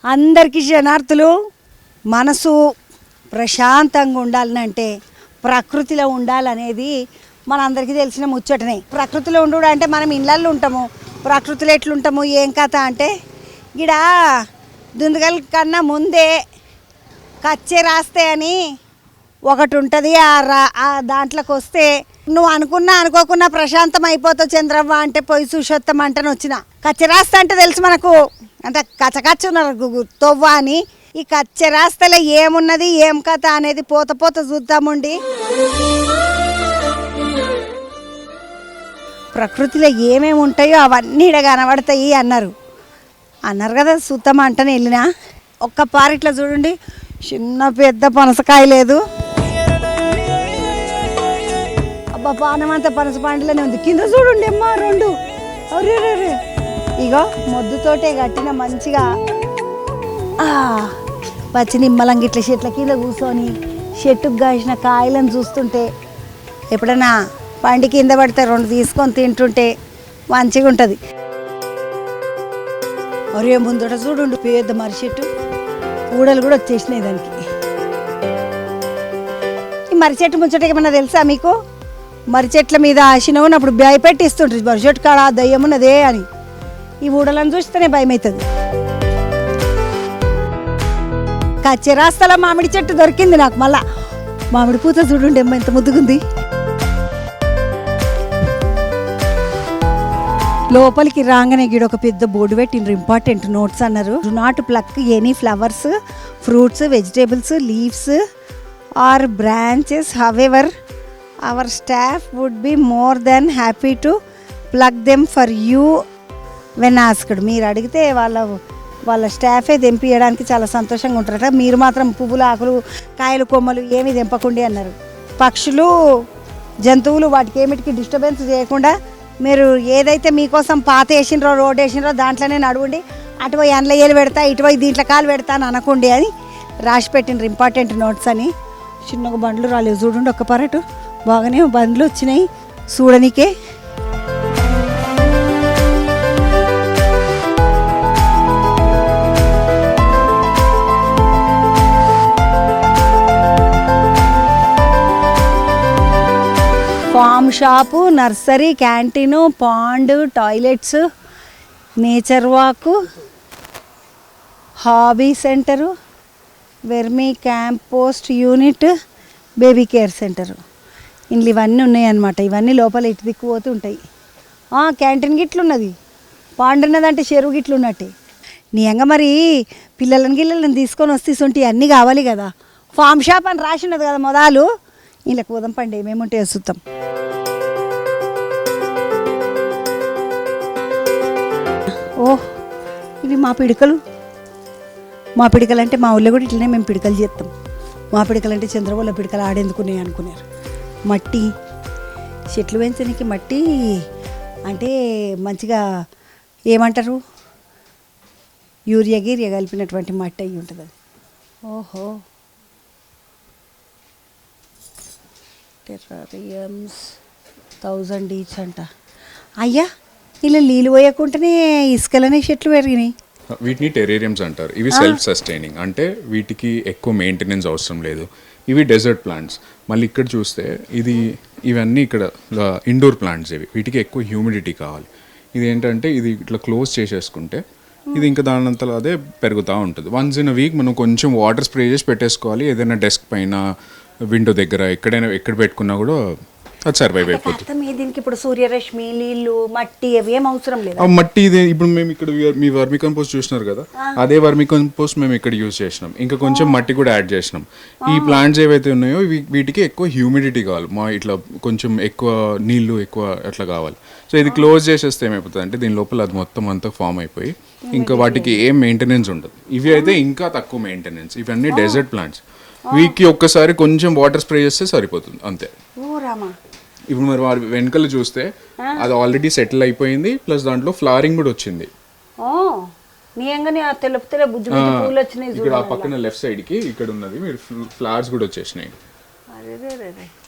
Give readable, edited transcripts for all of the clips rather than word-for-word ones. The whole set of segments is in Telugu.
అందరికీ శనార్థులు. మనసు ప్రశాంతంగా ఉండాలంటే ప్రకృతిలో ఉండాలనేది మనందరికీ తెలిసిన ముచ్చటనే. ప్రకృతిలో ఉండు అంటే మనం ఇళ్ళల్లో ఉంటాము, ప్రకృతిలో ఎట్లుంటాము ఏం కథ అంటే ఇక్కడ దుందుగల కన్నా ముందే కచ్చే రాస్తే అని ఒకటి ఉంటుంది. ఆ దాంట్లోకి వస్తే నువ్వు అనుకున్నా అనుకోకున్నా ప్రశాంతం అయిపోతావు చంద్రవ్వ అంటే పోయి చూసొత్తాం అంటని వచ్చిన. కచ్చరాస్త అంటే తెలుసు మనకు, అంటే కచ్చకచ్చున్నారు తొవ్వ అని. ఈ కచ్చరాస్తలో ఏమున్నది ఏం కథ అనేది పోత పోత చూద్దాముండి. ప్రకృతిలో ఏమేమి ఉంటాయో అవన్నీ ఇక్కడ కనబడతాయి అన్నారు కదా. చూద్దాం అంటని వెళ్ళినా ఒక్క పారి ఇట్లా చూడండి, చిన్న పెద్ద పనసకాయ లేదు. అబ్బా పానమంతా పనస పండులోనే ఉంది. కింద చూడండి అమ్మా రెండు. అరే ఇగో మొద్దుతోటే కట్టిన మంచిగా పచ్చి నిమ్మలంగా ఇట్లా చెట్ల కింద కూర్చొని చెట్టుకు కాసిన కాయలను చూస్తుంటే ఎప్పుడైనా పండి కింద పడితే రెండు తీసుకొని తింటుంటే మంచిగా ఉంటుంది. అరే ముందట చూడండి పెద్ద మర్రి చెట్టు, ఊడలు కూడా వచ్చేసినాయి దానికి. ఈ మర్రి చెట్టు ముచ్చట ఏమన్నా తెలుసా మీకు? మర్రి చెట్ల మీద ఆశనవునప్పుడు భయపెట్టి ఇస్తుంటుంది, మర్రి చెట్టు కాడ దయ్యం ఉన్నదే అని. ఈ ఊడలను చూస్తేనే భయం అవుతుంది. కచ్చిరాస్తల మామిడి చెట్టు దొరికింది నాకు. మళ్ళా మామిడి పూత చూడండి అమ్మ ఎంత ముద్దుగుంది. లోపలికి రాగానే గిడ ఒక పెద్ద బోర్డు పెట్టిండ్రు, ఇంపార్టెంట్ నోట్స్ అన్నారు. Do not pluck any flowers, fruits, vegetables, leaves or branches. However our staff would be more than happy to pluck them for you when asked. మీరు అడిగితే వాళ్ళ స్టాఫే తెంపియడానికి చాలా సంతోషంగా ఉంటారట. మీరు మాత్రం పువ్వులు, ఆకులు, కాయలు, కొమ్మలు ఏమీ తెంపకుండి అన్నారు. పక్షులు, జంతువులు వాటికి ఏమిటికి డిస్టర్బెన్స్ చేయకుండా మీరు ఏదైతే మీకోసం పాత వేసినరో రోడ్ వేసినరో దాంట్లోనే నడవండి. అటుపోయి అందులో ఏలు పెడతా, ఇటుపోయి దీంట్లో కాలు పెడతా అని అనకుండి అని రాసి పెట్టిండ్రు ఇంపార్టెంట్ నోట్స్ అని. చిన్నగా బండ్లు రాలేదు చూడండి, ఒక్క పరటు బాగానే బండ్లు వచ్చినాయి చూడనికే. Farm shop, nursery, canteen, pond, toilets, nature walk, hobby centre, vermicompost unit, baby care centre. ఇందులో ఇవన్నీ ఉన్నాయన్నమాట. ఇవన్నీ లోపల ఇటు దిక్కుపోతూ ఉంటాయి. క్యాంటీన్ గిట్లున్నది, పాండ్ ఉన్నదంటే చెరువు గిట్లు ఉన్నట్టే. నీయంగా మరి గిల్లలను తీసుకొని వస్తేసుంటే అన్నీ కావాలి కదా. ఫామ్ షాప్ అని రాసి ఉన్నది కదా మొదలు. వీళ్ళకి పోదాం పండి, ఏమేమి ఉంటాయో చూద్దాం. ఇవి మా పిడికలు అంటే మా ఊళ్ళో కూడా ఇట్లనే మేము పిడికలు చేస్తాం. మా పిడికలు అంటే చంద్రబాబుల పిడికలు ఆడేందుకున్నాయి అనుకున్నారు. మట్టి చెట్లు పెంచడానికి మట్టి అంటే మంచిగా ఏమంటారు, యూరియా గీరియా కలిపినటువంటి మట్టి అయి ఉంటుంది అది. ఓహో, టెర్రారియమ్స్ 1000 ఈచ్ అంట. అయ్యా ఇలా నీళ్ళు పోయకుండానే ఇసుకలనే చెట్లు పెరిగినాయి. వీటిని టెరేరియంస్ అంటారు. ఇవి సెల్ఫ్ సస్టైనింగ్, అంటే వీటికి ఎక్కువ మెయింటెనెన్స్ అవసరం లేదు. ఇవి డెజర్ట్ ప్లాంట్స్. మళ్ళీ ఇక్కడ చూస్తే ఇవన్నీ ఇక్కడ ఇండోర్ ప్లాంట్స్. వీటికి ఎక్కువ హ్యూమిడిటీ కావాలి. ఇది ఏంటంటే ఇది ఇట్లా క్లోజ్ చేసేసుకుంటే ఇది ఇంకా దానంతలో అదే పెరుగుతూ ఉంటుంది. వన్స్ ఇన్ అ వీక్ మనం కొంచెం వాటర్ స్ప్రే చేసి పెట్టేసుకోవాలి. ఏదైనా డెస్క్ పైన, విండో దగ్గర, ఎక్కడ పెట్టుకున్నా కూడా అది సర్వైవ్ అయిపోతుంది. దీనికి ఇప్పుడు సూర్యరశ్మి, నీళ్లు, మట్టి అవి ఏం అవసరం లేదు. మట్టి ఇదే ఇప్పుడు మేము ఇక్కడ మీ వర్మి కంపోస్ట్ చూసినారు కదా, అదే వర్మి కంపోస్ట్ మేము ఇక్కడ యూజ్ చేసినాం. ఇంకా కొంచెం మట్టి కూడా యాడ్ చేసినాం. ఈ ప్లాంట్స్ ఏవైతే ఉన్నాయో వీటికి ఎక్కువ హ్యూమిడిటీ కావాలి, ఇట్లా కొంచెం ఎక్కువ నీళ్లు ఎక్కువ అట్లా కావాలి. సో ఇది క్లోజ్ చేసేస్తే ఏమైపోతుంది అంటే దీని లోపల అది మొత్తం అంతా ఫామ్ అయిపోయి ఇంకా వాటికి ఏం మెయింటెనెన్స్ ఉండదు. ఇవి అయితే ఇంకా తక్కువ మెయింటెనెన్స్. ఇవన్నీ డెజర్ట్ ప్లాంట్స్. వీక్కి ఒక్కసారి కొంచెం వాటర్ స్ప్రే చేస్తే సరిపోతుంది అంతే. ఇప్పుడు మరి వారి వెనకలు చూస్తే అది ఆల్రెడీ సెటిల్ అయిపోయింది, ప్లస్ దాంట్లో ఫ్లవరింగ్ కూడా వచ్చింది. ఇక్కడ ఆ పక్కన లెఫ్ట్ సైడ్ కి ఇక్కడ ఉన్నది మీరు ఫ్లవర్స్ కూడా వచ్చేసినాయి.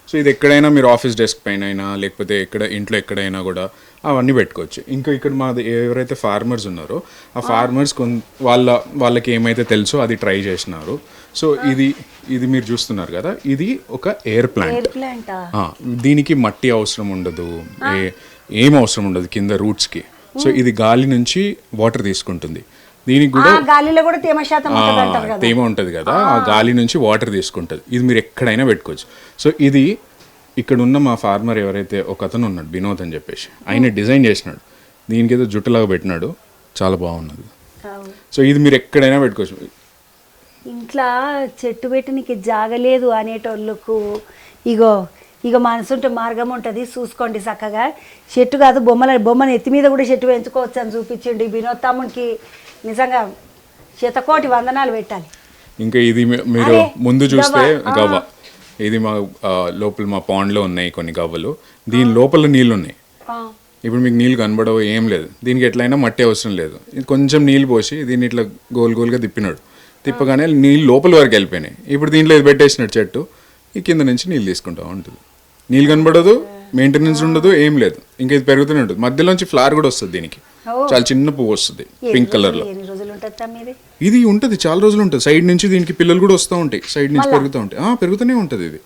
సో ఇది ఎక్కడైనా మీరు ఆఫీస్ డెస్క్ పైన అయినా లేకపోతే ఇంట్లో ఎక్కడైనా కూడా అవన్నీ పెట్టుకోవచ్చు. ఇంకా ఇక్కడ మాది ఎవరైతే ఫార్మర్స్ ఉన్నారో ఆ ఫార్మర్స్ వాళ్ళకి ఏమైతే తెలుసో అది ట్రై చేసినారు. సో ఇది మీరు చూస్తున్నారు కదా, ఇది ఒక ఎయిర్ ప్లాంట్. దీనికి మట్టి అవసరం ఉండదు, ఏం అవసరం ఉండదు కింద రూట్స్కి. సో ఇది గాలి నుంచి వాటర్ తీసుకుంటుంది. దీనికి కూడా గాలిలో కూడా తేమ శాతం తేమ ఉంటుంది కదా, ఆ గాలి నుంచి వాటర్ తీసుకుంటుంది. ఇది మీరు ఎక్కడైనా పెట్టుకోవచ్చు. సో ఇది ఇక్కడ ఉన్న మా ఫార్మర్ ఎవరైతే ఒక అతను ఉన్నాడు వినోద్ అని చెప్పేసి, ఆయన డిజైన్ చేసినాడు. దీనికి ఏదో జుట్టులాగా పెట్టినాడు, చాలా బాగున్నది. సో ఇది మీరు ఎక్కడైనా పెట్టుకోవచ్చు. ఇంట్లో చెట్టు పెట్టి నీకు జాగలేదు అనేటోళ్ళకు ఇగో మనసుంటే మార్గం ఉంటుంది, చూసుకోండి చక్కగా. చెట్టు కాదు బొమ్మను ఎత్తి మీద కూడా చెట్టు పెంచుకోవచ్చు అని చూపించండి వినోద్ తమ్మునికి. నిజంగా శతకోటి వందనాలు పెట్టాలి. ఇంకా ఇది మీరు ముందు చూస్తే గవ్వ, ఇది మా లోపల మా పాండ్లో ఉన్నాయి కొన్ని గవ్వలు. దీని లోపల నీళ్ళు ఉన్నాయి. ఇప్పుడు మీకు నీళ్ళు కనబడవు, ఏం లేదు. దీనికి ఎట్లయినా మట్టి అవసరం లేదు. ఇది కొంచెం నీళ్ళు పోసి దీన్ని ఇట్లా గోల్గా తిప్పినాడు. తిప్పగానే నీళ్ళు లోపల వరకు వెళ్ళిపోయినాయి. ఇప్పుడు దీంట్లో ఇది పెట్టేసినాడు చెట్టు, ఈ కింద నుంచి నీళ్ళు తీసుకుంటా ఉంటుంది. నీళ్ళు కనబడదు, మెయింటెనెన్స్ ఉండదు, ఏం లేదు. ఇంకా ఇది పెరుగుతూనే ఉంటుంది. మధ్యలోంచి ఫ్లవర్ కూడా వస్తుంది. దీనికి చాలా చిన్న పువ్వు వస్తుంది పింక్ కలర్ లో. ఇది ఉంటుంది, చాలా రోజులు ఉంటుంది. సైడ్ నుంచి దీనికి పిల్లలు కూడా వస్తూ ఉంటాయి, సైడ్ నుంచి పెరుగుతూ ఉంటాయి. పెరుగుతూనే ఉంటుంది. ఇది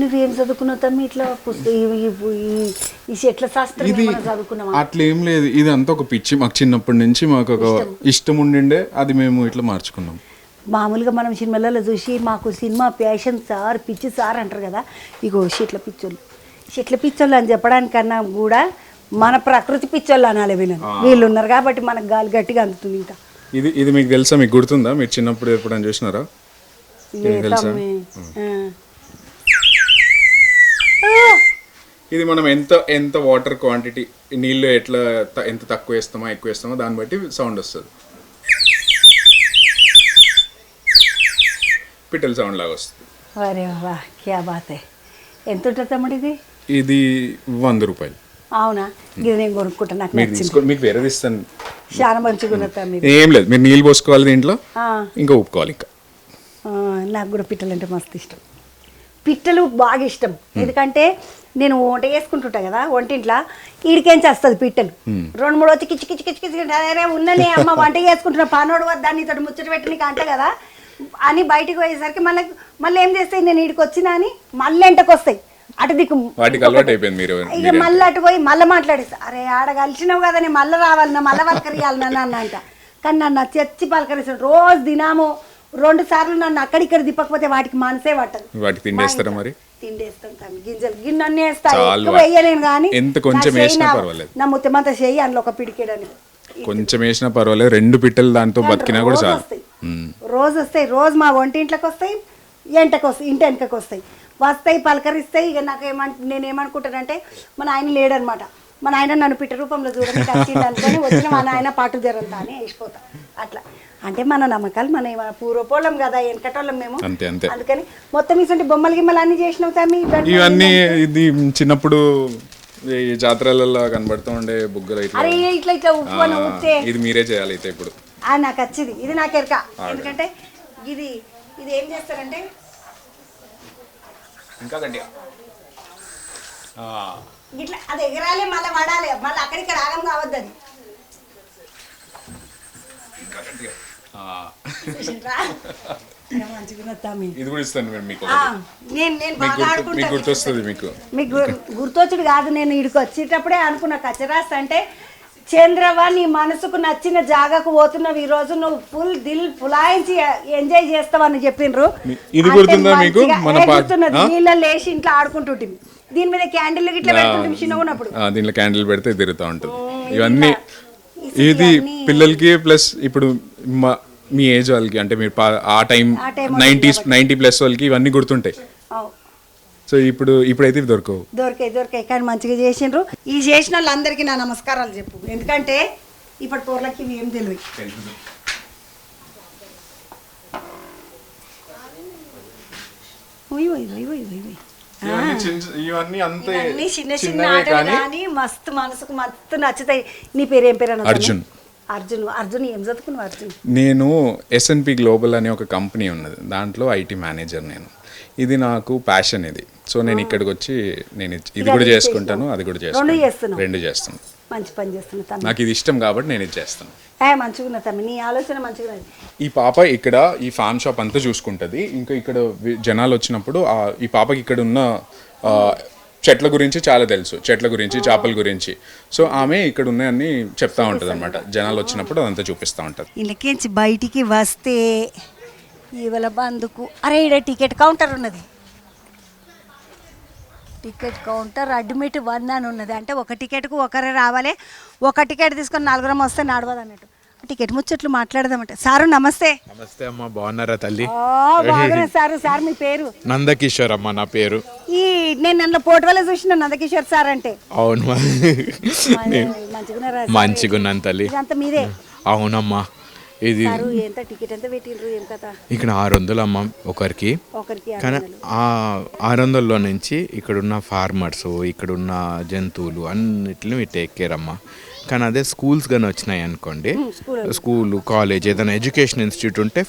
నువ్వేం చదువుకున్నావు ఇట్లా ఈ చెట్ల శాస్త్రం చదువుకున్నావా? అట్లా ఏం లేదు, ఇది అంతా ఒక పిచ్చి. మాకు చిన్నప్పటి నుంచి మాకు ఒక ఇష్టం ఉండిండే, అది మేము ఇట్లా మార్చుకున్నాం. మామూలుగా మనం సినిమాలలో చూసి మాకు సినిమా ప్యాషన్ సార్, పిచ్చి సార్ అంటారు కదా. ఇగో చెట్ల పిచ్చోళ్ళు అని చెప్పడానికన్నా కూడా మన ప్రకృతి పిచ్చోళ్ళు అనాలి. వీళ్ళు ఉన్నారు కాబట్టి మనకు గాలి గట్టిగా అందుతుంది. ఇంకా ఇది మీకు తెలుసా, మీకు గుర్తుందా? మీరు చిన్నప్పుడు ఎప్పుడైనా చూసినారా? ఇది మనం ఎంత వాటర్ క్వాంటిటీ, నీళ్ళు ఎంత తక్కువ వేస్తామో ఎక్కువ వేస్తామో దాన్ని బట్టి సౌండ్ వస్తుంది. పిట్టల సౌండ్ లాగా వస్తుంది. అరే వా, క్యా బాత్. ఎంత ఉంటుంది తమ్ముడు ఇది? ఇది 100 రూపాయలు. అవునా? ఇది నేను కొనుక్కుంటా, మీకు వేరేది ఇస్తాను. చాలా మంచిగా ఉన్నది. ఏం లేదు, మీరు నీళ్ళు పోసుకోవాలి దీంట్లో, ఇంకా ఉప్పుకోవాలి. ఇంకా నాకు కూడా పిట్టలు అంటే మస్తు ఇష్టం. పిట్టలు బాగా ఇష్టం. ఎందుకంటే నేను వంట చేసుకుంటుంటా కదా, వంటింట్లో ఈడికేంచి వస్తుంది పిట్టలు. 2-3 వచ్చి కిచ్చి కిచ్చి కిచ్చి కిచ్చి అరే ఉన్ననే అమ్మ వంట చేసుకుంటున్నా, పనోడు వద్దా నీతో ముచ్చట పెట్టి నీకు అంట కదా అని బయటికి పోయేసరికి మళ్ళీ ఏం చేస్తాయి, నేను ఈడికి వచ్చినా అని మళ్ళీ ఎంటకు వస్తాయి. అటు దిక్కు ఇక మళ్ళీ అటు పోయి మళ్ళీ మాట్లాడేస్తా, అరే ఆడ కలిసినావు కదా నేను మళ్ళీ రావాలన్నా, మళ్ళీ పలకరియాలి నన్ను అంట. కానీ నన్ను చచ్చి పలకరిస్తాడు. రోజు దినాము 2 సార్లు నన్ను అక్కడిక్కడ తిప్పకపోతే వాటికి మనసే పట్టదు. వాటికి తిండేస్తారా? మరి తిండేస్తాం గింజలు గిన్నె వేస్తాను, ఎక్కువ వేయలేను. కానీ నా ముత్తమంతా చేయి అందులో ఒక పిడికేడని కొంచెం వేసినా పర్వాలేదు. 2 పిట్టలు దాంతో బతికినా కూడా చాలు. రోజు వస్తాయి, రోజు మా వంటింట్లోకి వస్తాయి, ఇంటి వెనకకి వస్తాయి పలకరిస్తాయి. ఇక నేనేమనుకుంటానంటే మన ఆయన లేడనమాట, మన ఆయన నన్ను పిట్ట రూపంలో చూడడానికి వచ్చింది అనుకొని వచ్చిన మన ఆయన పాటు జరంతా అని వేసిపోతా. అట్లా అంటే మన నమ్మకాలు మన పూర్వపోలం కదా, వెనకటోళ్ళం మేము. అందుకని మొత్తం ఇటువంటి బొమ్మలు గిమ్మలు అన్ని చేసినావు తమ్మి. ఇవన్నీ ఇది చిన్నప్పుడు జాతరలలో కనబడుతూ ఉండే బుగ్గలు. అరే ఇట్లా ఊపితే ఇది మీరే చేయాలి అయితే ఇప్పుడు. నాకు వచ్చింది, ఇది నాకు ఎరక. ఎందుకంటే ఇది ఏం చేస్తారంటే ఇంకా గట్టిగా ఇట్లా అది ఎగరాలి, మళ్ళీ పడాలి, మళ్ళీ అక్కడికి రాగం కావద్దు. అది మీకు గుర్తొచ్చుడు కాదు. నేను ఇక్కడికి వచ్చేటప్పుడే అనుకున్నా, కచ్చరాస్ అంటే చంద్రవా నీ మనసుకు నచ్చిన జాగాకు పోతున్నావు, ఈ రోజు నువ్వు ఫుల్ దిల్ ఫులాయించి ఎంజాయ్ చేస్తావని చెప్పిండ్రు. నీళ్ళ లేచి ఇంట్లో ఆడుకుంటుంటే దీని మీద క్యాండిల్ గిట్లా పెడుతుంటే చిన్నగా ఉన్నప్పుడు దీంట్లో క్యాండిల్ పెడితే తిరుగుతూ ఉంటుంది. ఇవన్నీ ఇది పిల్లలకి ప్లస్ ఇప్పుడు మీ ఏజ్ వాళ్ళకి, అంటే మీరు ఆ టైం 90+ వాళ్ళకి ఇవన్నీ గుర్తుంటాయి. సో ఇప్పుడైతే ఇవి దొరికాయి కానీ మంచిగా చేసిండ్రు. ఈ చేసిన వాళ్ళందరికీ నా నమస్కారాలు చెప్పు. ఎందుకంటే ఇప్పటి పోర్లకి ఇవి ఏం తెలియదు. ఇవన్నీ చిన్న చిన్న ఆటలు కానీ మస్తు మనసుకు మస్తు నచ్చుతాయి. నీ పేరు ఏం పేరు? అర్జున్ ఏం చదువుకున్నావు అర్జున్? నేను SNP గ్లోబల్ అనే ఒక కంపెనీ ఉన్నది, దాంట్లో IT మేనేజర్. నేను ఇది నాకు ప్యాషన్ ఇది. సో నేను ఇక్కడికి వచ్చి నేను ఇది కూడా చేసుకుంటాను, అది కూడా చేసుకుంటాను, 2 చేస్తాను. మంచి పని చేస్తున్నా తమ్మి. నాకు ఇది ఇష్టం కాబట్టి నేను ఇది చేస్తాను. మంచిగా ఉన్నా తమ్మి, నీ ఆలోచన మంచిగా ఉన్నది. ఈ పాప ఇక్కడ ఈ ఫామ్ షాప్ అంతా చూసుకుంటుంది. ఇంకా ఇక్కడ జనాలు వచ్చినప్పుడు ఈ పాపకి ఇక్కడ ఉన్న చెట్ల గురించి చాలా తెలుసు, చెట్ల గురించి, చేపల గురించి. సో ఆమె ఇక్కడ ఉన్నాయన్నీ చెప్తా ఉంటుంది అనమాట. జనాలు వచ్చినప్పుడు అదంతా చూపిస్తూ ఉంటుంది. ఇళ్ళకించి బయటికి వస్తే ఇవాళ బందుకు అరే ఇక్కడ టికెట్ కౌంటర్ ఉన్నది. టికెట్ కౌంటర్ అడ్మిట్ 100 అని ఉన్నది. అంటే ఒక టికెట్కు ఒకరే రావాలి. ఒక టికెట్ తీసుకొని 4 వస్తే నడవదు అన్నట్టు. టికెట్ ముచ్చట్లు మాట్లాడదామంటే. సారు నమస్తే. నమస్తే అమ్మ, బాగున్నారా తల్లి? బాగున్నా సారు. సార్ మీ పేరు? నందకిషోర్ అమ్మ నా పేరు. నేను నన్ను పోర్టువల్ చూసిన నందకిషోర్ సార్ అంటే. అవును మంచిగున్నారా? మంచిగున్నాను తల్లి. ఇదంతా మీదే? అవునమ్మా. ఇది ఎంత టికెట్ ఎంత పెట్టిండ్రు, ఏం కథ? ఇక్కడ 600 అమ్మ ఒకరికి. కానీ ఆ 600లో నుంచి ఇక్కడున్న ఫార్మర్స్, ఇక్కడున్న జంతువులు అన్నిటిని టేక్ కేర్ అమ్మ. కానీ అదే స్కూల్స్ కానీ వచ్చినాయి అనుకోండి, స్కూల్, కాలేజ్, ఏదైనా ఎడ్యుకేషన్ ఇన్స్టిట్యూట్ ఉంటే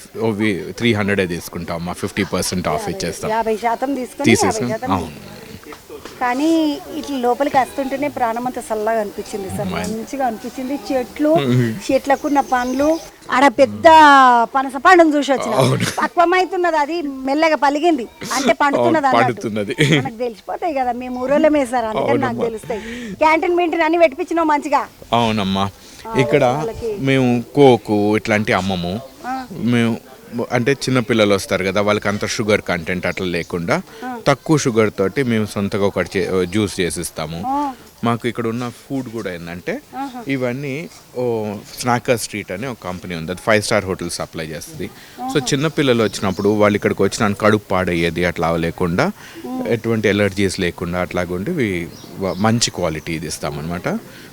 300 తీసుకుంటాం అమ్మా. 50% ఆఫ్ ఇచ్చేస్తాం. 50% తీసేస్తాం. అవును. కానీ ఇట్లా లోపలికి వస్తుంటేనే ప్రాణం అంతా చల్లగా అనిపించింది సార్. మంచిగా అనిపించింది. చెట్లకున్న పండ్లు, ఆడ పెద్ద పనస పండును చూసి వచ్చిన. పక్వమైతున్నది, అది మెల్లగా పలిగింది అంటే పండుతున్నది. మనకు తెలిసిపోతాయి కదా, మేము ఊరోళ్ళమే సార్, అందుకని నాకు తెలుస్తాయి. క్యాంటీన్ మీంటీన్ అన్ని పెట్టించినావు మంచిగా. అవునమ్మా. ఇక్కడ మేము కోకు ఇట్లాంటి అమ్మము. మేము అంటే చిన్నపిల్లలు వస్తారు కదా, వాళ్ళకి అంత షుగర్ కంటెంట్ అట్లా లేకుండా తక్కువ షుగర్ తోటి మేము సొంతగా ఒకటి జ్యూస్ చేసిస్తాము. మాకు ఇక్కడ ఉన్న ఫుడ్ కూడా ఏంటంటే ఇవన్నీ స్నాకర్ స్ట్రీట్ అనే ఒక కంపెనీ ఉంది, అది 5 స్టార్ హోటల్ సప్లై చేస్తుంది. సో చిన్నపిల్లలు వచ్చినప్పుడు వాళ్ళు ఇక్కడికి వచ్చిన కడుపు పాడయ్యేది అట్లా లేకుండా, ఎటువంటి ఎలర్జీస్ లేకుండా అట్లాగుండి మంచి క్వాలిటీ ఇది ఇస్తామన్నమాట.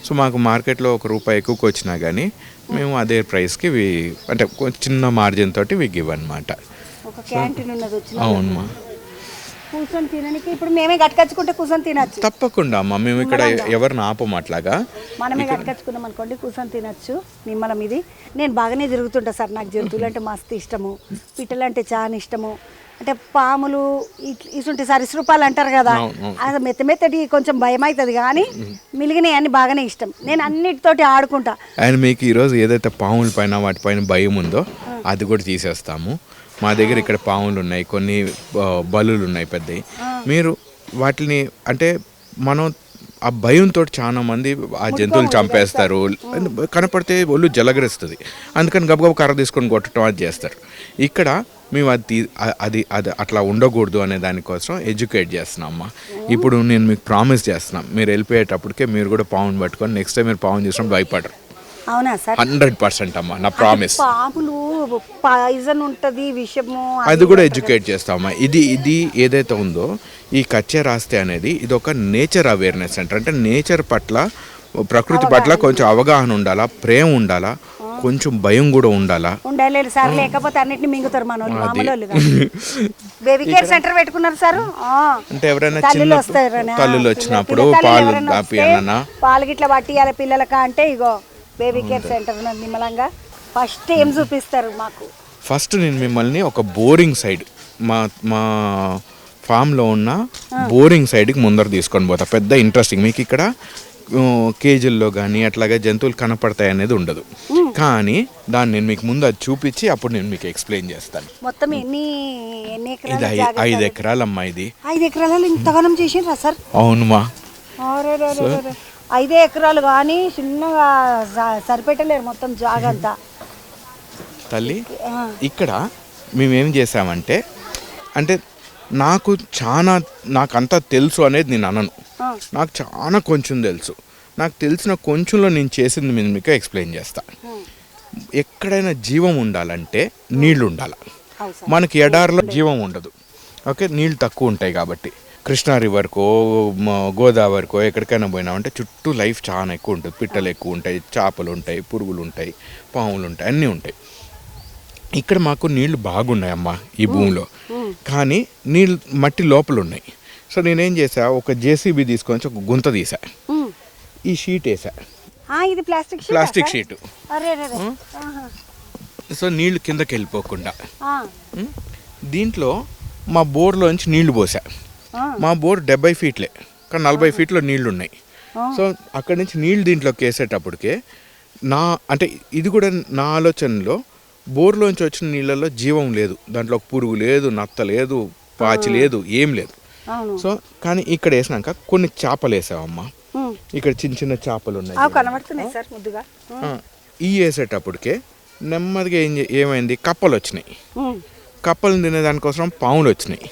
సో మాకు మార్కెట్లో ₹1 ఎక్కువకి వచ్చినా కానీ మేము అదే ప్రైస్కి అంటే చిన్న మార్జిన్ తోటి గివ్ అనమాట. అవునమ్మా. కూర్చొని తినడానికి ఇప్పుడు మేమే గట్టుకొచ్చుకుంటే కూర్చొని తినచ్చు. తప్పకుండా అమ్మ, మేము ఇక్కడ ఎవరిని ఆపం అట్లాగా. మనమే గట్టుకొచ్చుకున్నాం అనుకోండి, కూర్చొని తినచ్చు. నిమ్మలం ఇది. నేను బాగానే తిరుగుతుంటా సార్. నాకు జంతువులు అంటే మస్తు ఇష్టము, పిట్టలు అంటే చాలా ఇష్టము. అంటే పాములు ఇటువంటి సరీసృపాలు అంటారు కదా, అది మెత్తటి కొంచెం భయం అవుతుంది, కానీ మిలిగినవి అన్ని బాగానే ఇష్టం. నేను అన్నిటితోటి ఆడుకుంటా. అండ్ మీకు ఈరోజు ఏదైతే పాముల పైన వాటిపైన భయం ఉందో అది కూడా తీసేస్తాము. మా దగ్గర ఇక్కడ పాములు ఉన్నాయి, కొన్ని బలులు ఉన్నాయి పెద్దవి. మీరు వాటిని అంటే మనం ఆ భయంతో చాలా మంది ఆ జంతువులు చంపేస్తారు, కనపడితే ఒళ్ళు జలగరిస్తుంది, అందుకని గబగబ కర్ర తీసుకొని కొట్టడం అది చేస్తారు. ఇక్కడ మేము అది అట్లా ఉండకూడదు అనే దానికోసం ఎడ్యుకేట్ చేస్తున్నాం అమ్మ. ఇప్పుడు నేను మీకు ప్రామిస్ చేస్తున్నాం, మీరు వెళ్ళిపోయేటప్పటికే మీరు కూడా పావును పట్టుకొని నెక్స్ట్ టైం మీరు పావును చూసినప్పుడు భయపడరు. అవునా సార్? 100% అమ్మా, నా ప్రామిస్. పాములు పాయిజన్ ఉంటుంది, విషము, అది కూడా ఎడ్యుకేట్ చేస్తామమ్మా. ఇది ఏదైతే ఉందో ఈ కచ్చే రాస్తే అనేది ఇది ఒక నేచర్ అవేర్నెస్ సెంటర్. అంటే నేచర్ పట్ల, ప్రకృతి పట్ల కొంచెం అవగాహన ఉండాలా, ప్రేమ ఉండాలా, కొంచెం భయం కూడా ఉండాలా. ఉండాలి సార్, లేకపోతే అన్నిటిని మింగుతారు మన వాళ్ళు, మామూలు. బేబీ కేర్ సెంటర్ పెట్టుకున్నారు సార్. అంటే ఎవరైనా చిన్న తల్లులు వచ్చినప్పుడు పాలు గిట్లా పట్టియాలి పిల్లలకా అంటే ఇగో బేబీ కేర్ సెంటర్ ఉన్నది నిమ్మలంగా. ఫస్ట్ ఏం చూపిస్తారు మాకు? ఫస్ట్ నేను మిమ్మల్ని ఒక బోరింగ్ సైడ్, మా ఫామ్లో ఉన్న బోరింగ్ సైడ్కి ముందర తీసుకొని పోతా. పెద్ద ఇంట్రెస్టింగ్, మీకు ఇక్కడ కేజీల్లో కానీ అట్లాగే జంతువులు కనపడతాయి అనేది ఉండదు, కానీ దాన్ని నేను మీకు ముందు అది చూపించి అప్పుడు నేను మీకు ఎక్స్ప్లెయిన్ చేస్తాను. మొత్తం ఎన్ని ఇది 5 ఎకరాలమ్మా. ఇది 5 ఎకరాలు ఇంతగానం చేసిండ్రా సార్? అవునుమా. 5 ఎకరాలు కానీ చిన్నగా సరిపెట్టలేరు మొత్తం జాగంతా తల్లి. ఇక్కడ మేమేం చేసామంటే, అంటే నాకంతా తెలుసు అనేది నేను అనను, నాకు చాలా కొంచెం తెలుసు. నాకు తెలిసిన కొంచెంలో నేను చేసింది నేను మీకు ఎక్స్ప్లెయిన్ చేస్తాను. ఎక్కడైనా జీవం ఉండాలంటే నీళ్లు ఉండాలి. మనకి ఎడారిలో జీవం ఉండదు, ఓకే, నీళ్ళు తక్కువ ఉంటాయి కాబట్టి. కృష్ణా రివర్కో గోదావరికో ఎక్కడికైనా పోయినామంటే చుట్టూ లైఫ్ చాలా ఎక్కువ ఉంటుంది. పిట్టలు ఎక్కువ ఉంటాయి, చేపలు ఉంటాయి, పురుగులు ఉంటాయి, పాములు ఉంటాయి, అన్నీ ఉంటాయి. ఇక్కడ మాకు నీళ్లు బాగున్నాయమ్మా ఈ భూమిలో, కానీ నీళ్ళు మట్టి లోపల ఉన్నాయి. సో నేనేం చేసా, ఒక జేసీబీ తీసుకొని ఒక గుంత తీసా, ఈ షీట్ వేసా, ఇది ప్లాస్టిక్ షీట్. సో నీళ్లు కిందకి వెళ్ళిపోకుండా దీంట్లో మా బోర్లోంచి నీళ్లు పోసా. మా బోర్ 70 ఫీట్లే, కానీ 40 ఫీట్లో నీళ్లు ఉన్నాయి. సో అక్కడి నుంచి నీళ్ళు దీంట్లోకి వేసేటప్పటికే అంటే ఇది కూడా నా ఆలోచనలో బోర్లోంచి వచ్చిన నీళ్ళల్లో జీవం లేదు, దాంట్లో పురుగు లేదు, నత్త లేదు, పాచి లేదు, ఏం లేదు. సో కానీ ఇక్కడ వేసినాక కొన్ని చేపలు వేసామమ్మా. ఇక్కడ చిన్న చిన్న చేపలు ఉన్నాయి కనబడుతున్నాయి సార్ ముద్దుగా. ఈ వేసేటప్పటికే నెమ్మదిగా ఏమైంది, కప్పలు వచ్చినాయి. కప్పలు తినేదానికోసం పాములు వచ్చినాయి,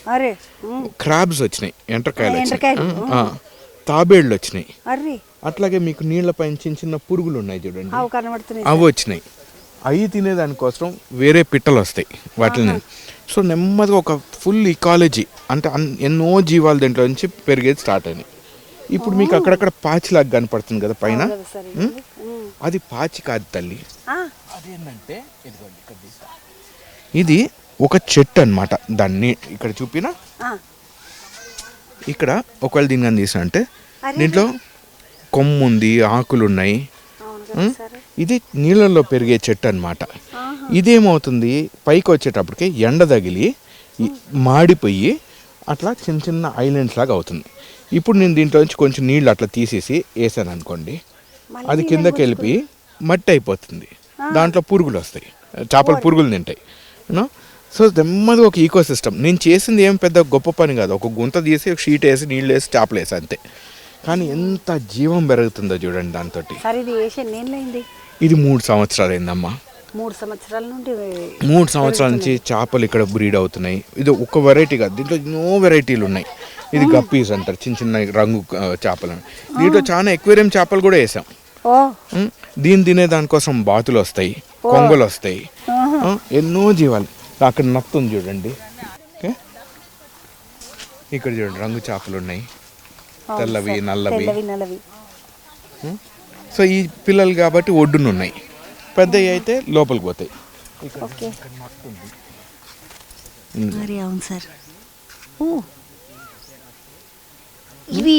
క్రాబ్స్ వచ్చినాయి, ఎండ్రకాయలు వచ్చినాయి, తాబేళ్ళు వచ్చినాయి. అట్లాగే మీకు నీళ్లపైన చిన్న చిన్న పురుగులు ఉన్నాయి చూడండి, అవి వచ్చినాయి. అవి తినేదానికోసం వేరే పిట్టలు వస్తాయి వాటిని. సో నెమ్మదిగా ఒక ఫుల్ ఇకాలజీ అంటే ఎన్నో జీవాలు దీంట్లో నుంచి పెరిగేది స్టార్ట్ అయినాయి. ఇప్పుడు మీకు అక్కడక్కడ పాచిలాగా కనపడుతుంది కదా పైన, అది పాచి కాదు తల్లి. అదేంటంటే ఇది ఒక చెట్టు అన్నమాట. దాన్ని ఇక్కడ చూపినా, ఇక్కడ ఒకవేళ దీని కానీ తీసిన అంటే దీంట్లో కొమ్ము ఉంది, ఆకులు ఉన్నాయి. ఇది నీళ్ళల్లో పెరిగే చెట్టు అన్నమాట. ఇదేమవుతుంది, పైకి వచ్చేటప్పటికి ఎండ తగిలి మాడిపోయి అట్లా చిన్న చిన్న ఐలాండ్స్ లాగా అవుతుంది. ఇప్పుడు నేను దీంట్లో నుంచి కొంచెం నీళ్ళు అట్లా తీసేసి వేసాను అనుకోండి, అది కిందకి వెళ్ళి మట్టి అయిపోతుంది. దాంట్లో పురుగులు వస్తాయి, చేపలు పురుగులు తింటాయి. సో నెమ్మదిగా ఒక ఈకో సిస్టమ్. నేను చేసింది ఏం పెద్ద గొప్ప పని కాదు, ఒక గుంత తీసి ఒక షీట్ వేసి నీళ్ళు వేసి చేపలు వేసి అంతే. కానీ ఎంత జీవం పెరుగుతుందో చూడండి దాంతో. ఇది 3 సంవత్సరాలు అయిందమ్మా. 3 సంవత్సరాల నుండి 3 సంవత్సరాల నుంచి చేపలు ఇక్కడ బ్రీడ్ అవుతున్నాయి. ఇది ఒక వెరైటీ కాదు, దీంట్లో ఎన్నో వెరైటీలు ఉన్నాయి. ఇది గప్పీస్ అంటారు, చిన్న చిన్న రంగు చేపలు. దీంట్లో చాలా ఎక్వేరియం చేపలు కూడా వేసాం. దీన్ని తినే దానికోసం బాతులు వస్తాయి, కొంగలు వస్తాయి, ఎన్నో జీవాలు. అక్కడ నత్తుంది చూడండి, ఇక్కడ చూడండి రంగు చేపలు ఉన్నాయి, తెల్లవి, నల్లవి. సో ఈ పిల్లలు కాబట్టి ఒడ్డున ఉన్నాయి, పెద్దవి అయితే లోపలికి పోతాయి. అవును సార్. ఇవి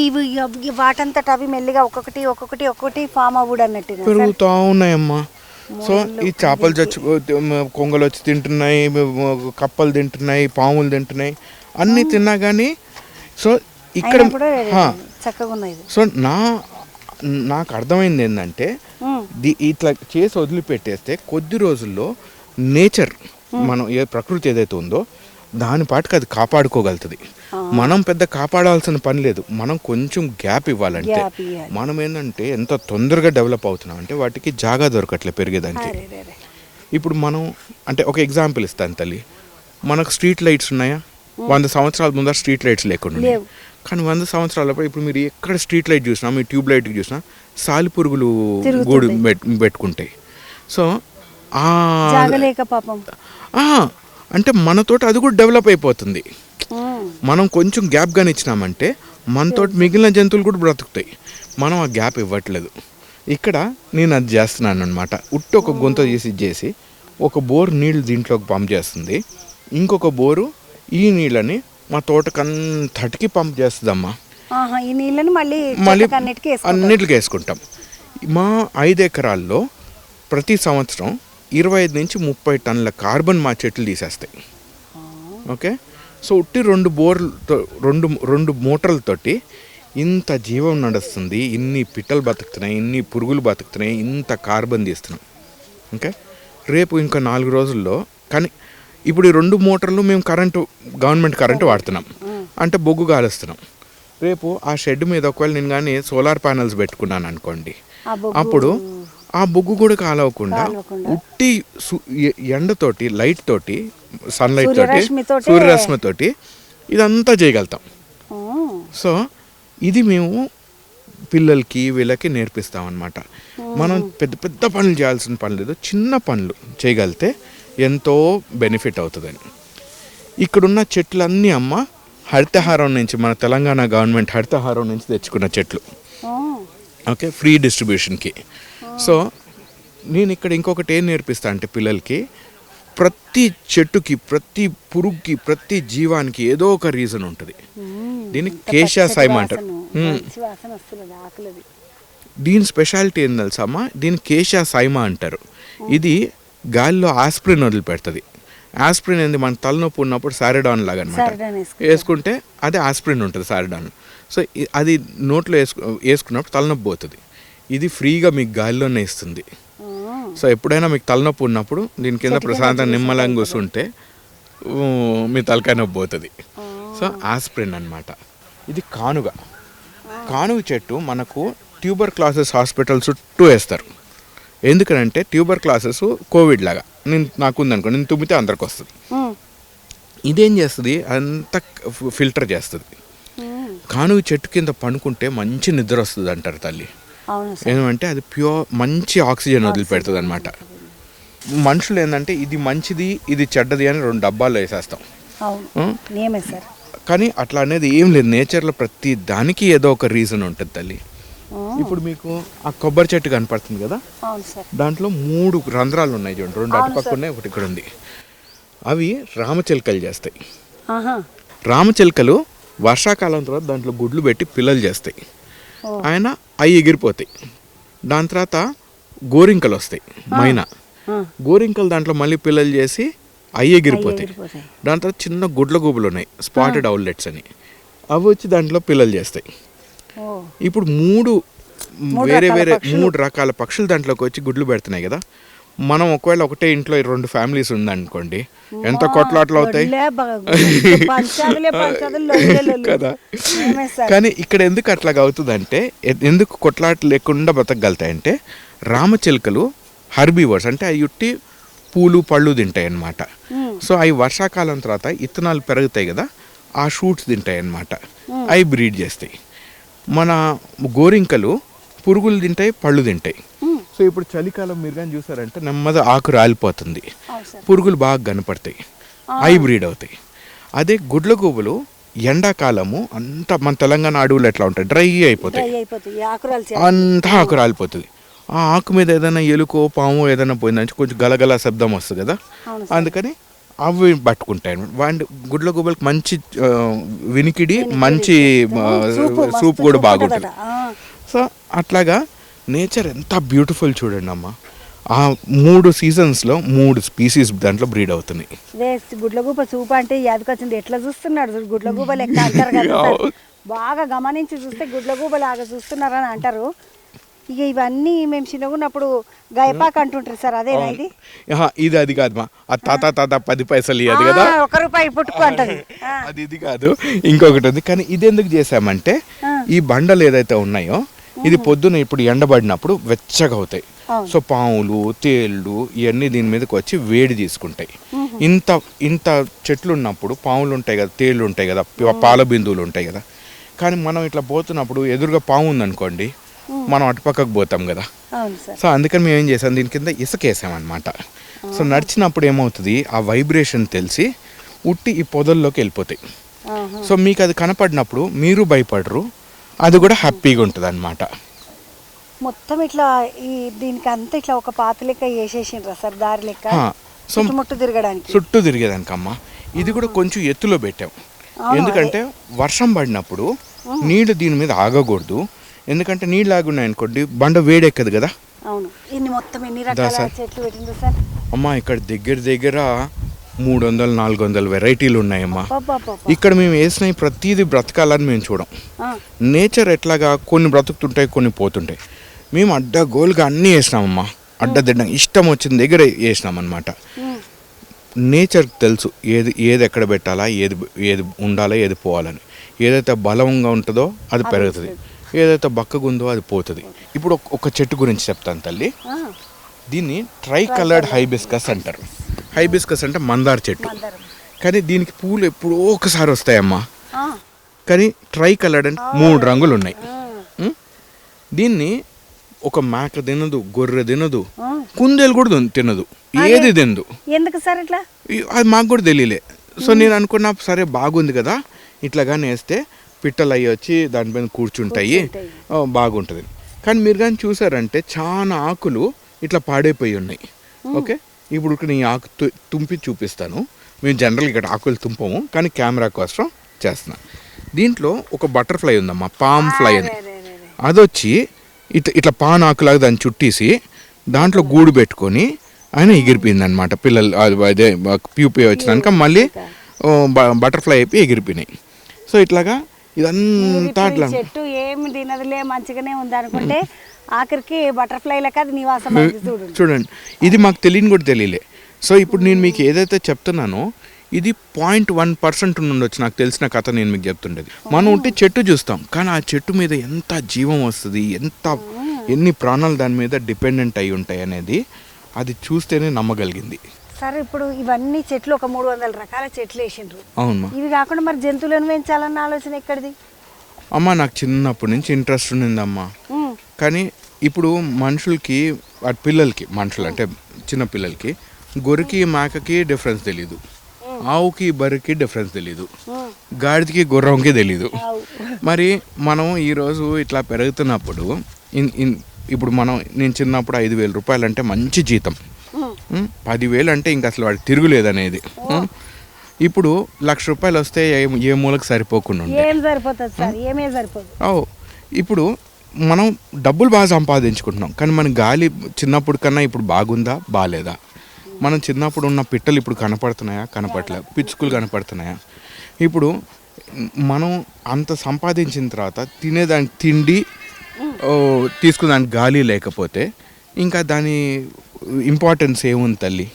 వాటంతట అవి మెల్లిగా ఒక్కొక్కటి ఫామ్ అవ్వడు అన్నట్టు పెరుగుతూ ఉన్నాయమ్మా. సో ఈ చేపలు కొంగలు వచ్చి తింటున్నాయి, కప్పలు తింటున్నాయి, పాములు తింటున్నాయి, అన్నీ తిన్నా కానీ. సో ఇక్కడ చక్కగా ఉన్నాయి. సో నాకు అర్థమైంది ఏంటంటే ఇట్లా చేసి వదిలిపెట్టేస్తే కొద్ది రోజుల్లో నేచర్, మనం ప్రకృతి ఏదైతే ఉందో దాని పాటికి అది కాపాడుకోగలుగుతుంది. మనం పెద్ద కాపాడాల్సిన పని లేదు, మనం కొంచెం గ్యాప్ ఇవ్వాలంటే. మనం ఏంటంటే ఎంత తొందరగా డెవలప్ అవుతున్నాం అంటే వాటికి జాగా దొరకట్లే పెరిగేదానికి. ఇప్పుడు మనం అంటే ఒక ఎగ్జాంపుల్ ఇస్తాను తల్లి, మనకు స్ట్రీట్ లైట్స్ ఉన్నాయా? 100 సంవత్సరాల ముందర స్ట్రీట్ లైట్స్ లేకుండా, కానీ 100 సంవత్సరాలపై ఇప్పుడు మీరు ఎక్కడ స్ట్రీట్ లైట్ చూసినా, మీరు ట్యూబ్ లైట్ చూసినా సాలి పురుగులు గూడు పెట్టుకుంటాయి. సో అంటే మనతోటి అది కూడా డెవలప్ అయిపోతుంది. మనం కొంచెం గ్యాప్ కానీ ఇచ్చినామంటే మనతో మిగిలిన జంతువులు కూడా బ్రతుకుతాయి. మనం ఆ గ్యాప్ ఇవ్వట్లేదు. ఇక్కడ నేను అది చేస్తున్నాను అనమాట. ఒక గుంత చేసి ఒక బోర్ నీళ్ళు దీంట్లోకి పంప్ చేస్తుంది, ఇంకొక బోరు ఈ నీళ్ళని మా తోటకంతటికి పంప్ చేస్తుందమ్మా. ఈ నీళ్ళని మళ్ళీ అన్నిటికి వేసుకుంటాం. మా 5 ఎకరాల్లో ప్రతి సంవత్సరం 25 నుంచి 30 టన్నుల కార్బన్ మా చెట్లు తీసేస్తాయి. ఓకే, సో ఉట్టి 2 బోర్లతో 2 మోటార్లతోటి ఇంత జీవం నడుస్తుంది, ఇన్ని పిట్టలు బతుకుతున్నాయి, ఇన్ని పురుగులు బతుకుతున్నాయి, ఇంత కార్బన్ తీస్తున్నాం. ఓకే, రేపు ఇంకా 4 రోజుల్లో కానీ ఇప్పుడు ఈ 2 మోటార్లు మేము గవర్నమెంట్ కరెంటు వాడుతున్నాం అంటే బొగ్గు కాలుస్తున్నాం. రేపు ఆ షెడ్ మీద ఒకవేళ నేను కానీ సోలార్ ప్యానల్స్ పెట్టుకున్నాను అనుకోండి, అప్పుడు ఆ బొగ్గు కూడా కాలవకుండా ఉట్టి ఎండతోటి, లైట్ తోటి, సన్లైట్ తోటి, సూర్యరశ్మితోటి ఇదంతా చేయగలుగుతాం. సో ఇది మేము పిల్లలకి వీళ్ళకి నేర్పిస్తాం అన్నమాట. మనం పెద్ద పెద్ద పనులు చేయాల్సిన పని లేదు, చిన్న పనులు చేయగలిగితే ఎంతో బెనిఫిట్ అవుతుందని. ఇక్కడున్న చెట్లన్నీ అమ్మ హరితహారం నుంచి, మన తెలంగాణ గవర్నమెంట్ హరితహారం నుంచి తెచ్చుకున్న చెట్లు. Okay, free డిస్ట్రిబ్యూషన్కి. సో నేను ఇక్కడ ఇంకొకటి ఏం నేర్పిస్తా అంటే పిల్లలకి, ప్రతి చెట్టుకి, ప్రతి పురుగుకి, ప్రతి జీవానికి ఏదో ఒక రీజన్ ఉంటుంది. దీన్ని కేశా సైమా అంటారు. దీని స్పెషాలిటీ ఏం తెలుసమ్మా, దీన్ని కేశా సైమా అంటారు. ఇది గాలిలో ఆస్ప్రిన్ వదిలిపెడుతుంది. ఆస్ప్రిన్ ఏంది, మన తలనొప్పి ఉన్నప్పుడు సారిడాన్ లాగా అనమాట, వేసుకుంటే అదే ఆస్ప్రిన్ ఉంటుంది సారిడాన్. సో అది నోట్లో వేసుకున్నప్పుడు తలనొప్పి పోతుంది. ఇది ఫ్రీగా మీకు గాలిలోనే ఇస్తుంది. సో ఎప్పుడైనా మీకు తలనొప్పి ఉన్నప్పుడు దీని కింద ప్రశాంతంగా నిమ్మలంగా కూర్చుంటే మీ తలకాయ నొప్పి పోతుంది. సో ఆస్ప్రిన్ అన్నమాట. ఇది కానుగ. కానుగ చెట్టు మనకు ట్యూబర్ క్లాసెస్ హాస్పిటల్ చుట్టూ వేస్తారు. ఎందుకంటే ట్యూబర్ క్లాసెస్ కోవిడ్ లాగా నాకు ఉందనుకో, నేను తుమ్మితే అందరికి వస్తుంది. ఇదేం చేస్తుంది, అంతా ఫిల్టర్ చేస్తుంది. కానుగ చెట్టు కింద పండుకుంటే మంచి నిద్ర వస్తుంది అంటారు తల్లి. ఏమంటే అది ప్యూర్ మంచి ఆక్సిజన్ వదిలిపెడుతుంది అనమాట. మనుషులు ఏంటంటే ఇది మంచిది ఇది చెడ్డది అని 2 డబ్బాల్లో వేసేస్తాం. కానీ అట్లా అనేది ఏం లేదు. నేచర్లో ప్రతి దానికి ఏదో ఒక రీజన్ ఉంటుంది తల్లి. ఇప్పుడు మీకు ఆ కొబ్బరి చెట్టు కనపడుతుంది కదా, దాంట్లో 3 రంధ్రాలు ఉన్నాయి చూడండి. 2 అటుపక్క ఉన్నాయి, ఒకటి ఇక్కడ ఉంది. అవి రామచిలుకలు చేస్తాయి. రామచిలుకలు వర్షాకాలం తర్వాత దాంట్లో గుడ్లు పెట్టి పిల్లలు చేస్తాయి. ఆయన అవి ఎగిరిపోతాయి. దాని తర్వాత గోరింకలు వస్తాయి, మైనా గోరింకలు దాంట్లో మళ్ళీ పిల్లలు చేసి అవి ఎగిరిపోతాయి. దాని తర్వాత చిన్న గుడ్ల గూబులు ఉన్నాయి, స్పాటెడ్ అవుట్లెట్స్ అని, అవి వచ్చి దాంట్లో పిల్లలు చేస్తాయి. ఇప్పుడు 3 వేరే వేరే 3 రకాల పక్షులు దాంట్లోకి వచ్చి గుడ్లు పెడుతున్నాయి కదా. మనం ఒకవేళ ఒకటే ఇంట్లో 2 ఫ్యామిలీస్ ఉందనుకోండి, ఎంత కొట్లాట్లు అవుతాయి కదా. కానీ ఇక్కడ ఎందుకు అట్లాగా అవుతుందంటే, ఎందుకు కొట్లాట్లు లేకుండా బతకగలుగుతాయంటే రామచిలుకలు హర్బీవర్స్, అంటే అవి ఉట్టి పూలు పళ్ళు తింటాయి అన్నమాట. సో అవి వర్షాకాలం తర్వాత ఇత్తనాలు పెరుగుతాయి కదా, ఆ షూట్స్ తింటాయి అన్నమాట. అవి బ్రీడ్ చేస్తాయి. మన గోరింకలు పురుగులు తింటాయి, పళ్ళు తింటాయి. సో ఇప్పుడు చలికాలం మీరు కానీ చూసారంటే నెమ్మది ఆకు రాలిపోతుంది, పురుగులు బాగా కనపడతాయి, అవి బ్రీడ్ అవుతాయి. అదే గుడ్ల గూబులు ఎండాకాలము అంతా మన తెలంగాణ అడవులు ఎట్లా ఉంటాయి, డ్రై అయిపోతాయి, అంతా ఆకు రాలిపోతుంది. ఆ ఆకు మీద ఏదైనా ఎలుకో పాము ఏదైనా పోయిందంటే కొంచెం గలగల శబ్దం వస్తుంది కదా, అందుకని అవి పట్టుకుంటాయి. వాటి గుడ్ల గూబలకి మంచి వినికిడి, మంచి సూప్ కూడా బాగుంటుంది. సో అట్లాగా నేచర్ ఎంత బ్యూటిఫుల్ చూడండి అమ్మ. ఆ 3 సీజన్స్లో 3 స్పీసీస్ దాంట్లో బ్రీడ్ అవుతున్నాయి. గుడ్లగూబ సూప్ అంటే యాదకొచ్చింది, ఎట్లా చూస్తున్నాడు గుడ్లగూబ లెక్క అంటారు కదా. బాగా గమనించి చూస్తే గుడ్లగూబ లాగా చూస్తున్నారని అంటారు. ఇక ఇవన్నీ మేము చిన్నగున్నప్పుడు గయపాక్ అంటుంటారు సార్, అదేనా ఇది? ఇది అది కాదు, ఆ తాత 10 పైసలు ఇవ్వదు కదా, 1 రూపాయి పుట్టుకు అంటది. అది ఇది కాదు, ఇంకొకటి ఉంది. కానీ ఇది ఎందుకు చేసామంటే, ఈ బండలు ఏదైతే ఉన్నాయో ఇది పొద్దున ఇప్పుడు ఎండబడినప్పుడు వెచ్చగా అవుతాయి. సో పాములు తేళ్ళు ఇవన్నీ దీని మీదకి వచ్చి వేడి తీసుకుంటాయి. ఇంత చెట్లు ఉన్నప్పుడు పాములు ఉంటాయి కదా, తేళ్ళు ఉంటాయి కదా, పాల బిందువులు ఉంటాయి కదా. కానీ మనం ఇట్లా పోతున్నప్పుడు ఎదురుగా పాము ఉందనుకోండి, మనం అటుపక్కకు పోతాం కదా. సో అందుకని మేము ఏం చేసాం, దీని కింద ఇసుక వేసామన్నమాట. సో నడిచినప్పుడు ఏమవుతుంది, ఆ వైబ్రేషన్ తెలిసి ఉట్టి ఈ పొదల్లోకి వెళ్ళిపోతాయి. సో మీకు అది కనపడినప్పుడు మీరు భయపడరు, అది కూడా హ్యాపీగా ఉంటుంది అన్నమాట. మొత్తం ఇట్లా దీనికి అంతా ఇట్లా ఒక పాత లెక్క వేసేసిండ్రా సార్, దారి లెక్క చుట్టూ తిరిగేదానికమ్మా. ఇది కూడా కొంచెం ఎత్తులో పెట్టాం, ఎందుకంటే వర్షం పడినప్పుడు నీళ్ళు దీని మీద ఆగకూడదు. ఎందుకంటే నీళ్ళు ఆగున్నాయి అనుకోండి, బండ వేడెక్కదు కదా. అమ్మా ఇక్కడ దగ్గర 300-400 వెరైటీలు ఉన్నాయమ్మా. ఇక్కడ మేము వేసినవి ప్రతిదీ బ్రతకాలని మేము చూడం. నేచర్ ఎట్లాగా కొన్ని బ్రతుకుతుంటాయి, కొన్ని పోతుంటాయి. మేము అడ్డగోలుగా అన్నీ వేసినామమ్మా, అడ్డదిడ్డంగా ఇష్టం వచ్చిన దగ్గర వేసినాం అనమాట. నేచర్కి తెలుసు ఏది ఎక్కడ పెట్టాలా, ఏది ఉండాలా, ఏది పోవాలని. ఏదైతే బలంగా ఉంటుందో అది పెరుగుతుంది, ఏదైతే బక్కగా ఉందో అది పోతుంది. ఇప్పుడు ఒక చెట్టు గురించి చెప్తాను తల్లి. దీన్ని ట్రై కలర్డ్ హైబిస్కస్ అంటారు. హైబిస్కస్ అంటే మందార చెట్టు, కానీ దీనికి పూలు ఎప్పుడో ఒకసారి వస్తాయమ్మా. కానీ ట్రై కలర్డ్ అంటే 3 రంగులు ఉన్నాయి. దీన్ని ఒక మేక తినదు, గొర్రె తినదు, కుందేలు కూడా తినదు, ఏది తినదు. ఎందుకు సార్ ఇట్లా? అది మాకు కూడా తెలియలే. సో నేను అనుకున్నా సరే బాగుంది కదా, ఇట్లాగానే వేస్తే పిట్టలు అయ్యి వచ్చి దానిపైన కూర్చుంటాయి, బాగుంటుంది. కానీ మీరు కానీ చూసారంటే చాలా ఆకులు ఇట్లా పాడైపోయి ఉన్నాయి. ఓకే, ఇప్పుడు నేను ఆకు తుంపి చూపిస్తాను. మేము జనరల్గా ఇక్కడ ఆకులు తుంపము, కానీ కెమెరా కోసం చేస్తున్నాను. దీంట్లో ఒక బటర్ఫ్లై ఉందమ్మా, పామ్ ఫ్లై అని. అదొచ్చి ఇట్లా పాన్ ఆకులాగా దాన్ని చుట్టేసి దాంట్లో గూడు పెట్టుకొని ఆయన ఎగిరిపోయింది అనమాట. పిల్లలు అదే ప్యూపీ వచ్చినాక మళ్ళీ బటర్ఫ్లై అయిపోయి ఎగిరిపోయినాయి. సో ఇట్లాగా ఇదంతా ఈ అట్లా చెట్టు ఏమి తినదులే మంచిగానే ఉంది అనుకుంటే ఆఖరికి బటర్ఫ్లై లెక్క అది నివాసం అయింది చూడు. చూడండి, ఇది మాకు తెలియని కూడా తెలియలే. సో ఇప్పుడు నేను మీకు ఏదైతే చెప్తున్నానో ఇది 0.1% ఉండొచ్చు నాకు తెలిసిన కథ నేను మీకు చెప్తుండేది. మనం ఉంటే చెట్టు చూస్తాం, కానీ ఆ చెట్టు మీద ఎంత జీవం వస్తుంది, ఎన్ని ప్రాణాలు దాని మీద డిపెండెంట్ అయి ఉంటాయి అనేది అది చూస్తేనే నమ్మగలిగింది. సరే, ఇప్పుడు ఇవన్నీ చెట్లు ఒక 300 రకాల చెట్లు వేసిండ్రు. అవును ఇవి కాకుండా మరి జంతువులను పెంచాలన్న ఆలోచన ఎక్కడిది? అమ్మ, నాకు చిన్నప్పటి నుంచి ఇంట్రెస్ట్ ఉండిందమ్మా. కానీ ఇప్పుడు మనుషులకి పిల్లలకి, మనుషులు అంటే చిన్న పిల్లలకి గొర్రెకి మేకకి డిఫరెన్స్ తెలీదు, ఆవుకి బర్రెకి డిఫరెన్స్ తెలీదు, గాడిదకి గుర్రంకి తెలీదు. మరి మనం ఈరోజు ఇట్లా పెరుగుతున్నప్పుడు ఇప్పుడు నేను చిన్నప్పుడు 5,000 రూపాయలు అంటే మంచి జీతం, 10,000 అంటే ఇంక అసలు వాడికి తిరుగులేదనేది. ఇప్పుడు 1,00,000 రూపాయలు వస్తే ఏ మూలకు సరిపోకుండా ఏం సరిపోతుంది సార్? ఏమే సరిపోదు. ఇప్పుడు మనం డబ్బులు బాగా సంపాదించుకుంటున్నాం, కానీ మన గాలి చిన్నప్పుడు కన్నా ఇప్పుడు బాగుందా బాగాలేదా? మనం చిన్నప్పుడు ఉన్న పిట్టలు ఇప్పుడు కనపడుతున్నాయా? కనపడలేదు. పిచ్చుకలు కనపడుతున్నాయా? ఇప్పుడు మనం అంత సంపాదించిన తర్వాత తినేదానికి తిండి, తీసుకునేదానికి గాలి లేకపోతే ఇంకా దాని ఇంపార్టెన్స్ ఏముంది తల్లి?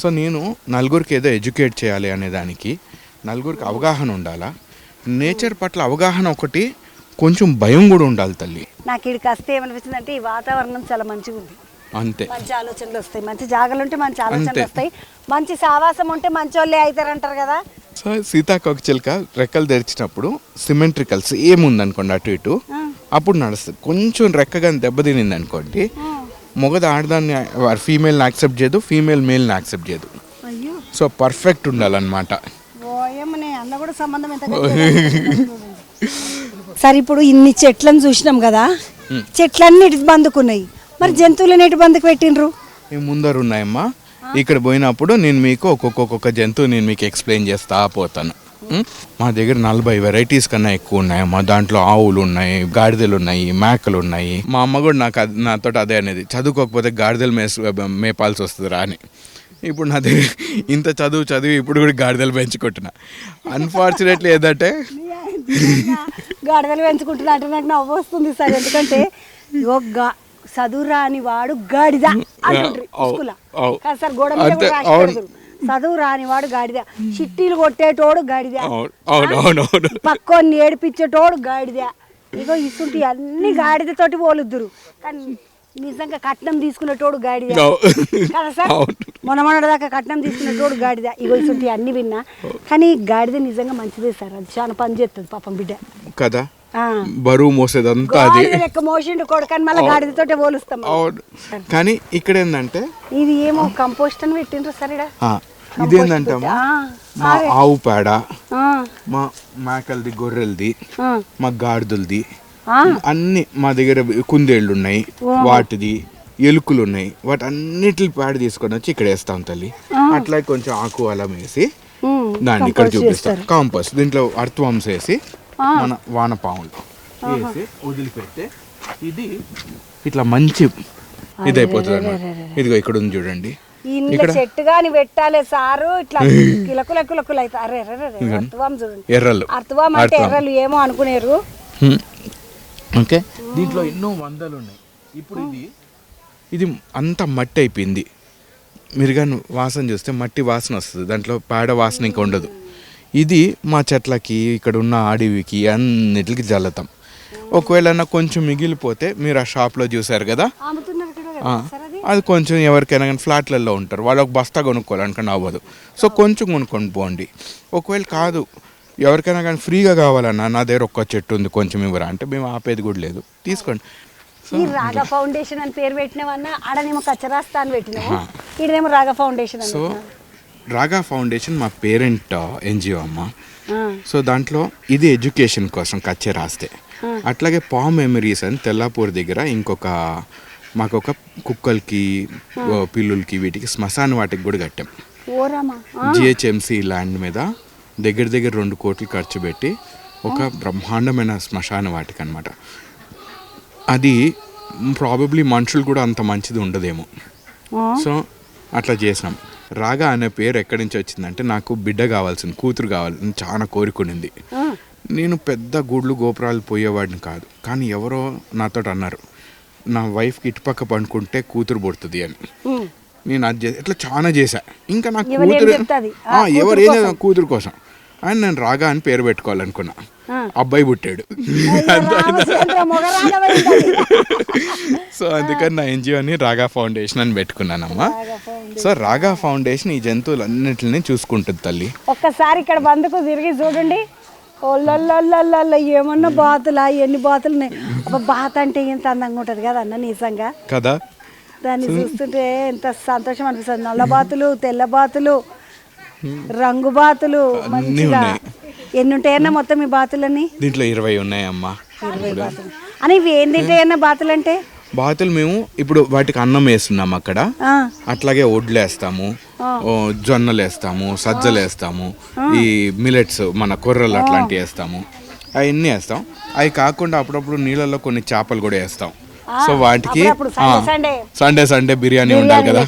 సో నేను నలుగురికి ఏదో ఎడ్యుకేట్ చేయాలి అనేదానికి, నలుగురికి అవగాహన ఉండాలా, నేచర్ పట్ల అవగాహన ఒకటి, కొంచెం భయం కూడా ఉండాలి తల్లి. నాకు ఇక్కడికి వస్తే ఏమనిపిస్తుంది అంటే ఈ వాతావరణం చాలా మంచిగా ఉంది, అంతే. మంచి ఆలోచనలు వస్తాయి, మంచి జాగాలు ఉంటే మంచి ఆలోచనలు వస్తాయి, మంచి సావాసం ఉంటే మంచి వాళ్ళే అవుతారంటారు కదా. సో సీతాకోకచిలుక రెక్కలు తెరిచినప్పుడు సిమెట్రికల్స్ ఏముందనుకోండి అటు ఇటు, అప్పుడు నడుస్తుంది. కొంచెం రెక్కగా దెబ్బతినింది అనుకోండి, మొగది ఆడదాన్ని ఫీమేల్ని యాక్సెప్ట్ చేయదు, ఫీమేల్ మేల్ని యాక్సెప్ట్ చేయదు. సో పర్ఫెక్ట్ ఉండాలన్నమాట. అన్న కూడా సంబంధం ఎంత సరే, ఇప్పుడు ఇన్ని చెట్లను చూసినాం కదా, చెట్లన్నీ ఇటు బందుకున్నాయి, మరి జంతువులను ఎటు బందుకు పెట్టిండ్రు? ముందర ఉన్నాయమ్మా, ఇక్కడ పోయినప్పుడు నేను మీకు ఒక్కొక్క జంతువు నేను మీకు ఎక్స్ప్లెయిన్ చేస్తా పోతాను. మా దగ్గర 40 వెరైటీస్ కన్నా ఎక్కువ ఉన్నాయమ్మా. దాంట్లో ఆవులు ఉన్నాయి, గాడిదలు ఉన్నాయి, మేకలు ఉన్నాయి. మా అమ్మ కూడా నాతో అదే అనేది, చదువుకోకపోతే గాడిదలు మేపాల్సి వస్తుంది రా అని. ఇప్పుడు నా దగ్గర ఇంత చదివి ఇప్పుడు కూడా గాడిదలు పెంచుకుంటున్నా. అన్ఫార్చునేట్లీ ఏంటంటే గాడిదలు పెంచుకుంటున్నా అంటే నాకు నవ్వు వస్తుంది సార్. ఎందుకంటే చదువు రాని వాడు గాడిద అంటుండ్రు సార్, గోడ మీద చదువు రాని వాడు గాడిద, చిట్టీలు కొట్టేటోడు గాడిద, పక్కోని ఏడిపించేటోడు గాడిద. ఇగో ఇసుంటి అన్ని గాడిదతోటి పోలుద్దురు, కానీ నిజంగా కట్నం తీసుకునేటోడు గాడిద కదా సార్. మొన్న దాకా కట్నం తీసుకునేటోడు గాడిద. ఇగో ఇసుంటి అన్ని విన్నా, కానీ గాడిద నిజంగా మంచిదే సార్, అది చాలా పని చేస్తుంది పాపం బిడ్డ కదా. బరువు మోసేదంతా అది లెక్క మోసిండు కొడుకని మళ్ళీ గాడిదతోటే పోలుస్తాం. కానీ ఇక్కడ ఏంటంటే ఇది ఏమో కంపోస్ట్ అని పెట్టిండ్రు సార్. ఇదేంటంటే మా ఆవు పేడ, మా మేకలది, గొర్రెలది, మా గాడిదలది, అన్ని మా దగ్గర కుందేళ్ళు ఉన్నాయి, వాటిది ఎలుకలు ఉన్నాయి, వాటి అన్నిటి పేడ తీసుకొని వచ్చి ఇక్కడ వేస్తాం తల్లి. అట్లా కొంచెం ఆకు అలం వేసి దాన్ని ఇక్కడ చూపిస్తాం. కాంపోస్ట్ దీంట్లో అర్థవంశ వేసి మన వానపాములు వేసి వదిలిపెడితే ఇది ఇట్లా మంచి ఇదైపోతుంది అన్నమాట. ఇదిగో ఇక్కడ ఉంది చూడండి, ఇక్కడ చెట్టు గాని పెట్టాలి సారు, ఇట్లా కిలకులు అయితే అర్థవం చూడండి, ఎర్రలు అర్థవం అంటే ఎర్రలు ఏమో అనుకునేరు. ఓకే, దీంట్లో ఎన్నో వందలు ఉన్నాయి. ఇప్పుడు ఇది అంతా మట్టి అయిపోయింది. మీరు కానీ వాసన చూస్తే మట్టి వాసన వస్తుంది, దాంట్లో పేడ వాసన ఇంకా ఉండదు. ఇది మా చెట్లకి, ఇక్కడ ఉన్న అడవికి అన్నిటికి జల్లుతాం. ఒకవేళ కొంచెం మిగిలిపోతే మీరు ఆ షాప్లో చూసారు కదా, అది కొంచెం ఎవరికైనా కానీ ఫ్లాట్లలో ఉంటారు, వాళ్ళు ఒక బస్తా కొనుక్కోవాలనుకుని అవ్వదు. సో కొంచెం కొనుక్కొని పోండి. ఒకవేళ కాదు ఎవరికైనా కానీ ఫ్రీగా కావాలన్నా నా దగ్గర ఒక్క చెట్టు ఉంది కొంచెం ఇవ్వరా అంటే మేము ఆపేది కూడా లేదు, తీసుకోండి. ఈ రాగా ఫౌండేషన్ అని పేరు పెట్టినవన్నా, ఆడనేమో కచ్చరాస్తా అని పెట్టినాము, ఇదేమో రాగా ఫౌండేషన్. సో రాగా ఫౌండేషన్ మా పేరెంట్ ఎన్జిఓ అమ్మ. సో దాంట్లో ఇది ఎడ్యుకేషన్ కోసం కచ్చే రాస్తే, అట్లాగే పామ్ మెమరీస్ అని తెల్లాపూర్ దగ్గర మాకొక కుక్కలకి, పిల్లులకి, వీటికి శ్మశాన వాటికి కూడా కట్టాం. జిహెచ్ఎంసి ల్యాండ్ మీద దగ్గర 2 కోట్లు ఖర్చు పెట్టి ఒక బ్రహ్మాండమైన శ్మశాన వాటికి అనమాట. అది ప్రాబబ్లీ మనుషులు కూడా అంత మంచిది ఉండదేమో. సో అట్లా చేసినాం. రాగా అనే పేరు ఎక్కడి నుంచి వచ్చిందంటే, నాకు బిడ్డ కావాల్సింది, కూతురు కావాలని చాలా కోరుకునింది. నేను పెద్ద గుడ్లు గోపురాలు పోయేవాడిని కాదు, కానీ ఎవరో నాతో అన్నారు నా వైఫ్కి ఇటుపక్క పండుకుంటే కూతురు పుడుతుంది అని. నేను అది ఇట్లా చాలా చేశా. ఇంకా నా కూతురు ఎవరు ఏం కూతురు కోసం అని నేను రాగా అని పేరు పెట్టుకోవాలనుకున్నా. అబ్బాయి పుట్టాడు. సో అందుకని నా ఎన్జిఓని రాగా ఫౌండేషన్ అని పెట్టుకున్నానమ్మా. సో రాగా ఫౌండేషన్ ఈ జంతువులన్నింటినీ చూసుకుంటుంది తల్లి. ఒక్కసారి ఇక్కడ బందుకు తిరిగి చూడండి. ఓళ్ళ ఏమన్నా బాతులా, ఎన్ని బాతులు ఉన్నాయి. బాత్ అంటే ఇంత అందంగా ఉంటుంది కదా అన్న, నిజంగా కదా. దాన్ని చూస్తుంటే ఎంత సంతోషం అనిపిస్తుంది. నల్ల బాతులు, తెల్ల బాతులు, రంగు బాతులు మంచిగా. ఎన్ని ఉంటాయన్నా మొత్తం ఈ బాతులని? దీంట్లో 20 ఉన్నాయమ్మా. 20 బాతులు అని. ఇవి ఏం తింటాయన్నా బాతులు అంటే? బాతులు మేము ఇప్పుడు వాటికి అన్నం వేస్తున్నాము అక్కడ, అట్లాగే ఒడ్లు వేస్తాము, జొన్నలు వేస్తాము, సజ్జలు వేస్తాము, ఈ మిలెట్స్ మన కొర్రలు అట్లాంటివి వేస్తాము, అవన్నీ వేస్తాం. అవి కాకుండా అప్పుడప్పుడు నీళ్ళల్లో కొన్ని చేపలు కూడా వేస్తాం. సో వాటికి సండే బిర్యానీ ఉండాలి కదా.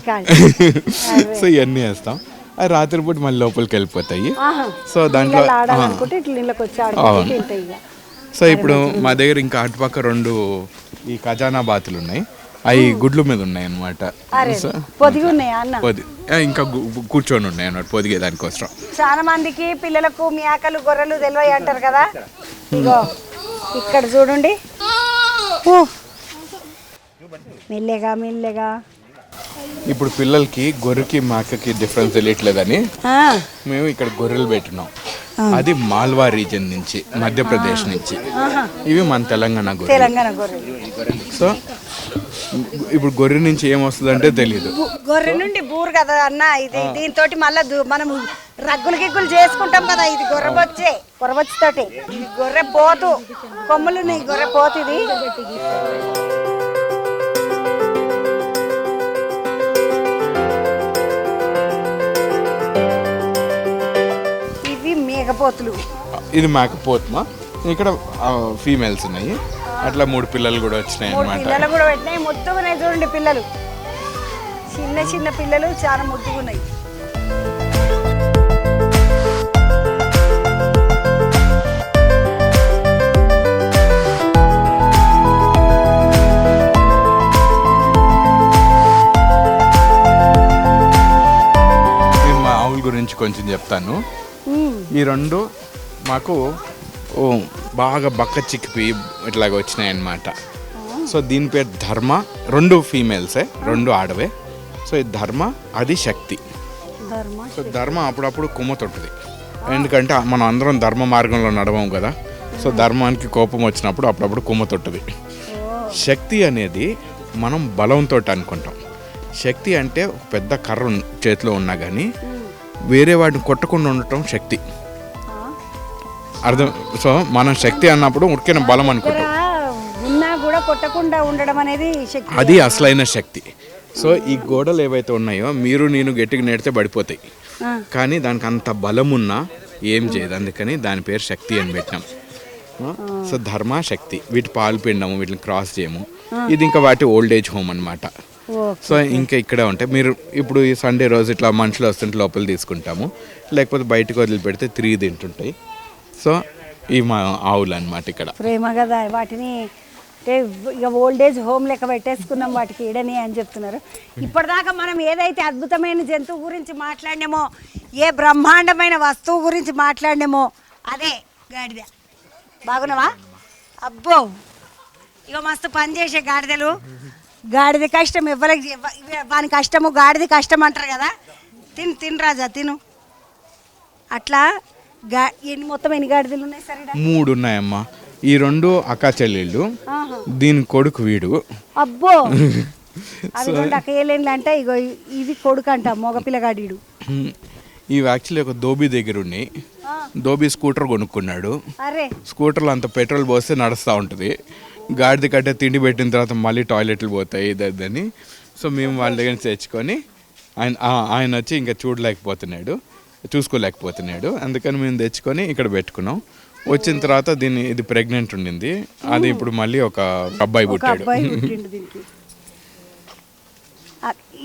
సో ఇవన్నీ వేస్తాం. అవి రాత్రిపూట మళ్ళీ లోపలికి వెళ్ళిపోతాయి. సో దాంట్లో సో ఇప్పుడు మా దగ్గర ఇంకా అటుపక్క 2 ఈ ఖజానా బాతులు ఉన్నాయి. అవి గుడ్ల మీద ఉన్నాయి అన్నమాట. ఇంకా కూర్చొని ఉన్నాయి అన్నమాట పొదిగే దానికోసం. చాలా మందికి పిల్లలకు మేకలు గొర్రెలు తెలివై అంటారు కదా. ఇగో ఇక్కడ చూడండి. మెల్లగా మెల్లగా. ఇప్పుడు పిల్లలకి గొర్రెకి మేకకి డిఫరెన్స్ తెలియట్లేదని మేము ఇక్కడ గొర్రెలు పెట్టినాం. అది మాల్వా రీజన్ నుంచి, మధ్యప్రదేశ్ నుంచి. ఇవి మన తెలంగాణ గొర్రెలు. సో ఇప్పుడు గొర్రె నుంచి ఏమొస్తుందంటే తెలియదు. గొర్రె నుండి బూరు కదా అన్న ఇది. దీంతో మళ్ళీ మనం రగ్గులు గిగ్గులు చేసుకుంటాం కదా. ఇది గొర్రెబొచ్చి తోటి. ఇది గొర్రె పోతు కొమ్ములు, గొర్రె పోతు. ఇది మేకపోతులు. ఇది మేకపోతుమా. ఇక్కడ ఫీమేల్స్ ఉన్నాయి. అట్లా 3 పిల్లలు కూడా వచ్చినాయి అన్నమాట. పిల్లలు కూడా పెట్టినాయి. ముద్దుగున్నాయి చూడండి పిల్లలు. చిన్న చిన్న పిల్లలు చాలా ముద్దుగున్నాయి. నేను మా ఆవుల గురించి కొంచెం చెప్తాను. ఈ 2 మాకు బాగా బక్క చిక్కిపోయి ఇట్లాగ వచ్చినాయి అన్నమాట. సో దీని పేరు ధర్మ. 2 ఫీమేల్సే, 2 ఆడవే. సో ఈ ధర్మ, అది శక్తి. సో ధర్మ అప్పుడప్పుడు కుమ్మతుంటుంది. ఎందుకంటే మనం అందరం ధర్మ మార్గంలో నడవం కదా. సో ధర్మానికి కోపం వచ్చినప్పుడు అప్పుడప్పుడు కుమ్మతుంటుంది. శక్తి అనేది మనం బలంతో అనుకుంటాం. శక్తి అంటే ఒక పెద్ద కర్ర చేతిలో ఉన్నా కానీ వేరే వాటిని కొట్టకుండా ఉండటం శక్తి. అర్థం. సో మనం శక్తి అన్నప్పుడు ఉడికిన బలం అనుకుంటాం. ఉన్నా కూడా కొట్టకుండా ఉండడం అనేది శక్తి. అది అసలైన శక్తి. సో ఈ గోడలు ఏవైతే ఉన్నాయో మీరు నేను గట్టిగా నేడితే పడిపోతాయి, కానీ దానికి అంత బలం ఉన్నా ఏం చేయదు. అందుకని దాని పేరు శక్తి అని పెట్టినాం. సో ధర్మ, శక్తి, వీటి పాలు పిండము, వీటిని క్రాస్ చేయము. ఇది ఇంకా వాటి ఓల్డ్ ఏజ్ హోమ్ అన్నమాట. సో ఇంకా ఇక్కడే ఉంటాయి. మీరు ఇప్పుడు ఈ సండే రోజు ఇట్లా మనుషులు వస్తుంటే లోపల తీసుకుంటాము, లేకపోతే బయటకు వదిలిపెడితే 3 తింటుంటాయి. సో ఈ మా ఆవులు అన్నమాట. ఇక్కడ ప్రేమ కదా వాటిని. ఇక ఓల్డ్ ఏజ్ హోమ్ లెక్క పెట్టేసుకున్నాం వాటికి ఈడని అని చెప్తున్నారు. ఇప్పటిదాకా మనం ఏదైతే అద్భుతమైన జంతువు గురించి మాట్లాడినామో, ఏ బ్రహ్మాండమైన వస్తువు గురించి మాట్లాడినామో అదే గాడిద. బాగున్నావా? అబ్బో ఇక మస్తు పని చేసే గాడిదలు. గాడిద కష్టం ఎవరికి, వాని కష్టము గాడిద కష్టం అంటారు కదా. తిను రాజా తిను. అట్లా మొత్తం ఎన్ని గాడిదలు ఉన్నాయి? సరే 3 ఉన్నాయమ్మా. ఈ 2 అక్క చెల్లెళ్ళు, దీని కొడుకు వీడు. అబ్బో అది 2 అక్కయ్యలేండి అంటే. ఇగో ఇది కొడుకు అంట, మగ పిల్లగాడీడు. ఇవి యాక్చువల్లీ ఒక దోబీ దగ్గర ఉన్నాయి. దోబీ స్కూటర్ కొనుక్కున్నాడు. స్కూటర్లో అంత పెట్రోల్ పోస్తే నడుస్తూ ఉంటుంది. గాడిద కట్టే తిండి పెట్టిన తర్వాత మళ్ళీ టాయిలెట్లు పోతాయి ఇదని. సో మేము వాళ్ళ దగ్గర తెచ్చుకొని ఆయన వచ్చి ఇంకా చూసుకోలేకపోతున్నాడు. అందుకని మేము తెచ్చుకొని ఇక్కడ పెట్టుకున్నాం. వచ్చిన తర్వాత ఇది ప్రెగ్నెంట్ ఉండింది. అది ఇప్పుడు మళ్ళీ ఒక అబ్బాయి పుట్టాడు.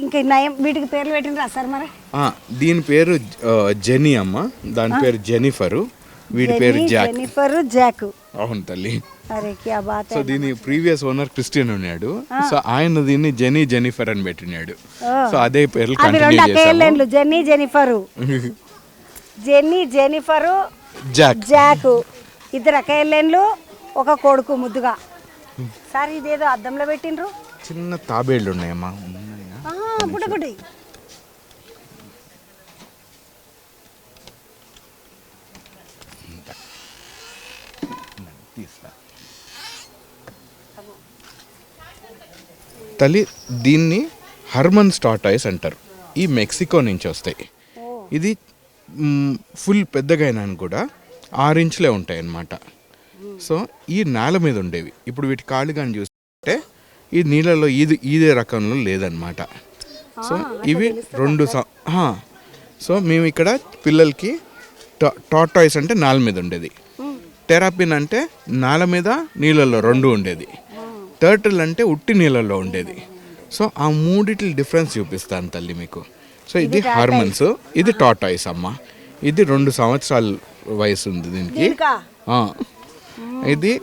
ఇంకా వీటికి పేర్లు పెట్టినరా సార్ మరి? దీని పేరు జెనీ అమ్మ, దాని పేరు జెనిఫరు. వీడి పేరు జాక్. Jennifer Jack. అవును తల్లి. అరే క్యా బాత్ సో దీని ప్రీవియస్ ఓనర్ క్రిస్టియన్ ఉన్నాడు. సో ఆయన దీన్ని జెనిఫర్ అని పెట్టినాడు. సో అదే పేర్లు అవి రెండు అకేళ్ళేండ్లు, జెనిఫరు జెనిఫరు జాక్, ఇద్దరు అకేళ్ళేండ్లు, ఒక కొడుకు ముద్దుగా. సార్ ఇదేదో అద్దంలో పెట్టిండ్రు, చిన్న తాబేళ్ళు ఉన్నాయమ్మా. బుడగుడి. తల్లి దీన్ని హర్మన్ టార్టాయిస్ అంటారు. ఈ మెక్సికో నుంచి వస్తాయి. ఇది ఫుల్ పెద్దగా అయినా కూడా 6 ఇంచులే ఉంటాయి అన్నమాట. సో ఈ నేల మీద ఉండేవి. ఇప్పుడు వీటి కాళ్ళు కానీ చూస్తే ఈ నీళ్ళలో ఇదే రకంలో లేదనమాట. సో ఇవి 2 సో మేము ఇక్కడ పిల్లలకి టార్టాయిస్ అంటే నేల మీద ఉండేది, టెరాపిన్ అంటే నేల మీద నీళ్ళల్లో 2 ఉండేది, టర్టిల్ అంటే ఉట్టి నీళ్ళల్లో ఉండేది. సో ఆ మూడిటి డిఫరెన్స్ చూపిస్తాను తల్లి మీకు. సో ఇది హార్మన్స్, ఇది టార్టాయిస్ అమ్మ. ఇది 2 సంవత్సరాల వయసు ఉంది దీనికి. ఇది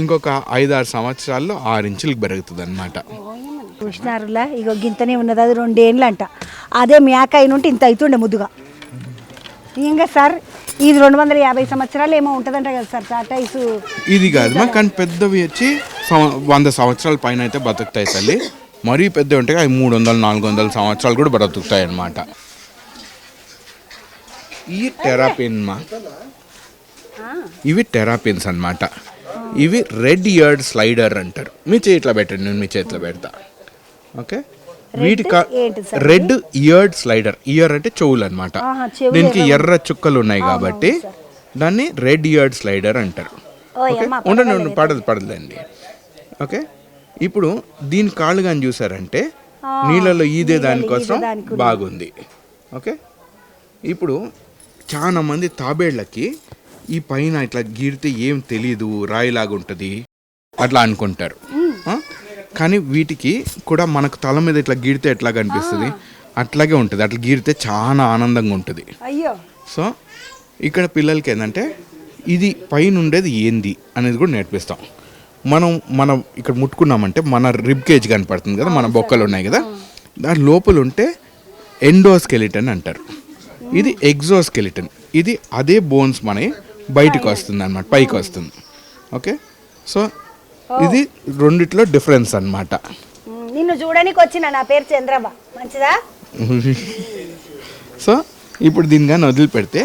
ఇంకొక 5-6 సంవత్సరాల్లో 6 ఇంచులకు పెరుగుతుంది అనమాట. చూసినారులా, ఇగో గింతనే ఉన్నది, అది 2 ఏండ్లు అంట. అదే మేక అయిన ఉంటే ఇంత అవుతుండే ముద్దుగా. ఇంకా సార్ ఇది 250 సంవత్సరాలు ఏమో ఉంటుందంట కదా సార్ టార్టాయిస్. ఇది కాదు కానీ పెద్దవి వచ్చి 100 సంవత్సరాల పైన అయితే బతుకుతాయి తల్లి. మరీ పెద్దవి ఉంటాయి అవి 300-400 సంవత్సరాలు కూడా బ్రతుకుతాయి అన్నమాట. ఈ టెరాపిన్ ఇవి టెరాపిన్స్ అన్నమాట. ఇవి రెడ్ ఇయర్డ్ స్లైడర్ అంటారు. మీ చేతిలో పెట్టండి, నేను మీ చేతిలో పెడతా. ఓకే, వీటి రెడ్ ఇయర్డ్ స్లైడర్. ఇయర్ అంటే చెవులు అనమాట. దీనికి ఎర్ర చుక్కలు ఉన్నాయి కాబట్టి దాన్ని రెడ్ ఇయర్డ్ స్లైడర్ అంటారు. ఓకే, ఉండండి, పడదండి. ఓకే, ఇప్పుడు దీని కాళ్ళు కానీ చూసారంటే నీళ్ళలో ఈదే దానికోసం బాగుంది. ఓకే, ఇప్పుడు చాలా మంది తాబేళ్లకి ఈ పైన ఇట్లా గీరితే ఏం తెలీదు, రాయిలాగా ఉంటుంది అట్లా అనుకుంటారు. కానీ వీటికి కూడా మనకు తల మీద ఇట్లా గీరితే ఎట్లా కనిపిస్తుంది అట్లాగే ఉంటుంది. అట్లా గీరితే చాలా ఆనందంగా ఉంటుంది. సో ఇక్కడ పిల్లలకి ఏంటంటే ఇది పైన ఉండేది ఏంది అనేది కూడా నేర్పిస్తాం. మనం ఇక్కడ ముట్టుకున్నామంటే మన రిబ్ కేజ్ కనపడుతుంది కదా, మన బొక్కలు ఉన్నాయి కదా, దాని లోపల ఉంటే ఎండోస్కెలిటన్ అంటారు. ఇది ఎగ్జోస్కెలిటన్. ఇది అదే బోన్స్ మన బయటకు వస్తుంది అన్నమాట, పైకి వస్తుంది. ఓకే, సో ఇది రెండిట్లో డిఫరెన్స్ అన్నమాట. నిన్ను చూడడానికి వచ్చిన, నా పేరు చంద్రబా, మంచిదా. సో ఇప్పుడు దీని కానీ వదిలిపెడితే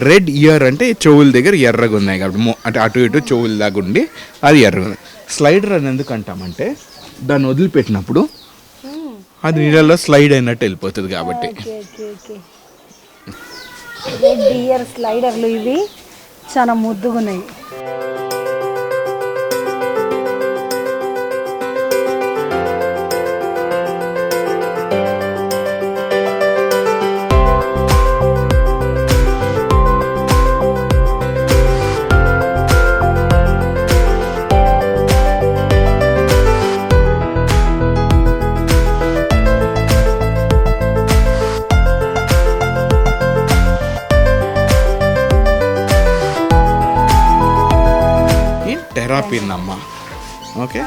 రెడ్ ఇయర్ అంటే చెవుల దగ్గర ఎర్రగా ఉన్నాయి కాబట్టి, అంటే అటు ఇటు చెవుల దాకా ఉండి అది ఎర్రగా ఉంది. స్లైడర్ అని ఎందుకు అంటామంటే దాన్ని వదిలిపెట్టినప్పుడు అది నీళ్ళలో స్లైడ్ అయినట్టు వెళ్ళిపోతుంది కాబట్టి. రెడ్ ఇయర్ స్లైడర్లు ఇవి చాలా ముద్దుగా ఉన్నాయి. టెరాపిన్ అమ్మ. ఓకే,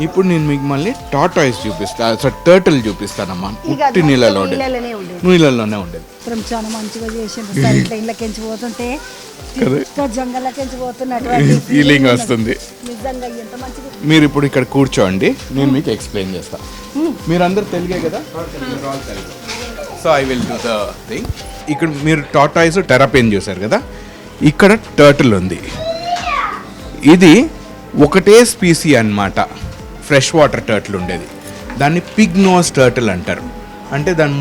ఇప్పుడు నేను మీకు మళ్ళీ టార్టాయిస్ చూపిస్తాను, టర్టిల్ చూపిస్తానమ్మా. ఉట్టి నీళ్ళలోనే ఉండేది. చాలా మంచిగా చేసిండ్రు సార్. ఇట్లా ఇళ్ళకెంచి పోతుంటే జంగల్లోకెంచి పోతున్నటువంటి ఫీలింగ్ వస్తుంది. నిజంగా ఎంత మంచిగా. మీరు ఇప్పుడు ఇక్కడ కూర్చోండి, నేను మీకు ఎక్స్ప్లెయిన్ చేస్తాను. మీరందరూ తెలుగే కదా, so I will do the thing. ఇక్కడ మీరు టార్టాయిస్ టెరాపిన్ చూసారు కదా, ఇక్కడ టర్టిల్ ఉంది. ఇది ఒకటే స్పీసీ అన్నమాట, ఫ్రెష్ వాటర్ టర్టిల్ ఉండేది. దాన్ని పిగ్ నోస్ టర్టిల్ అంటారు. అంటే దాని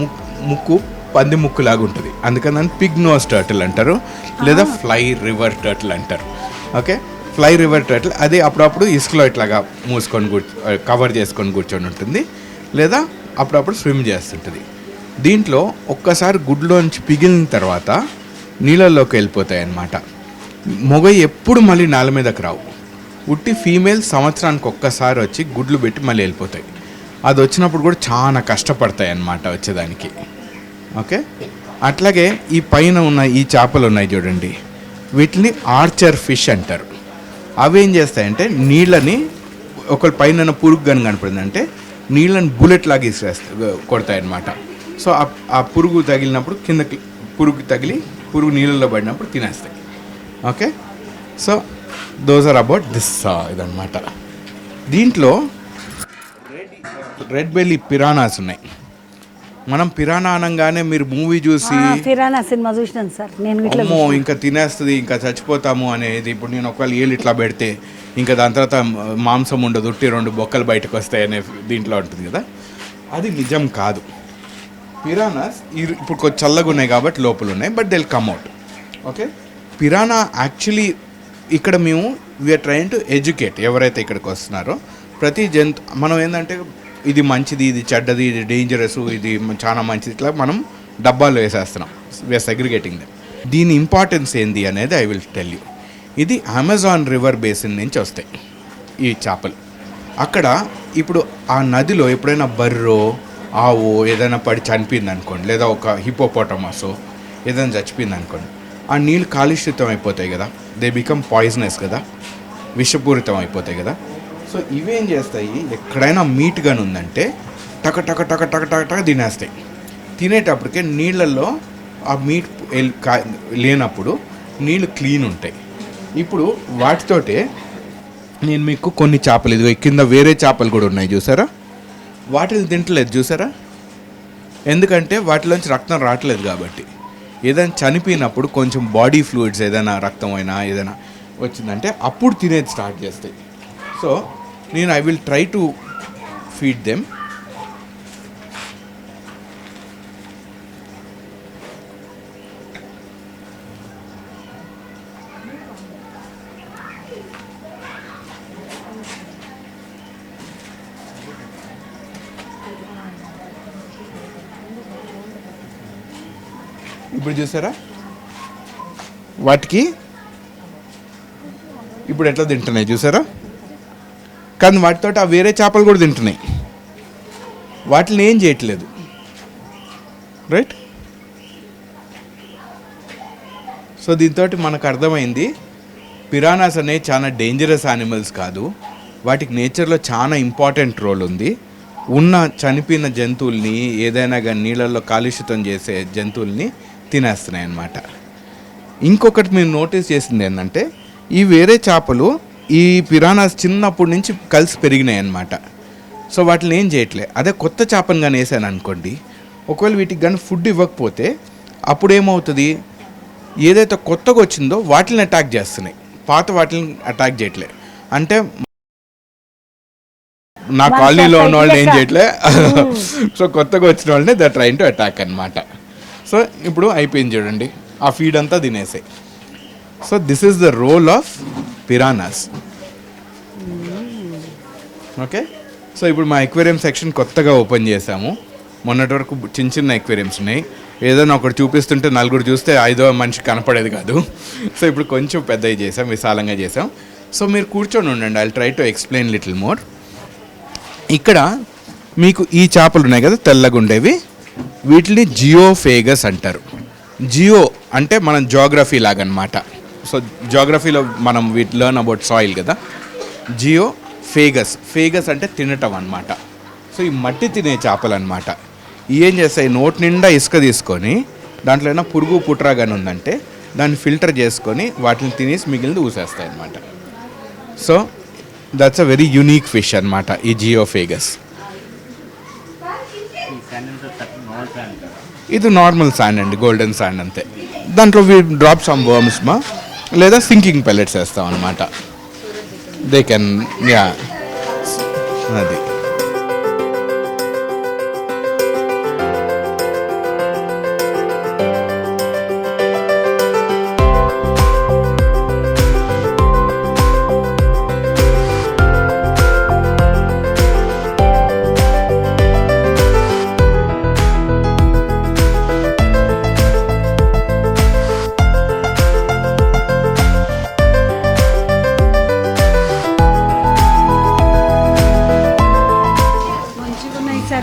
ముక్కు పంది ముక్కు లాగా ఉంటుంది, అందుకని దాన్ని పిగ్ నోస్ టర్టిల్ అంటారు, లేదా ఫ్లై రివర్ టర్టిల్ అంటారు. ఓకే, ఫ్లై రివర్ టర్టిల్ అది అప్పుడప్పుడు ఇసుకలో ఇట్లాగా మూసుకొని కవర్ చేసుకొని కూర్చొని ఉంటుంది, లేదా అప్పుడప్పుడు స్విమ్ చేస్తుంటుంది. దీంట్లో ఒక్కసారి గుడ్లోంచి పిగిలిన తర్వాత నీళ్ళల్లోకి వెళ్ళిపోతాయి అన్నమాట. మొగ ఎప్పుడు మళ్ళీ నేల మీదకి రావు. ఉట్టి ఫీమేల్ సంవత్సరానికి ఒక్కసారి వచ్చి గుడ్లు పెట్టి మళ్ళీ వెళ్ళిపోతాయి. అది వచ్చినప్పుడు కూడా చాలా కష్టపడతాయి అన్నమాట వచ్చేదానికి. ఓకే, అట్లాగే ఈ పైన ఉన్న ఈ చేపలు ఉన్నాయి చూడండి, వీటిని ఆర్చర్ ఫిష్ అంటారు. అవి ఏం చేస్తాయంటే నీళ్ళని ఒకరి పైన పురుగు కానీ కనపడిందంటే నీళ్ళని బుల్లెట్ లాగా కొడతాయి అన్నమాట. సో ఆ పురుగు తగిలినప్పుడు కిందకి పురుగు తగిలి పురుగు నీళ్ళలో పడినప్పుడు తినేస్తాయి. Okay, so those are about this ఇదన్నమాట. దీంట్లో రెడ్ బెల్లీ పిరానాస్ ఉన్నాయి. మనం పిరానా అనగానే మీరు మూవీ చూసి ఫిరానా సినిమా చూసినాను సార్ నేను. అమ్మో ఇంకా తినేస్తుంది ఇంకా చచ్చిపోతాము అనేది. ఇప్పుడు నేను ఒకవేళ ఏళ్ళు ఇట్లా పెడితే ఇంకా దాని తర్వాత మాంసం ఉండదు, ఉట్టి 2 బొక్కలు బయటకు వస్తాయి అనే దీంట్లో ఉంటుంది కదా. అది నిజం కాదు. పిరానాస్ ఇప్పుడు కొంచెం చల్లగా ఉన్నాయి కాబట్టి లోపల ఉన్నాయి, but they will come out. Okay, piranha actually ఇక్కడ మేము వీఆర్ ట్రైన్ టు ఎడ్యుకేట్ ఎవరైతే ఇక్కడికి వస్తున్నారో ప్రతి మనం ఏంటంటే ఇది మంచిది, ఇది చెడ్డది, ఇది డేంజరస్, ఇది చాలా మంచిది, ఇట్లా మనం డబ్బాలో వేసేస్తున్నాం. We are segregating them. దీని ఇంపార్టెన్స్ ఏంది అనేది ఐ విల్ టెల్ యూ. ఇది అమెజాన్ రివర్ బేసిన్ నుంచి వస్తాయి ఈ చేపలు. అక్కడ ఇప్పుడు ఆ నదిలో ఎప్పుడైనా బర్రో ఆవో ఏదైనా పడి చనిపోయింది అనుకోండి, లేదా ఒక హిపోపోటమసో ఏదైనా చచ్చిపోయింది అనుకోండి, ఆ నీళ్ళు కాలుష్యితం అయిపోతాయి కదా, దే బికమ్ పాయిజనస్ కదా, విషపూరితం అయిపోతాయి కదా. సో ఇవేం చేస్తాయి, ఎక్కడైనా మీట్ కానీ ఉందంటే టక టక టక టక టక టక తినేస్తాయి. తినేటప్పటికే నీళ్ళల్లో ఆ మీట్ లేనప్పుడు నీళ్ళు క్లీన్ ఉంటాయి. ఇప్పుడు వాటితోటే నేను మీకు కొన్ని చేపలు, ఇదిగో కింద వేరే చేపలు కూడా ఉన్నాయి చూసారా, వాటిని తింటలేదు చూసారా, ఎందుకంటే వాటిలోంచి రక్తం రావట్లేదు కాబట్టి. ఏదైనా చనిపోయినప్పుడు కొంచెం బాడీ ఫ్లూయిడ్స్ ఏదైనా రక్తం అయినా ఏదైనా వచ్చిందంటే అప్పుడు తినేది స్టార్ట్ చేస్తాయి. సో నేను I will try to feed them. ఇప్పుడు చూసారా వాటికి ఇప్పుడు ఎట్లా తింటున్నాయి చూసారా, కానీ వాటితో ఆ వేరే చేపలు కూడా తింటున్నాయి, వాటిని ఏం చేయట్లేదు. రైట్, సో దీంతో మనకు అర్థమైంది పిరానాస్ అనేవి చాలా డేంజరస్ యానిమల్స్ కాదు, వాటికి నేచర్లో చాలా ఇంపార్టెంట్ రోల్ ఉంది. ఉన్న చనిపోయిన జంతువుల్ని ఏదైనా కానీ నీళ్ళల్లో కాలుష్యితం చేసే జంతువుల్ని తినేస్తున్నాయి అన్నమాట. ఇంకొకటి మీరు నోటీస్ చేసింది ఏంటంటే ఈ వేరే చేపలు ఈ పిరానాస్ చిన్నప్పటి నుంచి కలిసి పెరిగినాయి అన్నమాట. సో వాటిని ఏం చేయట్లే. అదే కొత్త చేపను కానీ వేసాను అనుకోండి, ఒకవేళ వీటికి కానీ ఫుడ్ ఇవ్వకపోతే అప్పుడు ఏమవుతుంది, ఏదైతే కొత్తగా వచ్చిందో వాటిని అటాక్ చేస్తున్నాయి, పాత వాటిని అటాక్ చేయట్లే. అంటే నా కాలనీలో ఉన్న వాళ్ళు ఏం చేయట్లే, సో కొత్తగా వచ్చిన వాళ్ళని ద ట్రైన్ టు అటాక్ అనమాట. సో ఇప్పుడు అయిపోయింది చూడండి, ఆ ఫీడ్ అంతా తినేసాయి. So this is the role of piranhas. Okay, so ఇప్పుడు మా ఎక్వేరియం సెక్షన్ కొత్తగా ఓపెన్ చేసాము. మొన్నటి వరకు చిన్న చిన్న ఎక్వేరియంస్ ఉన్నాయి, ఏదైనా ఒకటి చూపిస్తుంటే 4 చూస్తే 5వ మనిషి కనపడేది కాదు. సో ఇప్పుడు కొంచెం పెద్దవి చేసాం, విశాలంగా చేసాం. సో మీరు కూర్చొని ఉండండి, I try to explain little more. ఇక్కడ మీకు ఈ చేపలు ఉన్నాయి కదా తెల్లగా ఉండేవి, వీటిని జియోఫేగస్ అంటారు. జియో అంటే మనం జాగ్రఫీ లాగనమాట. సో జాగ్రఫీలో మనం వీటి లెర్న్ అబౌట్ సాయిల్ కదా. జియో ఫేగస్ అంటే తినటం అనమాట. సో ఈ మట్టి తినే చేపలు అనమాట. ఏం చేస్తాయి, నోటి నిండా ఇసుక తీసుకొని దాంట్లో ఏమైనా పురుగు పుట్రా కానీ ఉందంటే దాన్ని ఫిల్టర్ చేసుకొని వాటిని తినేసి మిగిలింది ఊసేస్తాయి అనమాట. So that's a very unique fish అనమాట ఈ జియోఫేగస్. ఇది నార్మల్ శాండ్ అండి, గోల్డెన్ శాండ్ అంతే. దాంట్లో డ్రాప్ సమ్ వర్మ్స్ లేదా సింకింగ్ పెల్లెట్స్ వేస్తాం అనమాట. దే కెన్ యా అది.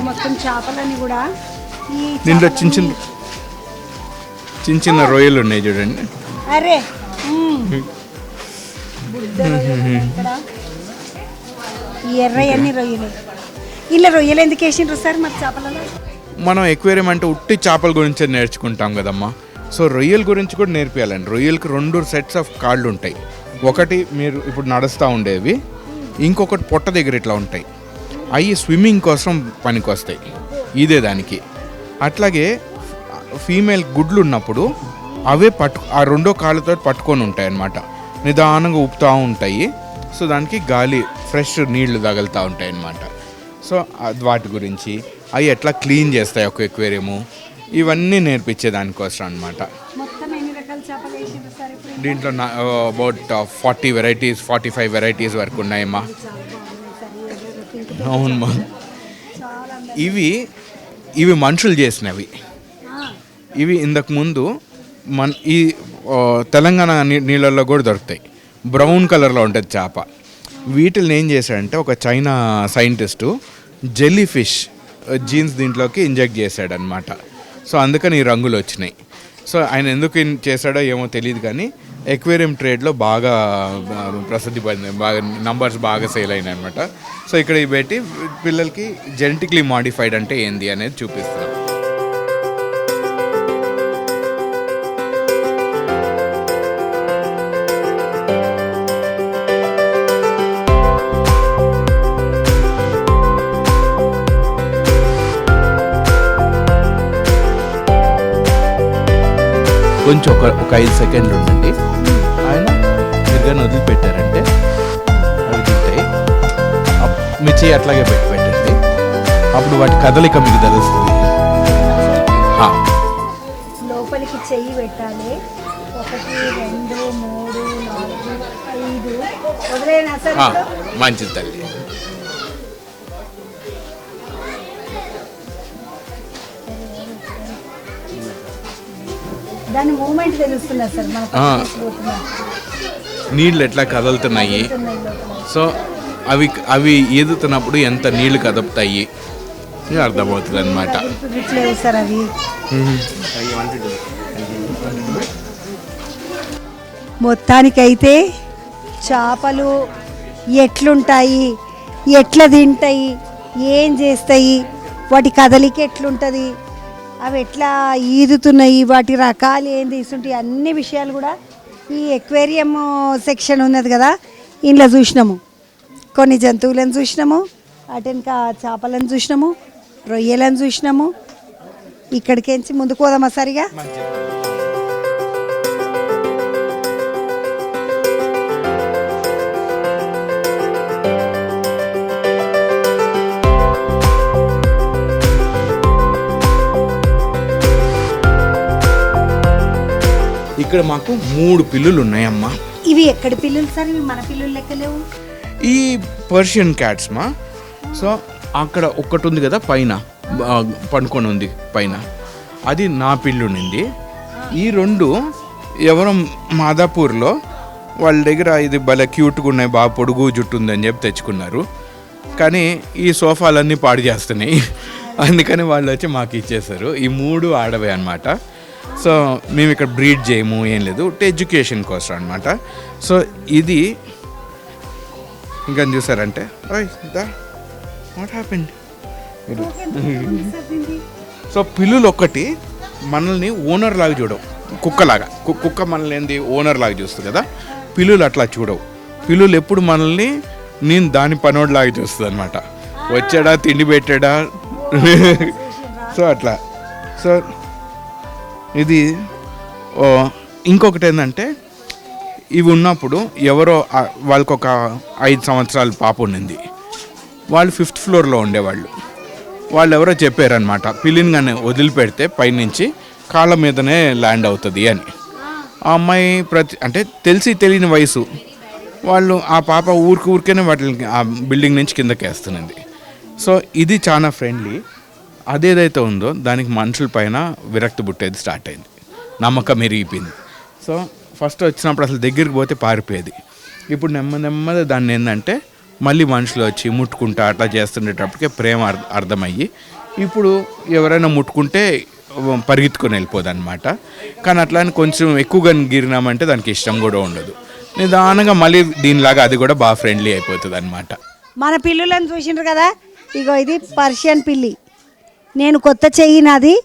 మొత్తం చేపలని కూడా దీంట్లో చిన్న చిన్న రొయ్యలు ఉన్నాయి చూడండి. అరే ఈ ఎర్రయన్ని రొయ్యలు, ఇలా రొయ్యలు ఎందుకు వేసిండ్రు సార్ మరి చేపలలో? మనం ఎక్వేరియం అంటే ఉట్టి చేపల గురించి నేర్చుకుంటాం కదమ్మా. సో రొయ్యల గురించి కూడా నేర్పియాలండి. రొయ్యలకి 2 సెట్స్ ఆఫ్ కాళ్ళు ఉంటాయి. ఒకటి మీరు ఇప్పుడు నడుస్తూ ఉండేవి, ఇంకొకటి పొట్ట దగ్గర ఇట్లా ఉంటాయి. అవి స్విమ్మింగ్ కోసం పనికి వస్తాయి. ఇదే దానికి. అట్లాగే ఫీమేల్ గుడ్లు ఉన్నప్పుడు అవే ఆ 2 కాళ్ళతో పట్టుకొని ఉంటాయి అన్నమాట. నిదానంగా ఊపుతూ ఉంటాయి. సో దానికి గాలి ఫ్రెష్ నీళ్లు తగులుతూ ఉంటాయి అన్నమాట. సో వాటి గురించి అవి ఎట్లా క్లీన్ చేస్తాయి ఒక ఎక్వేరియము, ఇవన్నీ నేర్పించే దానికోసం అనమాట. మొత్తం ఎన్ని రకాల చేపలు వేసిండ్రు సార్ ఇప్పుడు? దీంట్లో అబౌట్ 40 వెరైటీస్ 45 వెరైటీస్ వరకు ఉన్నాయమ్మా. అవునమ్మా. ఇవి మనుషులు చేసినవి. ఇవి ఇంతకుముందు ఈ తెలంగాణ నీళ్ళల్లో కూడా దొరుకుతాయి. బ్రౌన్ కలర్లో ఉంటుంది చేప. వీటిని ఏం చేశాడంటే ఒక China scientist jelly fish jeans దీంట్లోకి ఇంజెక్ట్ చేశాడనమాట. సో అందుకని ఈ రంగులు వచ్చినాయి. సో ఆయన ఎందుకు చేశాడో ఏమో తెలియదు, కానీ ఎక్వేరియం ట్రేడ్లో బాగా ప్రసిద్ధి పొందింది, బాగా నంబర్స్ బాగా సేల్ అయినాయి అనమాట. సో ఇక్కడ పెట్టి పిల్లలకి జెనెటిక్లీ మాడిఫైడ్ అంటే ఏంది అనేది చూపిస్తున్నాం. కొంచెం ఒక 5 సెకండ్లు ఉండండి. ఆయన దగ్గర వదిలిపెట్టారంటే అవి తింటాయి. మీ చెయ్యి అట్లాగే పెట్టండి. అప్పుడు వాటి కదలిక మీకు తెలుస్తుంది. లోపలికి చెయ్యి పెట్టాలి. 1 2 3 4 5 వదిలేనా సార్? మంచిది తల్లి. దాని మూమెంట్ తెలుస్తుంది సార్ మనకు. నీళ్ళు ఎట్లా కదులుతున్నాయి, సో అవి ఈదుతున్నప్పుడు ఎంత నీళ్లు కదుపుతాయి అర్థమవుతుంది అనమాట. సార్ అవి మొత్తానికైతే చేపలు ఎట్లుంటాయి, ఎట్లా తింటాయి, ఏం చేస్తాయి, వాటి కదలిక ఎట్లుంటుంది, అవి ఎట్లా ఈదుతున్నాయి, వాటి రకాలు ఏంది, ఇస్తుంటాయి అన్ని విషయాలు కూడా ఈ ఎక్వేరియం సెక్షన్ ఉన్నది కదా, ఇంట్లో చూసినాము. కొన్ని జంతువులను చూసినాము, అటెనక చేపలను చూసినాము, రొయ్యలను చూసినాము. ఇక్కడికించి ముందుకు పోదామా సరిగా? ఇక్కడ మాకు 3 పిల్లులు ఉన్నాయమ్మా. ఇవి ఎక్కడి పిల్లులు సార్? ఇవి మన పిల్లులు లెక్కలేవు. ఈ పర్షియన్ క్యాట్స్ మా. సో అక్కడ ఒక్కటి ఉంది కదా పైన పండుకొని ఉంది పైన, అది నా పిల్లునింది. ఈ 2 ఎవరో మాదాపూర్లో వాళ్ళ దగ్గర ఇది భలే క్యూట్గా ఉన్నాయి, బాగా పొడుగు జుట్టు ఉందని చెప్పి తెచ్చుకున్నారు. కానీ ఈ సోఫాలన్నీ పాడు చేస్తున్నాయి, అందుకని వాళ్ళు వచ్చి మాకు ఇచ్చేసారు. ఈ 3 ఆడవే అనమాట. సో మేము ఇక్కడ బ్రీడ్ చేయము, ఏం లేదు, ఎడ్యుకేషన్ కోసం అనమాట. సో ఇది ఇంకా చూసారంటే వాట్ హ్యాపెండ్. సో పిల్లులు ఒక్కటి మనల్ని ఓనర్ లాగా చూడవు, కుక్కలాగా. కుక్క మనల్ని ఏంది ఓనర్ లాగా చూస్తుంది కదా, పిల్లులు అట్లా చూడవు. పిల్లులు ఎప్పుడు మనల్ని నేను దాని పనోడ్లాగా చూస్తుంది అనమాట. వచ్చాడా, తిండి పెట్టాడా. సో అట్లా. సో ఇది ఇంకొకటి ఏంటంటే, ఇవి ఉన్నప్పుడు ఎవరో వాళ్ళకి ఒక 5 సంవత్సరాల పాప ఉండింది. వాళ్ళు 5th ఫ్లోర్లో ఉండేవాళ్ళు. వాళ్ళు ఎవరో చెప్పారనమాట, పిల్లిని కానీ వదిలిపెడితే పైనుంచి కాళ్ళ మీదనే ల్యాండ్ అవుతుంది అని. ఆ అమ్మాయి అంటే తెలియని వయసు వాళ్ళు, ఆ పాప ఊరికేనే వాటిని ఆ బిల్డింగ్ నుంచి కిందకి వేస్తున్నది. సో ఇది చాలా ఫ్రెండ్లీ. అదేదైతే ఉందో దానికి మనుషుల పైన విరక్తి పుట్టేది స్టార్ట్ అయింది, నమ్మకం మెరిగిపోయింది. సో ఫస్ట్ వచ్చినప్పుడు అసలు దగ్గరికి పోతే పారిపోయేది. ఇప్పుడు నెమ్మది దాన్ని ఏంటంటే మళ్ళీ మనుషులు వచ్చి ముట్టుకుంటా అట్లా చేస్తుండేటప్పటికే ప్రేమ అర్థమయ్యి ఇప్పుడు ఎవరైనా ముట్టుకుంటే పరిగెత్తుకొని వెళ్ళిపోదు అనమాట. కానీ అట్లా అని కొంచెం ఎక్కువగా గిరినామంటే దానికి ఇష్టం కూడా ఉండదు. నిదానంగా మళ్ళీ దీనిలాగా అది కూడా బాగా ఫ్రెండ్లీ అయిపోతుంది అనమాట. మన పిల్లులను చూసిండ్రు కదా, ఇగో ఇది పర్షియన్ పిల్లి. నేను కొత్త చెయ్యి నాది,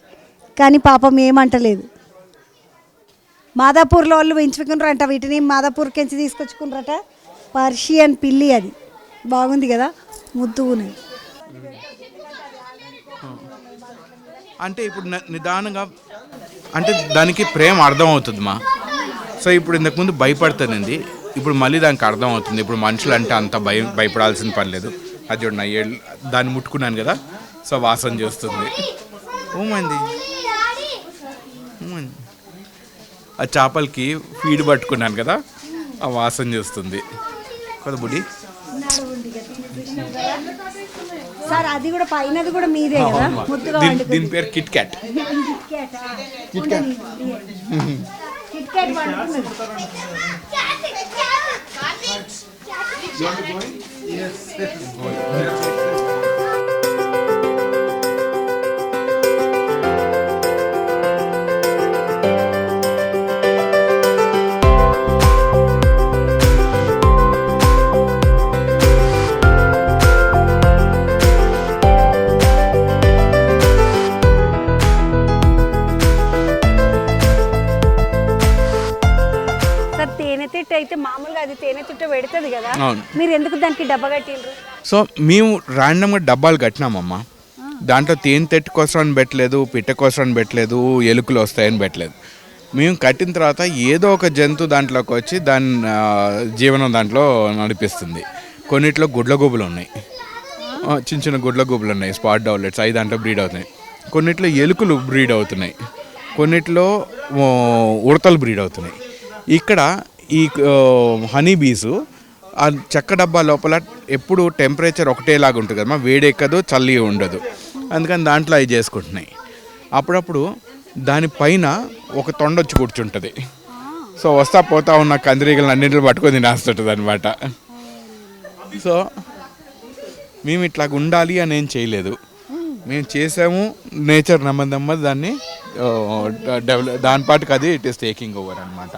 కానీ పాపం ఏమంటలేదు. మాదాపూర్లో వాళ్ళు పెంచుకున్నారంట వీటిని, మాదాపూర్కించి తీసుకొచ్చుకున్నారట. పర్షియన్ పిల్లి అది, బాగుంది కదా, ముద్దుగున్నది. అంటే ఇప్పుడు నిదానంగా అంటే దానికి ప్రేమ అర్థం అవుతుంది మా. సో ఇప్పుడు ఇంతకుముందు భయపడుతుంది, ఇప్పుడు మళ్ళీ దానికి అర్థం అవుతుంది. ఇప్పుడు మనుషులు అంటే అంత భయపడాల్సిన పని లేదు. అది చూడండి, దాన్ని ముట్టుకున్నాను కదా, సో వాసన చేస్తుంది. ఓమంది ఆ చేపలకి ఫీడ్ పట్టుకున్నాను కదా, ఆ వాసన చేస్తుంది కదా బుడి. సార్ అది కూడా పైనది కూడా మీదే కదా, ముద్దుగా వండుకుంది. దీని పేరు కిట్ క్యాట్. కిట్ క్యాట్ వండుకున్నది. తేనెతిట్టు అయితే మామూలుగా అది తేనెతిట్టు పెడుతుంది కదా, మీరు ఎందుకు దానికి డబ్బా కట్టిండ్రు? సో మేము ర్యాండమ్గా డబ్బాలు కట్టినామమ్మా. దాంట్లో తేనెతిట్టు కోసం అని పెట్టలేదు, పిట్ట కోసం అని పెట్టలేదు, ఎలుకలు వస్తాయని పెట్టలేదు. మేము కట్టిన తర్వాత ఏదో ఒక జంతువు దాంట్లోకి వచ్చి దాని జీవనం దాంట్లో నడిపిస్తుంది. కొన్నిట్లో గుడ్ల గుబులు ఉన్నాయి, చిన్న చిన్న గుడ్ల గుబులు ఉన్నాయి, స్పాట్ డౌలెట్స్, అవి దాంట్లో బ్రీడ్ అవుతున్నాయి. కొన్నిట్లో ఎలుకలు బ్రీడ్ అవుతున్నాయి, కొన్నిట్లో ఉడతలు బ్రీడ్ అవుతున్నాయి. ఇక్కడ ఈ హనీ బీసు ఆ చెక్క డబ్బా లోపల ఎప్పుడు టెంపరేచర్ ఒకటేలాగా ఉంటుంది కదా, వేడెక్కదు, చల్లి ఉండదు. అందుకని దాంట్లో అవి చేసుకుంటున్నాయి. అప్పుడప్పుడు దానిపైన ఒక తొండ వచ్చి కూర్చుంటుంది. సో వస్తా పోతా ఉన్న కందిరీగలను అన్నింటిని పట్టుకొని తినేస్తుంటుంది అనమాట. సో మేము ఇట్లాగ ఉండాలి అని ఏం చేయలేదు, మేము చేసాము. నేచర్ నెమ్మది దాన్ని దాని పాటుకు అది ఇట్ ఈస్ టేకింగ్ ఓవర్ అనమాట.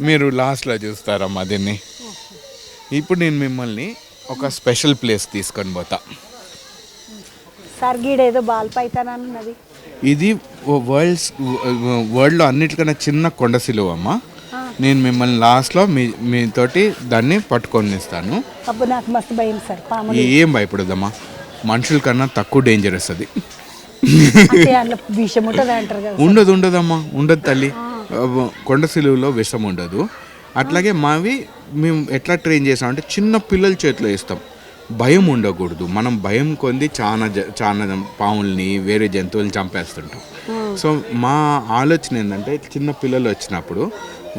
మీరు లాస్ట్లో చూస్తారమ్మా దీన్ని. ఇప్పుడు నేను మిమ్మల్ని ఒక స్పెషల్ ప్లేస్ తీసుకొని పోతా. సర్గీడేదో బాల్ పైతాన్ అన్నది. ఇది వరల్డ్లో అన్నిటికన్నా చిన్న కొండ సిలువ అమ్మ. నేను మిమ్మల్ని లాస్ట్లో మీతోటి దాన్ని పట్టుకొని ఇస్తాను. అప్పుడు నాకు మస్తు భయం సార్. ఏం భయపడదమ్మా, మనుషుల కన్నా తక్కువ డేంజరస్ అది. విషం ఉంటుంది అంటారు కదా. ఉండదమ్మా, ఉండదు తల్లి. కొండ సిలువలో విషం ఉండదు. అట్లాగే మేము ఎట్లా ట్రైన్ చేస్తామంటే చిన్న పిల్లల చేతిలో ఇస్తాం. భయం ఉండకూడదు. మనం భయం కొంది చాలా పాముల్ని, వేరే జంతువుల్ని చంపేస్తుంటాం. సో మా ఆలోచన ఏంటంటే చిన్న పిల్లలు వచ్చినప్పుడు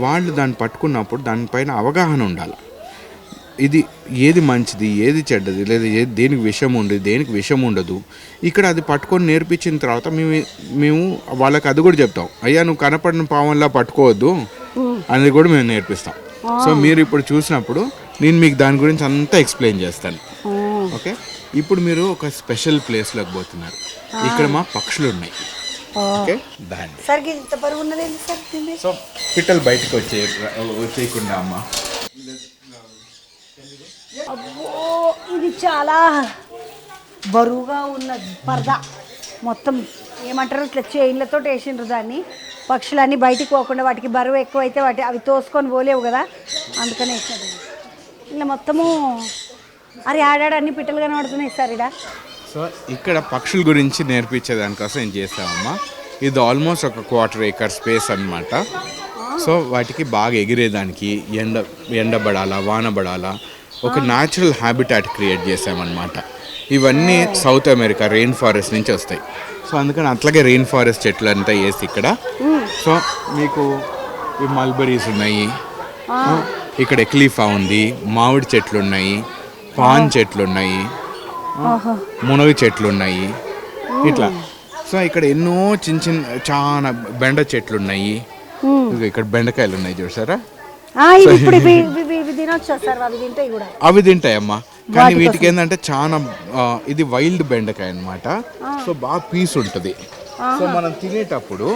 వాళ్ళు దాన్ని పట్టుకున్నప్పుడు దానిపైన అవగాహన ఉండాలి. ఇది ఏది మంచిది, ఏది చెడ్డది, లేదా దేనికి విషం ఉండదు, దేనికి విషం ఉండదు. ఇక్కడ అది పట్టుకొని నేర్పించిన తర్వాత మేము వాళ్ళకి అది కూడా చెప్తాం. అయ్యా నువ్వు కనపడిన పాములా పట్టుకోవద్దు అనేది కూడా మేము నేర్పిస్తాం. సో మీరు ఇప్పుడు చూసినప్పుడు నేను మీకు దాని గురించి అంతా ఎక్స్ప్లెయిన్ చేస్తాను. ఓకే, ఇప్పుడు మీరు ఒక స్పెషల్ ప్లేస్లోకి పోతున్నారు. ఇక్కడ మా పక్షులు ఉన్నాయి. ఓకే, దాన్ని సో పిట్టలు బయటకు వచ్చేయకుండా అమ్మ. అబ్బో, ఇది చాలా బరువుగా ఉన్నది పరదా. మొత్తం ఏమంటారు, ఇట్లా చైన్లతో వేసిండ్రు దాన్ని. పక్షులన్నీ బయటికి పోకుండా, వాటికి బరువు ఎక్కువైతే అవి తోసుకొని పోలేవు కదా, అందుకని వేసినది. ఇలా మొత్తము అరే ఆడాడు అన్ని పిట్టలు కనబడుతున్నాయి సార్ ఇక్కడ. సో ఇక్కడ పక్షుల గురించి నేర్పించే దానికోసం ఏం చేస్తామమ్మా, ఇది ఆల్మోస్ట్ ఒక 1/4 acre స్పేస్ అనమాట. సో వాటికి బాగా ఎగిరేదానికి ఎండబడాలా, వానబడాలా, ఒక న్యాచురల్ హ్యాబిటాట్ క్రియేట్ చేసామన్నమాట. ఇవన్నీ సౌత్ అమెరికా రెయిన్ ఫారెస్ట్ నుంచి వస్తాయి. సో అందుకని అట్లాగే రెయిన్ ఫారెస్ట్ చెట్లు అంతా వేసి ఇక్కడ. సో మీకు ఈ మల్బరీస్ ఉన్నాయి, ఇక్కడ ఎక్లీఫా ఉంది, మామిడి చెట్లు ఉన్నాయి, పాన్ చెట్లు ఉన్నాయి, మునగ చెట్లు ఉన్నాయి ఇట్లా. సో ఇక్కడ ఎన్నో చాలా బెండ చెట్లు ఉన్నాయి. ఇక్కడ బెండకాయలు ఉన్నాయి చూసారా. అవి తింటాయమ్మా, కానీ వీటికి ఏంటంటే చాలా ఇది వైల్డ్ బెండకాయ అనమాట. సో బాగా పీస్ ఉంటుంది. సో మనం తినేటప్పుడు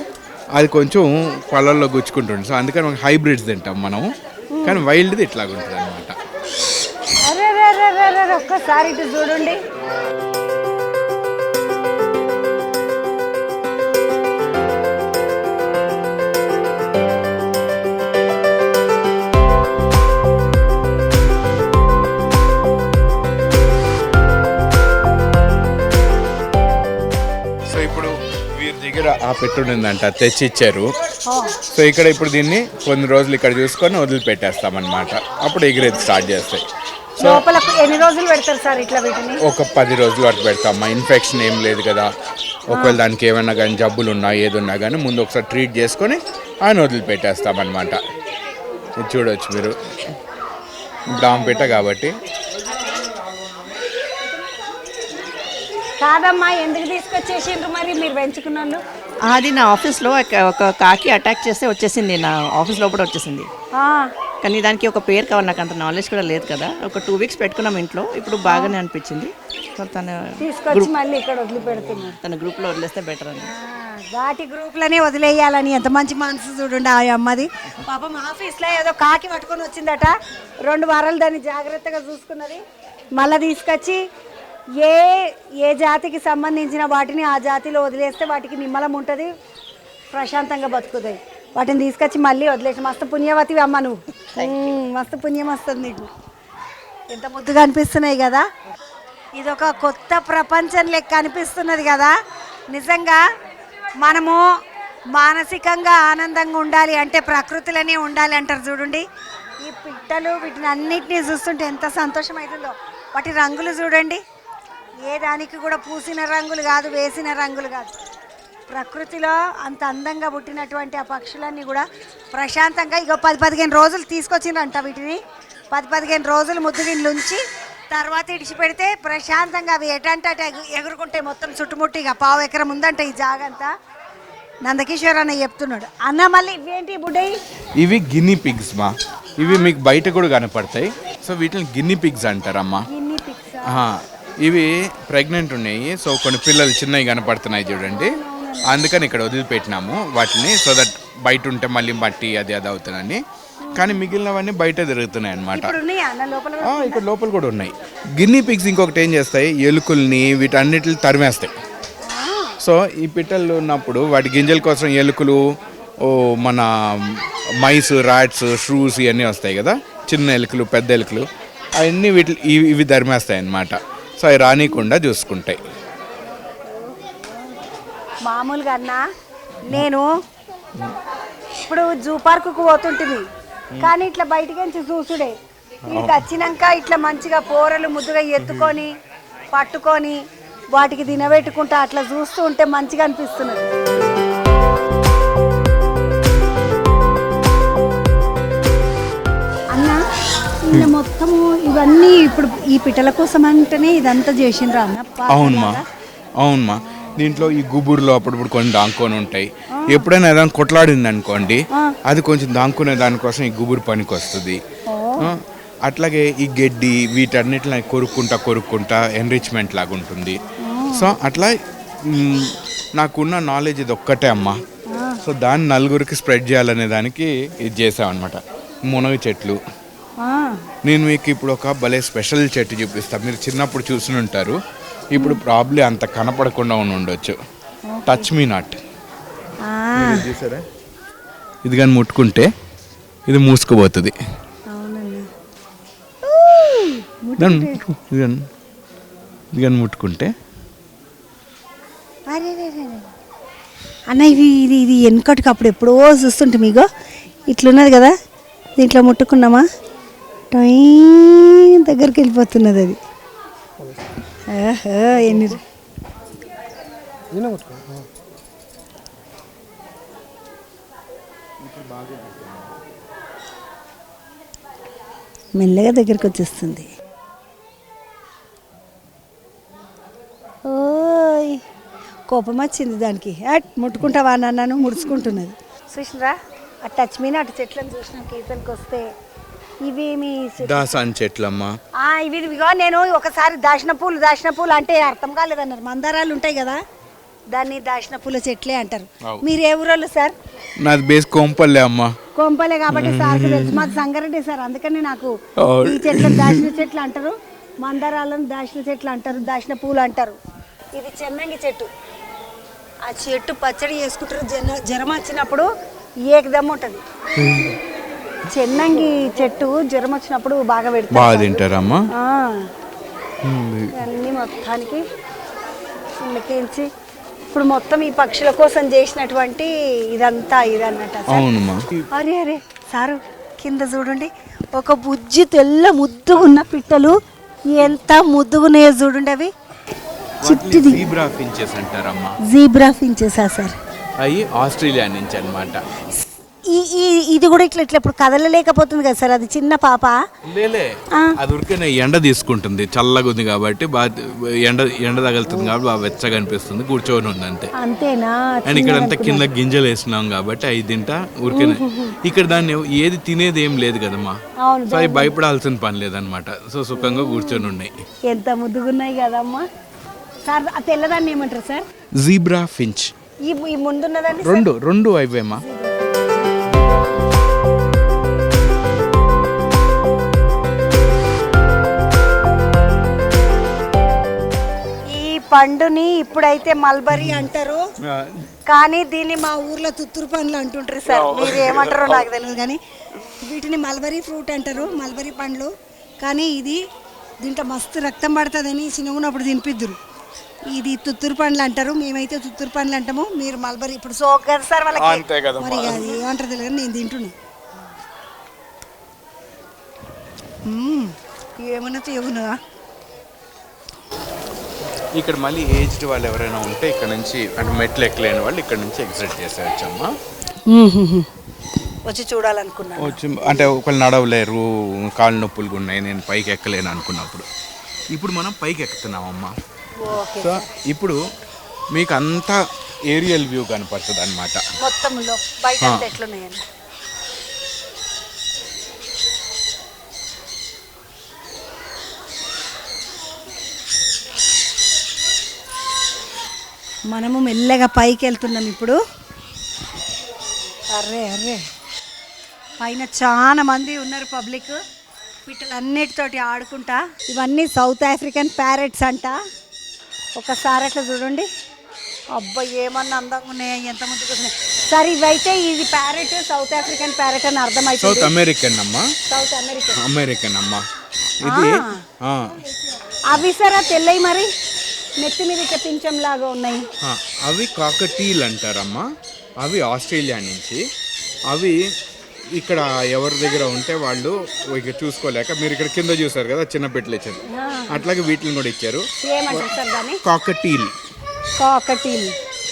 అది కొంచెం పళ్ళల్లో గుచ్చుకుంటుంది. సో అందుకని మనకి హైబ్రిడ్స్ తింటాం మనం, కానీ వైల్డ్ది ఇట్లాగుంటుంది అనమాట. అరే ఒక్కసారి ఇటు చూడండి. సో ఇప్పుడు వీరి దగ్గర ఆ పెట్టుండిందంట, తెచ్చి ఇచ్చారు. సో ఇక్కడ ఇప్పుడు దీన్ని కొన్ని రోజులు ఇక్కడ చూసుకొని వదిలిపెట్టేస్తామన్నమాట. అప్పుడు ఎగిరేది స్టార్ట్ చేస్తాయి. సో లోపల ఎన్ని రోజులు పెడతారు సార్ ఇట్లా వీటిని? ఒక 10 రోజుల వరకు పెడతామా. ఇన్ఫెక్షన్ ఏం లేదు కదా, ఒకవేళ దానికి ఏమైనా కానీ జబ్బులు ఉన్నా ఏది ఉన్నా కానీ ముందు ఒకసారి ట్రీట్ చేసుకొని ఆయన వదిలిపెట్టేస్తామన్నమాట. ఇది చూడవచ్చు మీరు, దాంపేట కాబట్టి. కాదమ్మా, ఎందుకు తీసుకొచ్చేసిండ్రు మరి మీరు పెంచుకున్న వాళ్ళు? అది నా ఆఫీస్లో ఒక కాకి అటాక్ చేస్తే వచ్చేసింది, నా ఆఫీస్ లోపల వచ్చేసింది. కానీ దానికి ఒక పేరు కావాలి, నాకు అంత నాలెడ్జ్ కూడా లేదు కదా. ఒక 2 వీక్స్ పెట్టుకున్నాం ఇంట్లో, ఇప్పుడు బాగానే అనిపించింది. తీసుకొచ్చి మళ్ళీ ఇక్కడ వదిలిపెడుతున్నారు. తన గ్రూప్లో వదిలేస్తే బెటర్ అని. వాటి గ్రూప్లోనే వదిలేయాలని ఎంత మంచి మనసు చూడండి ఆ అమ్మది. పాపం ఆఫీస్లో ఏదో కాకి పట్టుకొని వచ్చిందట, 2 వారాలు దాన్ని జాగ్రత్తగా చూసుకున్నది. మళ్ళీ తీసుకొచ్చి ఏ జాతికి సంబంధించిన వాటిని ఆ జాతిలో వదిలేస్తే వాటికి నిమ్మలం ఉంటుంది, ప్రశాంతంగా బతుకుతాయి. వాటిని తీసుకొచ్చి మళ్ళీ వదిలేసి మస్తు పుణ్యవతివి అమ్మ నువ్వు. మస్తు పుణ్యం వస్తుంది నీకు. ఎంత ముద్దుగా అనిపిస్తున్నాయి కదా. ఇదొక కొత్త ప్రపంచం లెక్క అనిపిస్తున్నది కదా. నిజంగా మనము మానసికంగా ఆనందంగా ఉండాలి అంటే ప్రకృతిలోనే ఉండాలి అంటారు చూడండి. ఈ పిట్టలు వీటిని అన్నిటినీ చూస్తుంటే ఎంత సంతోషం అవుతుందో. వాటి రంగులు చూడండి, ఏ దానికి కూడా పూసిన రంగులు కాదు, వేసిన రంగులు కాదు. ప్రకృతిలో అంత అందంగా పుట్టినటువంటి ఆ పక్షులన్నీ కూడా ప్రశాంతంగా 10-15 రోజులు తీసుకొచ్చిందంట వీటిని. 10-15 రోజులు ముద్దుగిన్లు ఉంచి తర్వాత ఇడిచి పెడితే ప్రశాంతంగా అవి ఎటంటే అటు ఎగురుకుంటే మొత్తం చుట్టుముట్టి. ఇక 1/2 ఎకరం ఉందంట ఈ జాగంతా. నందకిషోర్ అన్న చెప్తున్నాడు. అన్న మళ్ళీ ఇవేంటి బుడ్డయి? ఇవి గిన్నీ పిగ్స్ మా. ఇవి మీకు బయట కూడా కనపడతాయి. సో వీటిని గిన్నీ పిగ్స్ అంటారమ్మా. ఇవి ప్రెగ్నెంట్ ఉన్నాయి. సో కొన్ని పిల్లలు చిన్నవి కనపడుతున్నాయి చూడండి, అందుకని ఇక్కడ వదిలిపెట్టినాము వాటిని. సో దట్ బయట ఉంటే మళ్ళీ మట్టి అది అవుతుందని. కానీ మిగిలినవన్నీ బయట తిరుగుతున్నాయి అనమాట. ఇక్కడ లోపల కూడా ఉన్నాయి. గిన్నీ పిగ్స్ ఇంకొకటి ఏం చేస్తాయి, ఎలుకల్ని వీటన్నిటిని తరిమేస్తాయి. సో ఈ పిట్టలు ఉన్నప్పుడు వాటి గింజల కోసం ఎలుకలు, మన మైస్, రాట్స్, షూస్ ఇవన్నీ వస్తాయి కదా, చిన్న ఎలుకలు పెద్ద ఎలుకలు, అవన్నీ ఇవి తరిమేస్తాయి అన్నమాట. సో అవి రానికుండా చూసుకుంటాయి. మామూలుగా అన్న నేను ఇప్పుడు జూ పార్కుకు పోతుంటుంది, కానీ ఇట్లా బయటికి నుంచి చూసుడే. వీటికి వచ్చినాక ఇట్లా మంచిగా పోరలు ముద్దుగా ఎత్తుకొని పట్టుకొని వాటికి తినబెట్టుకుంటా అట్లా చూస్తూ ఉంటే మంచిగా అనిపిస్తున్నది. అన్న ఇలా మొత్తము ఇవన్నీ ఇప్పుడు ఈ పిట్టల కోసం అంటేనే ఇదంతా చేసిండ్రా అన్న? అవునమ్మా. దీంట్లో ఈ గుబురులో అప్పుడప్పుడు కొన్ని దాంకొని ఉంటాయి. ఎప్పుడైనా ఏదైనా కొట్లాడింది అనుకోండి, అది కొంచెం దాంకునే దానికోసం ఈ గుబురు పనికి వస్తుంది. అట్లాగే ఈ గడ్డి వీటన్నిటిని కొరుక్కుంటా ఎన్రిచ్మెంట్ లాగా ఉంటుంది. సో అట్లా నాకున్న నాలెడ్జ్ ఇది ఒక్కటే అమ్మా. సో దాన్ని నలుగురికి స్ప్రెడ్ చేయాలనే దానికి ఇది చేసామన్నమాట. మునగ చెట్లు. నేను మీకు ఇప్పుడు ఒక భలే స్పెషల్ చెట్టు చూపిస్తాను. మీరు చిన్నప్పుడు చూసి ఉంటారు, ఇప్పుడు ప్రాబ్లీ అంత కనపడకుండా ఉండొచ్చు. Touch me not. చూసారా, ఇది కానీ ముట్టుకుంటే ఇది మూసుకుపోతుంది. ఇది కానీ ముట్టుకుంటే అన్న ఇది వెనకటికి అప్పుడు ఎప్పుడో చూస్తుంటే మీకు ఇట్లున్నది కదా, దీంట్లో ముట్టుకున్నామా టై దగ్గరికి వెళ్ళిపోతున్నది అది. ఎన్ని మెల్లగా దగ్గరికి వచ్చేస్తుంది. ఓయ్ కోపం వచ్చింది దానికి. ముట్టుకుంటావా నన్ను ముడుచుకుంటున్నది. చూసినరా ఆ టచ్ మీన అటు చెట్లను చూసిన కీర్తనకి వస్తే ఇవి మీ దాసాన్ చెట్లమ్మా. ఇవిగో నేను ఒకసారి దాచిన పూలు అంటే అర్థం కాలేదన్నారు. మందారాలు ఉంటాయి కదా, దాన్ని దాచిన పూల చెట్లే అంటారు. మీరు ఏ ఊరోళ్ళు సార్? నాది బేస్ కోంపల్లె అమ్మ. కోంపలే కాబట్టి సార్కు తెలుసు. మాకు సంగారెడ్డి సార్, అందుకని నాకు ఈ చెట్లు దాచిన చెట్లు అంటారు, మందారాలను దాచిన చెట్లు అంటారు, దాచిన పూలు అంటారు. ఇది చెన్నంగి చెట్టు. ఆ చెట్టు పచ్చడి చేసుకుంటారు. జ్వరం వచ్చినప్పుడు ఏకదమ్ ఉంటుంది. చెన్నంగి చెట్టు జ్వరం వచ్చినప్పుడు బాగా పెడతారు. బాగా తింటారమ్మా. అన్నీ మొత్తానికి ఉడికించి ఇప్పుడు మొత్తం ఈ పక్షుల కోసం చేసినటువంటి ఇదంతా ఇదన్నట. అవునమ్మా. అరే అరే సారు, కింద చూడండి ఒక బుజ్జి తెల్ల ముద్దుగున్న పిట్టలు, ఎంత ముద్దుగున్నాయో చూడండి. అవి చిట్టిది జీబ్రా ఫించెస్ అంటారమ్మా. జీబ్రా ఫించెసా సార్? అవి ఆస్ట్రేలియా నుంచి అన్నమాట. ఇది కూడా ఇట్లా ఇట్లా ఇప్పుడు కదలలేకపోతుంది కదా సార్, అది చిన్న పాప. లేలే, అది ఉరికే ఎండ తీసుకుంటుంది, చల్లగా ఉంది కాబట్టి బాగా ఎండ తగులుతుంది కాబట్టి బాగా వెచ్చగా అనిపిస్తుంది, కూర్చొని ఉంది అంతే. అంతేనా? అండ్ ఇక్కడ అంతా కింద గింజలు వేసినాం కాబట్టి అవి తింటా ఊరికే. ఇక్కడ దాన్ని ఏది తినేది ఏం లేదు కదమ్మా, సో అవి భయపడాల్సిన పని లేదనమాట. సో సుఖంగా కూర్చొని ఉన్నాయి. ఎంత ముద్దుగున్నాయి కదమ్మా సార్. ఆ తెల్లదాన్ని ఏమంటారు సార్? Zebra Finch. ఈ ముందున్నదాన్ని రెండు అవేమా. పండుని ఇప్పుడైతే మల్బరీ అంటారు, కానీ దీన్ని మా ఊర్లో తుత్తూరు పండ్లు అంటుంటారు సార్. మీరు ఏమంటారో నాకు తెలియదు, కానీ వీటిని మల్బరీ ఫ్రూట్ అంటారు, మల్బరీ పండ్లు. కానీ ఇది దీంట్లో మస్తు రక్తం పడుతుందని చిన్నగున్నప్పుడు తినిపిద్దురు. ఇది తుత్తూరు పండ్లు అంటారు, మేమైతే తుత్తూరు పండ్లు అంటాము, మీరు మల్బరీ. ఇప్పుడు సోక్ కదా సార్ వాళ్ళకి, మరి అది ఏమంటారు తెలియదు, నేను తింటున్నా. ఏమన్నా ఏమన్నా ఇక్కడ మళ్ళీ ఏజ్డ్ వాళ్ళు ఎవరైనా ఉంటే ఇక్కడ నుంచి, అంటే మెట్లు ఎక్కలేని వాళ్ళు ఇక్కడ నుంచి ఎగ్జిట్ చేసేయచ్చమ్మా. వచ్చి చూడాలనుకున్నా, వచ్చి అంటే ఒకళ్ళు నడవలేరు, కాళ్ళు నొప్పులుగా ఉన్నాయి, నేను పైకి ఎక్కలేను అనుకున్నప్పుడు ఇప్పుడు మనం పైకి ఎక్కుతున్నామమ్మా. సో ఇప్పుడు మీకు అంతా ఏరియల్ వ్యూ కనపడుతుంది అనమాట మొత్తంలో. బయట ఎట్లున్నాయండి? మనము మెల్లగా పైకి వెళ్తున్నాం ఇప్పుడు. అర్రే అర్రే, పైన చాలా మంది ఉన్నారు పబ్లిక్, పిట్టలన్నిటితోటి ఆడుకుంటా. ఇవన్నీ సౌత్ ఆఫ్రికన్ ప్యారెట్స్ అంట. ఒకసారి అట్లా చూడండి, అబ్బాయి ఏమన్నా అందంగా ఉన్నాయా, ఎంత ముందుకు వస్తున్నాయి సార్. ఇవైతే ఇది ప్యారెట్, సౌత్ ఆఫ్రికన్ ప్యారెట్ అని అర్థమైంది. సౌత్ అమెరికన్ అమ్మా. సౌత్ అమెరికన్ అమ్మా ఇది. అవి సార్ తెల్లయి మరి నెత్తి మీద ఇట్లా పింఛం లాగా ఉన్నాయి. అవి కాకటీలు అంటారమ్మా. అవి ఆస్ట్రేలియా నుంచి. అవి ఇక్కడ ఎవరి దగ్గర ఉంటే వాళ్ళు ఇక చూసుకోలేక, మీరు ఇక్కడ కింద చూసారు కదా చిన్న పెట్టలు ఇచ్చారు, అట్లాగే వీటిని కూడా ఇచ్చారు.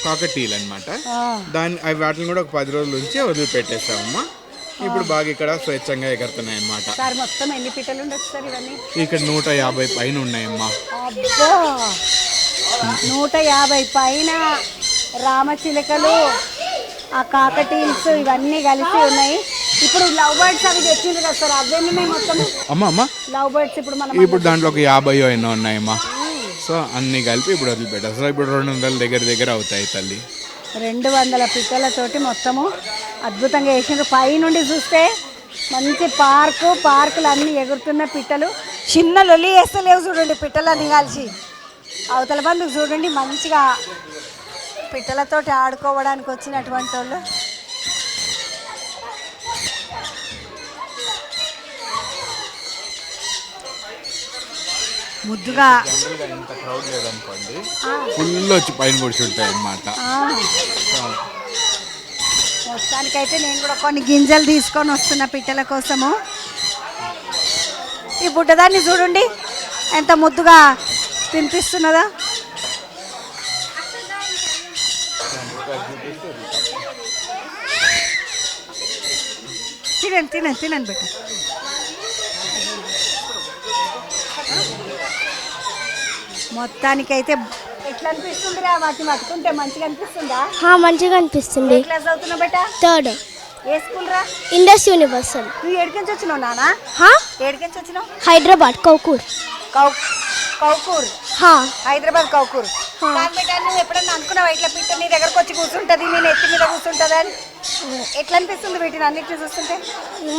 కాకటీల్ అనమాట. అవి వాటిని కూడా ఒక 10 రోజుల నుంచి వదిలిపెట్టేస్తామమ్మా. ఇప్పుడు బాగా ఇక్కడ స్వేచ్ఛంగా ఎగురుతున్నాయి అన్నమాట. మొత్తం ఎన్ని పిట్టలు ఉండొచ్చు సార్ ఇవన్నీ? ఇక్కడ 150 పైన ఉన్నాయమ్మా. 150 పైన రామచిలకలు, ఆ కాకటీల్స్ ఇవన్నీ కలిసి ఉన్నాయి. ఇప్పుడు లవ్ బర్డ్స్ అవి తెచ్చిండ్రు కదా సార్, అవన్నీ మొత్తం అమ్మా లవ్ బర్డ్స్ ఇప్పుడు దాంట్లో ఒక 50 అయినా ఉన్నాయమ్మా. సో అన్ని కలిపి ఇప్పుడు వదిలిపెట్టారు. సో ఇప్పుడు 200 దగ్గర అవుతాయి తల్లి. 200 పిట్టలతోటి మొత్తము అద్భుతంగా వేసిండ్రు. పైనుండి చూస్తే మంచి పార్కులు అన్నీ ఎగురుతున్న పిట్టలు. చిన్న లొల్లి వేస్తలేవు చూడండి పిట్టలన్నీ కలిసి. అవతల బంధుకు చూడండి మంచిగా పిట్టలతోటి ఆడుకోవడానికి వచ్చినటువంటి వాళ్ళు. ముద్దుగా ఫుల్ వచ్చి పైన కూర్చుంటాయి అన్నమాట. మొత్తానికైతే నేను కూడా కొన్ని గింజలు తీసుకొని వస్తున్న పిట్టల కోసము. ఈ బుడ్డదాన్ని చూడండి ఎంత ముద్దుగా తినిపిస్తున్నదా. తినండి బిడ్డ. మొత్తానికైతే ఎట్లా అనిపిస్తుందిరా? వాటిని పట్టుకుంటే మంచిగా అనిపిస్తుందా? మంచిగా అనిపిస్తుంది. ఏ క్లాస్ చదువుతున్నావు బేట? 3rd. ఏ స్కూల్ రా? Indus universal. నువ్వు ఏడికించి వచ్చినావు నాన్న? ఏడికించి వచ్చినావు? హైదరాబాద్ కౌకూర్. కౌకూర్? హైదరాబాద్ కౌకూర్. కాదు బేటా, నువ్వు ఎప్పుడన్నా అనుకున్నావా ఇట్లా పిట్ట నీ దగ్గరకు వచ్చి కూర్చుంటది, నేను ఎత్తి మీద కూర్చుంటది అని? ఎట్లా అనిపిస్తుంది వీటిని అన్నిటిని చూస్తుంటే?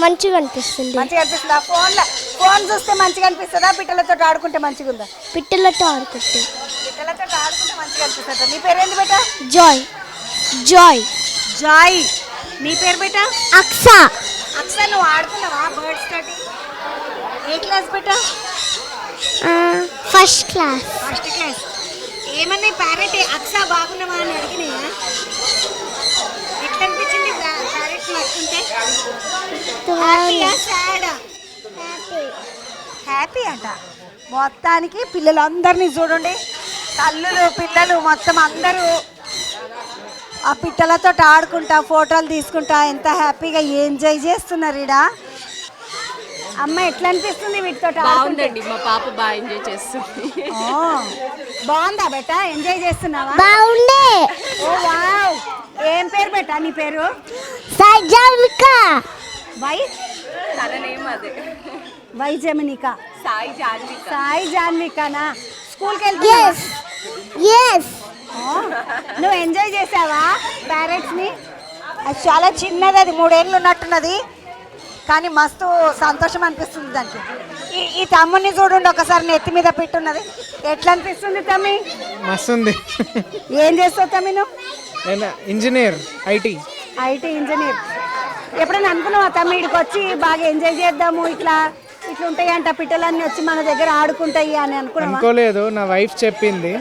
మంచిగా అనిపిస్తుంది. మంచిగా అనిపిస్తుందా? ఫోన్ చూస్తే మంచిగా అనిపిస్తుందా, పిట్టలతో ఆడుకుంటే మంచిగా ఉందా? పిట్టలతో ఆడుకుంటే. పిట్టలతో ఆడుకుంటే మంచిగా అనిపిస్తుందా? నీ పేరేంటి బేటా? జాయ్. జాయ్. జాయ్. నీ పేరు బేటా? అక్స. అక్స, నువ్వు ఆడుకున్నావా బర్డ్స్ తోటి? ఏ క్లాస్ బేటా? First class. First class. ఏమన్నా ప్యారెట్ అక్స బాగున్నావా అని అడిగినాయా? ఎట్లా అనిపించింది ప్యారెట్ పట్టుకుంటే? హ్యాపీయా సాడా? హ్యాపీ అంట. మొత్తానికి పిల్లలందరినీ చూడండి, తల్లులు పిల్లలు మొత్తం అందరూ ఆ పిట్టలతో ఆడుకుంటా ఫోటోలు తీసుకుంటా ఎంత హ్యాపీగా ఎంజాయ్ చేస్తున్నారు ఈడ. అమ్మ ఎట్లా అనిపిస్తుంది వీటితో? బాగుందండి, మా పాప బాగా ఎంజాయ్ చేస్తుంది. బాగుందా బేటా? ఎంజాయ్ చేస్తున్నావా? బాగుండే. ఓ వావ్. ఏం పేరు బేటా నీ పేరు? సైజామిక. వై తన నేమ్ అదే, వైజమినిక. సాయి జాన్విక. సాయి జాన్వికనా? స్కూల్కి వెళ్తున్నావా? ఎస్. నువ్వు ఎంజాయ్ చేసావా ప్యారెట్స్ని? అది చాలా చిన్నది, అది 3 ఏళ్ళు ఉన్నట్టున్నది, కానీ మస్తు సంతోషం అనిపిస్తుంది దానికి. ఈ తమ్ముని చూడండి ఒకసారి, నెత్తి మీద పెట్టున్నది. ఎట్లా అనిపిస్తుంది తమ్మి? మస్తుంది. ఏం చేస్తావు తమ్మి నువ్వు? నేను ఇంజనీర్, ఐటీ ఇంజనీర్. ఎప్పుడైనా అనుకున్నావా తమ్మి ఇక్కడికి వచ్చి బాగా ఎంజాయ్ చేద్దాము, ఇట్లా ఉంటాయి అంట పిట్టలన్నీ వచ్చి మన దగ్గర ఆడుకుంటాయి అని అనుకున్నావా? అనుకోలేదు, నా వైఫ్ చెప్పింది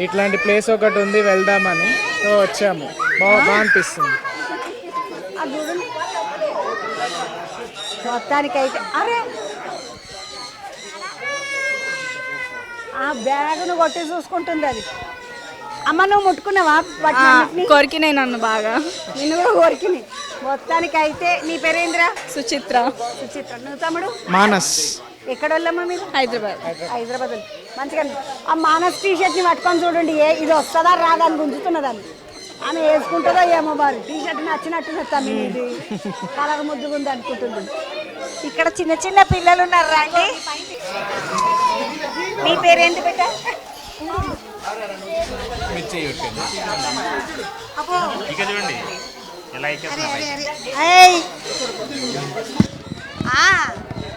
ఇట్లాంటి ప్లేస్ ఒకటి ఉంది వెళ్దామని, సో వచ్చాము. బాగా అనిపిస్తుంది. అది చూడండి మొత్తానికైతే. అరే ఆ బ్యాగును కొట్టి చూసుకుంటుంది అది. అమ్మ నువ్వు ముట్టుకున్నావా? కొరికినాయి నన్ను బాగా. నిన్ను కూడా కోరికినాయి. మొత్తానికైతే నీ పేరేంద్రా? సుచిత్ర. సుచిత్ర. నువ్వు తమ్ముడు? మానస్. ఎక్కడ వెళ్ళమ్మా మీరు? హైదరాబాద్. హైదరాబాద్. మంచిగా ఆ మానస్ టీషర్ట్ని పట్టుకొని చూడండి, ఇది వస్తుందా రాదా అని గుంజుతున్నదాన్ని. ఆమె వేసుకుంటుందో ఏమో బారు. టీషర్ట్ నచ్చినట్టు తమ్మి, ఇది కలర్ ముద్దుగుంది అనుకుంటుంది. ఇక్కడ చిన్న చిన్న పిల్లలు ఉన్నారు రండి. మీ పేరేంటి బిడ్డ?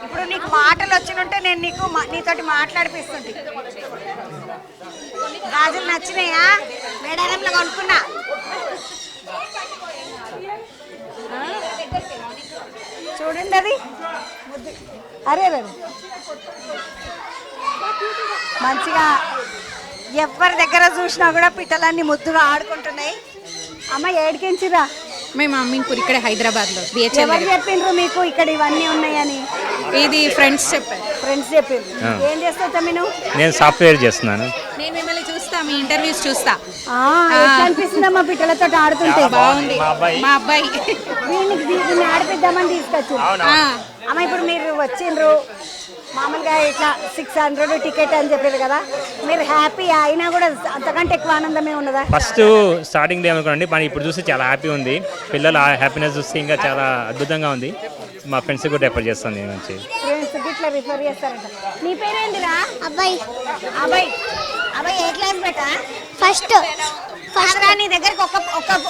ఇప్పుడు నీకు మాటలు వచ్చినుంటే నేను నీతోటి మాట్లాడిపిస్తుంది. గాజులు నచ్చినాయా? మేడారంలో కొనుక్కున్నా. చూడండి అది అరే మంచిగా ఎవరి దగ్గర చూసినా కూడా పిట్టలన్నీ ముద్దుగా ఆడుకుంటున్నాయి. అమ్మ ఏడికించిరా? మేము అమ్మింపూర్, ఇక్కడ హైదరాబాద్లో. ఎవరు చెప్పిండ్రు మీకు ఇక్కడ ఇవన్నీ ఉన్నాయని? ఇది ఫ్రెండ్స్ చెప్పారు. ఫ్రెండ్స్ చెప్పిండ్రు. ఏం చేస్తావు తమ్మి నువ్వు? నేను సాఫ్ట్వేర్ చేస్తున్నాను. నేను మిమ్మల్ని చూస్తా, మీ ఇంటర్వ్యూస్ చూస్తా. ఎట్లా అనిపిస్తుందమ్మా పిట్టలతో ఆడుతుంటే? బాగుంది. మా అబ్బాయి దీన్ని ఆడిపిద్దామని తీసుకొచ్చు. అమ్మ ఇప్పుడు మీరు వచ్చిండ్రు, మామూలుగా ఇట్లా 600 టికెట్ అని చెప్పారు కదా, మీరు హ్యాపీ అయినా కూడా అంతకంటే ఎక్కువ ఆనందమే ఉన్నదా? ఫస్ట్ స్టార్టింగ్ డే అనుకోండి, కానీ ఇప్పుడు చూస్తే చాలా హ్యాపీ ఉంది. పిల్లల హ్యాపీనెస్ చూస్తే ఇంకా చాలా అద్భుతంగా ఉంది. మా ఫ్రెండ్స్ కూడా రిఫర్ చేస్తాను నేను వచ్చి. ఫ్రెండ్స్ ఇట్లా రిఫర్ చేస్తారంట. నీ పేరేంటిరా? అబ్బాయి. అబ్బాయి. అబ్బాయి ఏ క్లాస్ బేటా? ఫస్ట్. నీ దగ్గరకు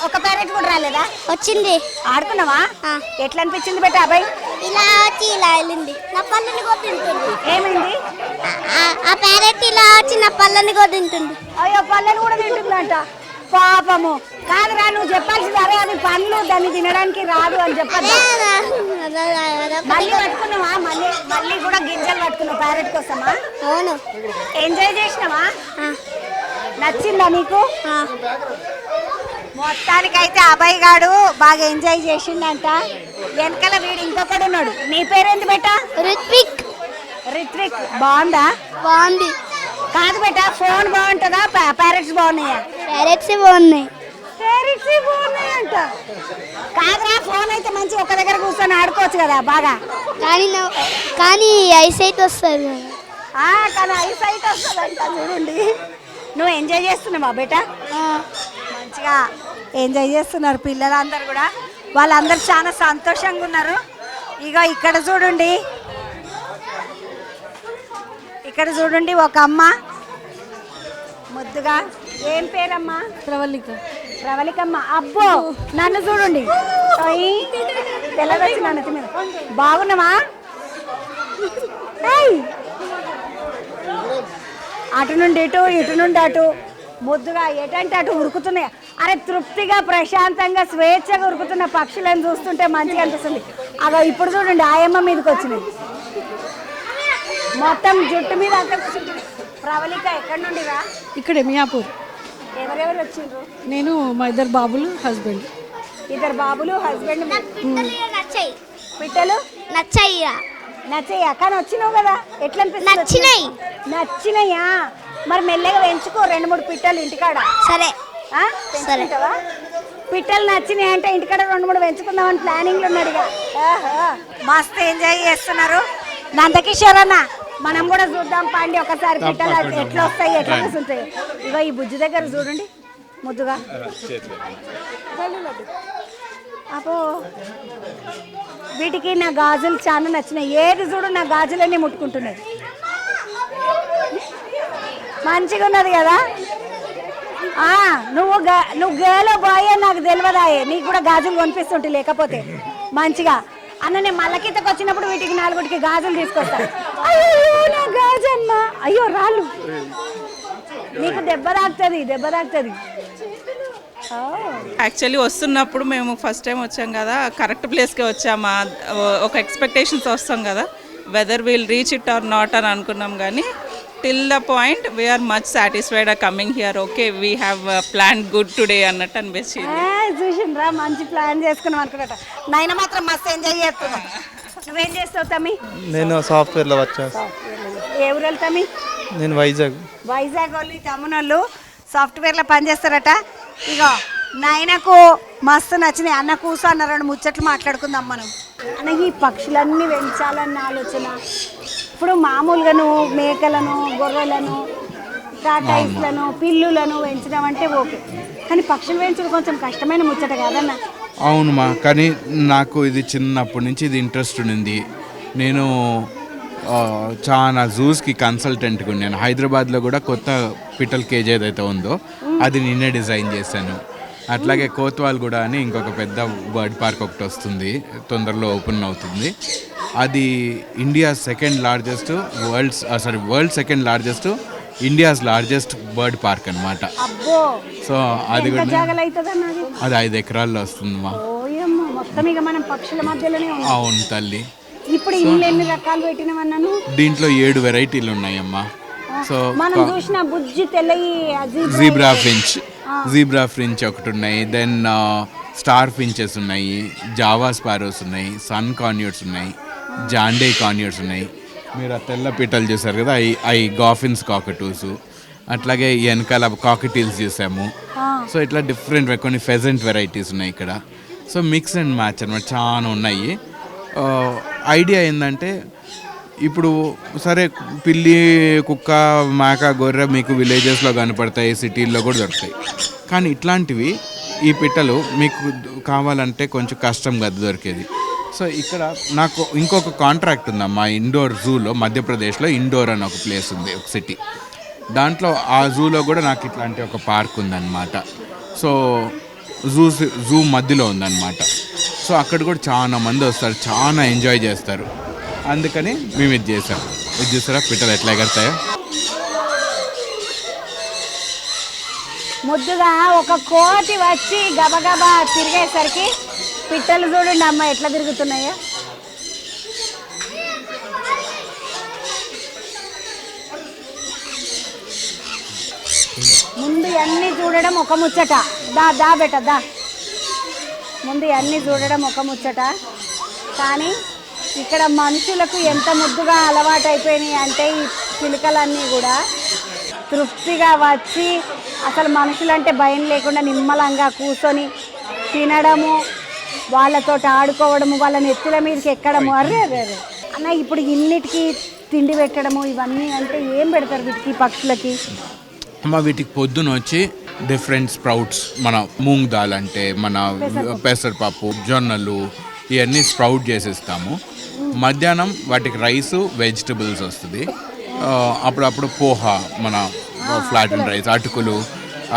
ఒక పేరెంట్ కూడా రాలేదా? వచ్చింది. ఆడుకున్నావా? ఎట్లా అనిపించింది బేటా అబ్బాయి? ఇలా వచ్చి ఇలా వెళ్ళింది, నా పళ్ళని కూడా తింటుంది. ఏమైంది? ఆ ప్యారెట్ ఇలా వచ్చి నా పళ్ళని కూడా తింటుంది. అయ్యో పళ్ళని కూడా తింటుందంట. పాపము. కాదురా నువ్వు చెప్పాల్సింది, అరే అది పండ్లు, దాన్ని తినడానికి రాదు అని చెప్పాలి. మళ్ళీ పట్టుకున్నావా? మళ్ళీ కూడా గింజలు పట్టుకున్నావు ప్యారెట్ కోసమా? అవును. ఎంజాయ్ చేసినావా? నచ్చిందా నీకు? మొత్తానికైతే అబ్బాయి గాడు బాగా ఎంజాయ్ చేసిండంట. వెనకాల వీడు ఇంకొకడు ఉన్నాడు. నీ పేరేంటి బేటా? రిత్విక్. రిత్విక్. బాగుందా? బాగుంది. కాదు బేటా, ఫోన్ బాగుంటుందా ప్యారెట్స్ బాగున్నాయా? ప్యారెట్స్ బాగున్నాయి. ప్యారెట్స్ బాగున్నాయంట. కాదురా, ఫోన్ అయితే మంచి ఒక దగ్గర కూర్చొని ఆడుకోవచ్చు కదా బాగా. కానీ ఐసైట్ వస్తుంది. కానీ ఐసైట్ వస్తుందంట. చూడండి, నువ్వు ఎంజాయ్ చేస్తున్నావా బేటా? మంచిగా ఎంజాయ్ చేస్తున్నారు పిల్లలందరూ కూడా. వాళ్ళందరూ చాలా సంతోషంగా ఉన్నారు. ఇక ఇక్కడ చూడండి ఒక అమ్మ ముద్దుగా ఏం పేరమ్మా? ప్రవళికమ్మ. అబ్బో నన్ను చూడండి, తెల్లదొచ్చి నన్ను మీద. బాగున్నామా? ఏయ్! అటు నుండి ఇటు, ఇటు నుండి అటు, ముద్దుగా ఎటంటే అటు ఉరుకుతున్నాయి. అరే తృప్తిగా ప్రశాంతంగా స్వేచ్ఛగా ఉరుకుతున్న పక్షులను చూస్తుంటే మంచిగా అనిపిస్తుంది. అగో ఇప్పుడు చూడండి ఆయమ్మ మీదకి వచ్చినాయి, మొత్తం జుట్టు మీద అంతా కూర్చుంటుంది. ప్రవళిక ఎక్కడి నుండి రా? ఇక్కడే మియాపూర్. ఎవరెవరు వచ్చిండ్రు? నేను మా ఇద్దరు బాబులు, హస్బెండ్. ఇద్దరు బాబులు, హస్బెండ్. నచ్చాయి పిట్టలు నచ్చాయిరా నచ్చయ్యా? కానీ వచ్చినావు కదా, ఎట్లా అనిపిస్తుంది? నచ్చినాయి. నచ్చినాయా? మరి మెల్లగా పెంచుకో 2-3 పిట్టలు ఇంటికాడ. సరే ఆ? పెంచుకుంటావా? పిట్టలు నచ్చినాయి అంటే ఇంటికాడ 2-3 పెంచుకుందామని ప్లానింగ్లు ఉన్నాడుగా. మస్తు ఎంజాయ్ చేస్తున్నారు. నందకిషోర్ అన్న, మనం కూడా చూద్దాం పండి ఒకసారి పిట్టలు ఎట్లా వస్తాయి, ఎట్లా కూర్చుంటాయి. ఇగో ఈ బుజ్జి దగ్గర చూడండి ముద్దుగా. అపో వీటికి నా గాజులు చాలా నచ్చినాయి. ఏది చూడు నా గాజులన్నీ ముట్టుకుంటున్నాయి. మంచిగా ఉన్నది కదా. నువ్వు గేలో బాయే నాకు తెలియదాయే, నీకు కూడా గాజులు కొనిపిస్తుంటే. లేకపోతే మంచిగా అన్న నేను మల్లకితకు వచ్చినప్పుడు వీటికి 4 గాజులు తీసుకొస్తా. అయ్యో నా గాజమ్మ, అయ్యో రాళ్ళు, నీకు దెబ్బ తాకుతుంది. యాక్చువల్లీ వస్తున్నప్పుడు మేము ఫస్ట్ టైం వచ్చాం కదా, కరెక్ట్ ప్లేస్కి వచ్చామా, ఒక ఎక్స్పెక్టేషన్స్ వస్తాం కదా, whether will reach it or not అని అనుకున్నాం. కానీ till the point we're much satisfied coming here. Okay we have plan good today అన్నట్టు అనిపించింది. చూసిండ్రా, మంచి ప్లాన్ చేసుకున్నాం అనుకున్నట్టు. నైనా మాత్రం మస్తు ఎంజాయ్ చేస్తున్నా. నువ్వేం చేస్తావు తమ్మి? నేను సాఫ్ట్వేర్లో వచ్చాను. ఏ ఊరు తమ్మి? నేను వైజాగ్ వాళ్ళు తమ్మునోళ్ళు సాఫ్ట్వేర్లో పనిచేస్తారట. ఇగో నాయనకు మస్తు నచ్చినాయి. అన్న కూసో అన్న 2 ముచ్చట్లు మాట్లాడుకుందాం మనం. అన్న ఈ పక్షులన్నీ పెంచాలన్న ఆలోచన ఇప్పుడు మామూలుగా నువ్వు మేకలను, గొర్రెలను, టాటాయిస్లను, పిల్లులను పెంచడం అంటే ఓకే, కానీ పక్షులు పెంచడం కొంచెం కష్టమైన ముచ్చట కాదన్న. అవునుమా, కానీ నాకు ఇది చిన్నప్పటి నుంచి ఇది ఇంట్రెస్ట్ ఉంది. నేను చాలా జూస్కి కన్సల్టెంట్గా ఉన్నాను. హైదరాబాద్లో కూడా కొత్త పిట్టల కేజ్ ఏదైతే ఉందో అది నిన్నే డిజైన్ చేశాను. అట్లాగే కోత్వాల్ కూడా అని ఇంకొక పెద్ద బర్డ్ పార్క్ ఒకటి వస్తుంది, తొందరలో ఓపెన్ అవుతుంది. అది world second largest India's largest bird park అనమాట. సో అది కూడా అది 5 ఎకరాల్లో వస్తుంది మా. అవును తల్లి. ఇప్పుడు ఇల్లు ఎన్ని రకాలు పెట్టినవన్నాను? దీంట్లో 7 వెరైటీలు ఉన్నాయమ్మా. సో మనం చూసిన బుజ్జి తెల్లయి జీబ్రా ఫ్రించ్ ఒకటి ఉన్నాయి, దెన్ స్టార్ ఫించెస్ ఉన్నాయి, జావా స్పారోస్ ఉన్నాయి, సన్ కాన్యూట్స్ ఉన్నాయి, జాండే కాన్యూట్స్ ఉన్నాయి. మీరు ఆ తెల్ల పిట్టలు చూసారు కదా, అవి గాఫిన్స్ కాకటూస్. అట్లాగే వెనకాల కాకటీల్స్ చూసాము. సో ఇట్లా డిఫరెంట్ కొన్ని ఫెజెంట్ వెరైటీస్ ఉన్నాయి ఇక్కడ. సో మిక్స్ అండ్ మ్యాచ్ అనమాట, చాలా ఉన్నాయి. ఐడియా ఏంటంటే ఇప్పుడు సరే పిల్లి, కుక్క, మేక, గొర్రె మీకు విలేజెస్లో కనపడతాయి, సిటీల్లో కూడా దొరుకుతాయి. కానీ ఇట్లాంటివి ఈ పిట్టలు మీకు కావాలంటే కొంచెం కష్టం కదా దొరికేది. సో ఇక్కడ నాకు ఇంకొక కాంట్రాక్ట్ ఉందమ్మా. ఇండోర్ జూలో, మధ్యప్రదేశ్లో ఇండోర్ అని ఒక ప్లేస్ ఉంది, ఒక సిటీ. దాంట్లో ఆ జూలో కూడా నాకు ఇట్లాంటి ఒక పార్క్ ఉందన్నమాట. సో జూ మధ్యలో ఉందన్నమాట. సో అక్కడ కూడా చాలా మంది వస్తారు, చాలా ఎంజాయ్ చేస్తారు. అందుకని మేము ఇది చేసాం. ఇది చూసారా పిట్టలు ఎట్లా ఎగరుతాయో. ముద్దుగా ఒక కోటి వచ్చి గబగబా తిరిగేసరికి పిట్టలు చూడండి అమ్మ ఎట్లా తిరుగుతున్నాయో. ముందు అన్నీ చూడడం ఒక ముచ్చట. దా బెట దా. ముందు అన్నీ చూడడం ఒక ముచ్చట, కానీ ఇక్కడ మనుషులకు ఎంత ముద్దుగా అలవాటు అయిపోయినాయి అంటే ఈ పిలకలన్నీ కూడా తృప్తిగా వచ్చి అసలు మనుషులంటే భయం లేకుండా నిమ్మలంగా కూర్చొని తినడము, వాళ్ళతో ఆడుకోవడము, వాళ్ళ నెత్తుల మీదకి ఎక్కడము. అర్రే అన్న ఇప్పుడు ఇన్నిటికి తిండి పెట్టడము ఇవన్నీ అంటే ఏం పెడతారు వీటికి, పక్షులకి? అమ్మ వీటికి పొద్దున వచ్చి డిఫరెంట్ స్ప్రౌట్స్, మన మూంగ్ దాల్ అంటే మన పెసరపప్పు, జొన్నలు ఇవన్నీ స్ప్రౌట్ చేసిస్తాము. మధ్యాహ్నం వాటికి రైసు, వెజిటబుల్స్ వస్తుంది. అప్పుడప్పుడు పోహా, మన ఫ్లాట్ అండ్ రైస్, అటుకులు,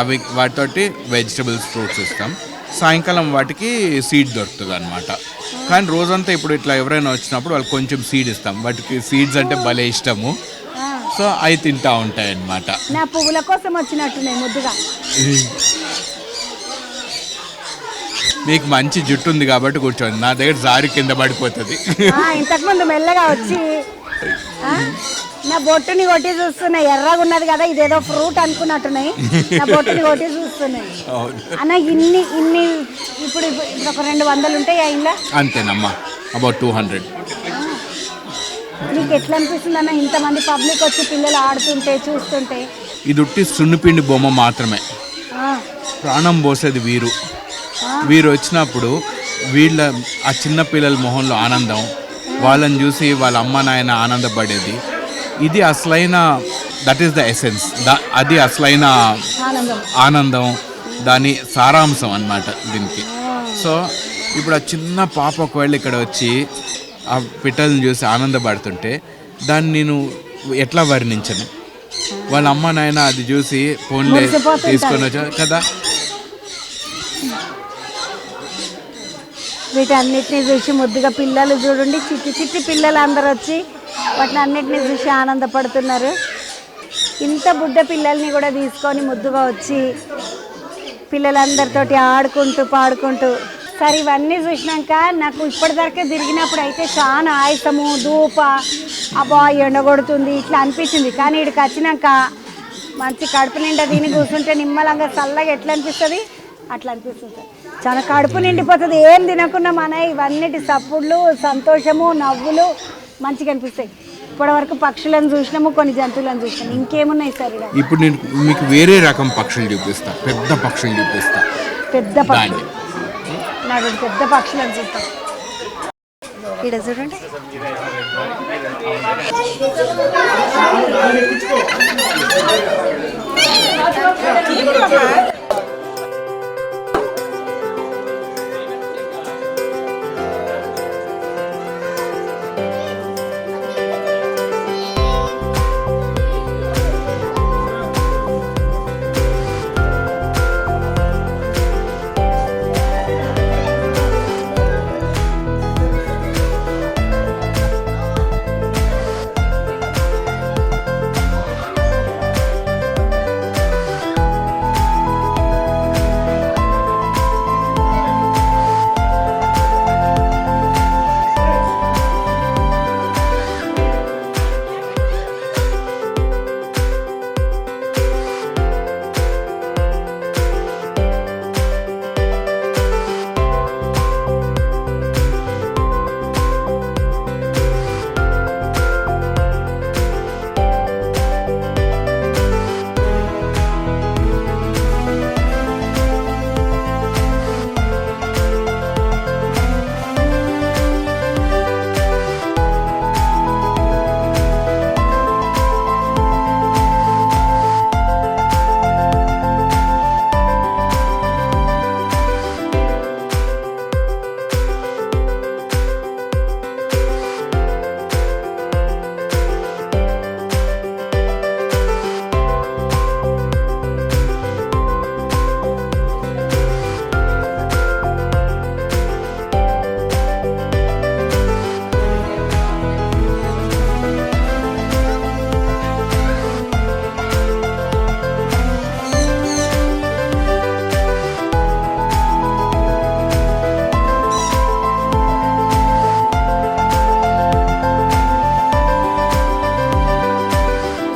అవి వాటితోటి వెజిటబుల్స్ ఫ్రూట్స్ ఇస్తాం. సాయంకాలం వాటికి సీడ్ దొరుకుతుంది అనమాట. కానీ రోజంతా ఇప్పుడు ఇట్లా ఎవరైనా వచ్చినప్పుడు వాళ్ళకి కొంచెం సీడ్ ఇస్తాం. వాటికి సీడ్స్ అంటే భలే ఇష్టము. సో అవి తింటా ఉంటాయి అన్నమాట. నా పువ్వుల కోసం వచ్చినట్టున్నాయి ముద్దుగా. మీకు మంచి జుట్టు ఉంది కాబట్టి కూర్చోండి, నా దగ్గర జారి కింద పడిపోతుంది. ఇంతకుముందు మెల్లగా వచ్చి నా బొట్టుని కొట్టి చూస్తున్నాయి. ఎర్రగా ఉన్నది కదా, ఇదేదో ఫ్రూట్ అనుకున్నట్టున్నాయి. నా బొట్టుని కొట్టి చూస్తున్నాయి. అన్న ఇన్ని ఇప్పుడు ఒక 200 ఉంటాయి ఇంట్లో. అంతేనమ్మా, అబౌట్ 200. నీకు ఎట్లా అనిపిస్తుంది అన్న ఇంతమంది పబ్లిక్ వచ్చి పిల్లలు ఆడుతుంటే చూస్తుంటే? ఇది ఉట్టి సున్నిపిండి బొమ్మ మాత్రమే. ప్రాణం పోసేది వీరు. వీరు వచ్చినప్పుడు వీళ్ళ ఆ చిన్న పిల్లల మొహంలో ఆనందం, వాళ్ళని చూసి వాళ్ళ అమ్మ నాయన ఆనందపడేది, ఇది అసలైన దట్ ఈస్ ద ఎసెన్స్. అది అసలైన ఆనందం, దాని సారాంశం అన్నమాట దీనికి. సో ఇప్పుడు ఆ చిన్న పాప ఒకవేళ ఇక్కడ వచ్చి ఆ పిట్టలను చూసి ఆనందపడుతుంటే దాన్ని నేను ఎట్లా వర్ణించను? వాళ్ళ అమ్మ నాయన అది చూసి ఫోన్లే తీసుకొని వచ్చా కదా. వీటన్నిటిని చూసి ముద్దుగా పిల్లలు చూడండి, చిట్టి పిల్లలు అందరు వచ్చి వాటిని అన్నిటిని చూసి ఆనందపడుతున్నారు. ఇంత బుడ్డ పిల్లల్ని కూడా తీసుకొని ముద్దుగా వచ్చి పిల్లలందరితోటి ఆడుకుంటూ పాడుకుంటూ. సరే ఇవన్నీ చూసినాక నాకు ఇప్పటిదాకా తిరిగినప్పుడు అయితే చాలా ఆయాసము, ధూప, అబ్బా ఎండ కొడుతుంది ఇట్లా అనిపించింది. కానీ ఇక్కడికి వచ్చినాక మంచి కడుపు నిండా తిని కూర్చుంటే నిమ్మలంగా చల్లగా ఎట్లా అనిపిస్తుంది అట్లా అనిపిస్తుంది. చాలా కడుపు నిండిపోతుంది. ఏం తినకుండా మన ఇవన్నిటి సప్పుళ్ళు, సంతోషము, నవ్వులు మంచిగా అనిపిస్తాయి. ఇప్పటివరకు పక్షులను చూసినాము, కొన్ని జంతువులను చూసినాము. ఇంకేమున్నాయి సార్? ఇప్పుడు నేను మీకు వేరే రకం పక్షులు చూపిస్తా, పెద్ద పక్షులు చూపిస్తా. పెద్ద పక్షులు నాడు పెద్ద పక్షులను చూస్తాం. ఇక్కడ చూడండి,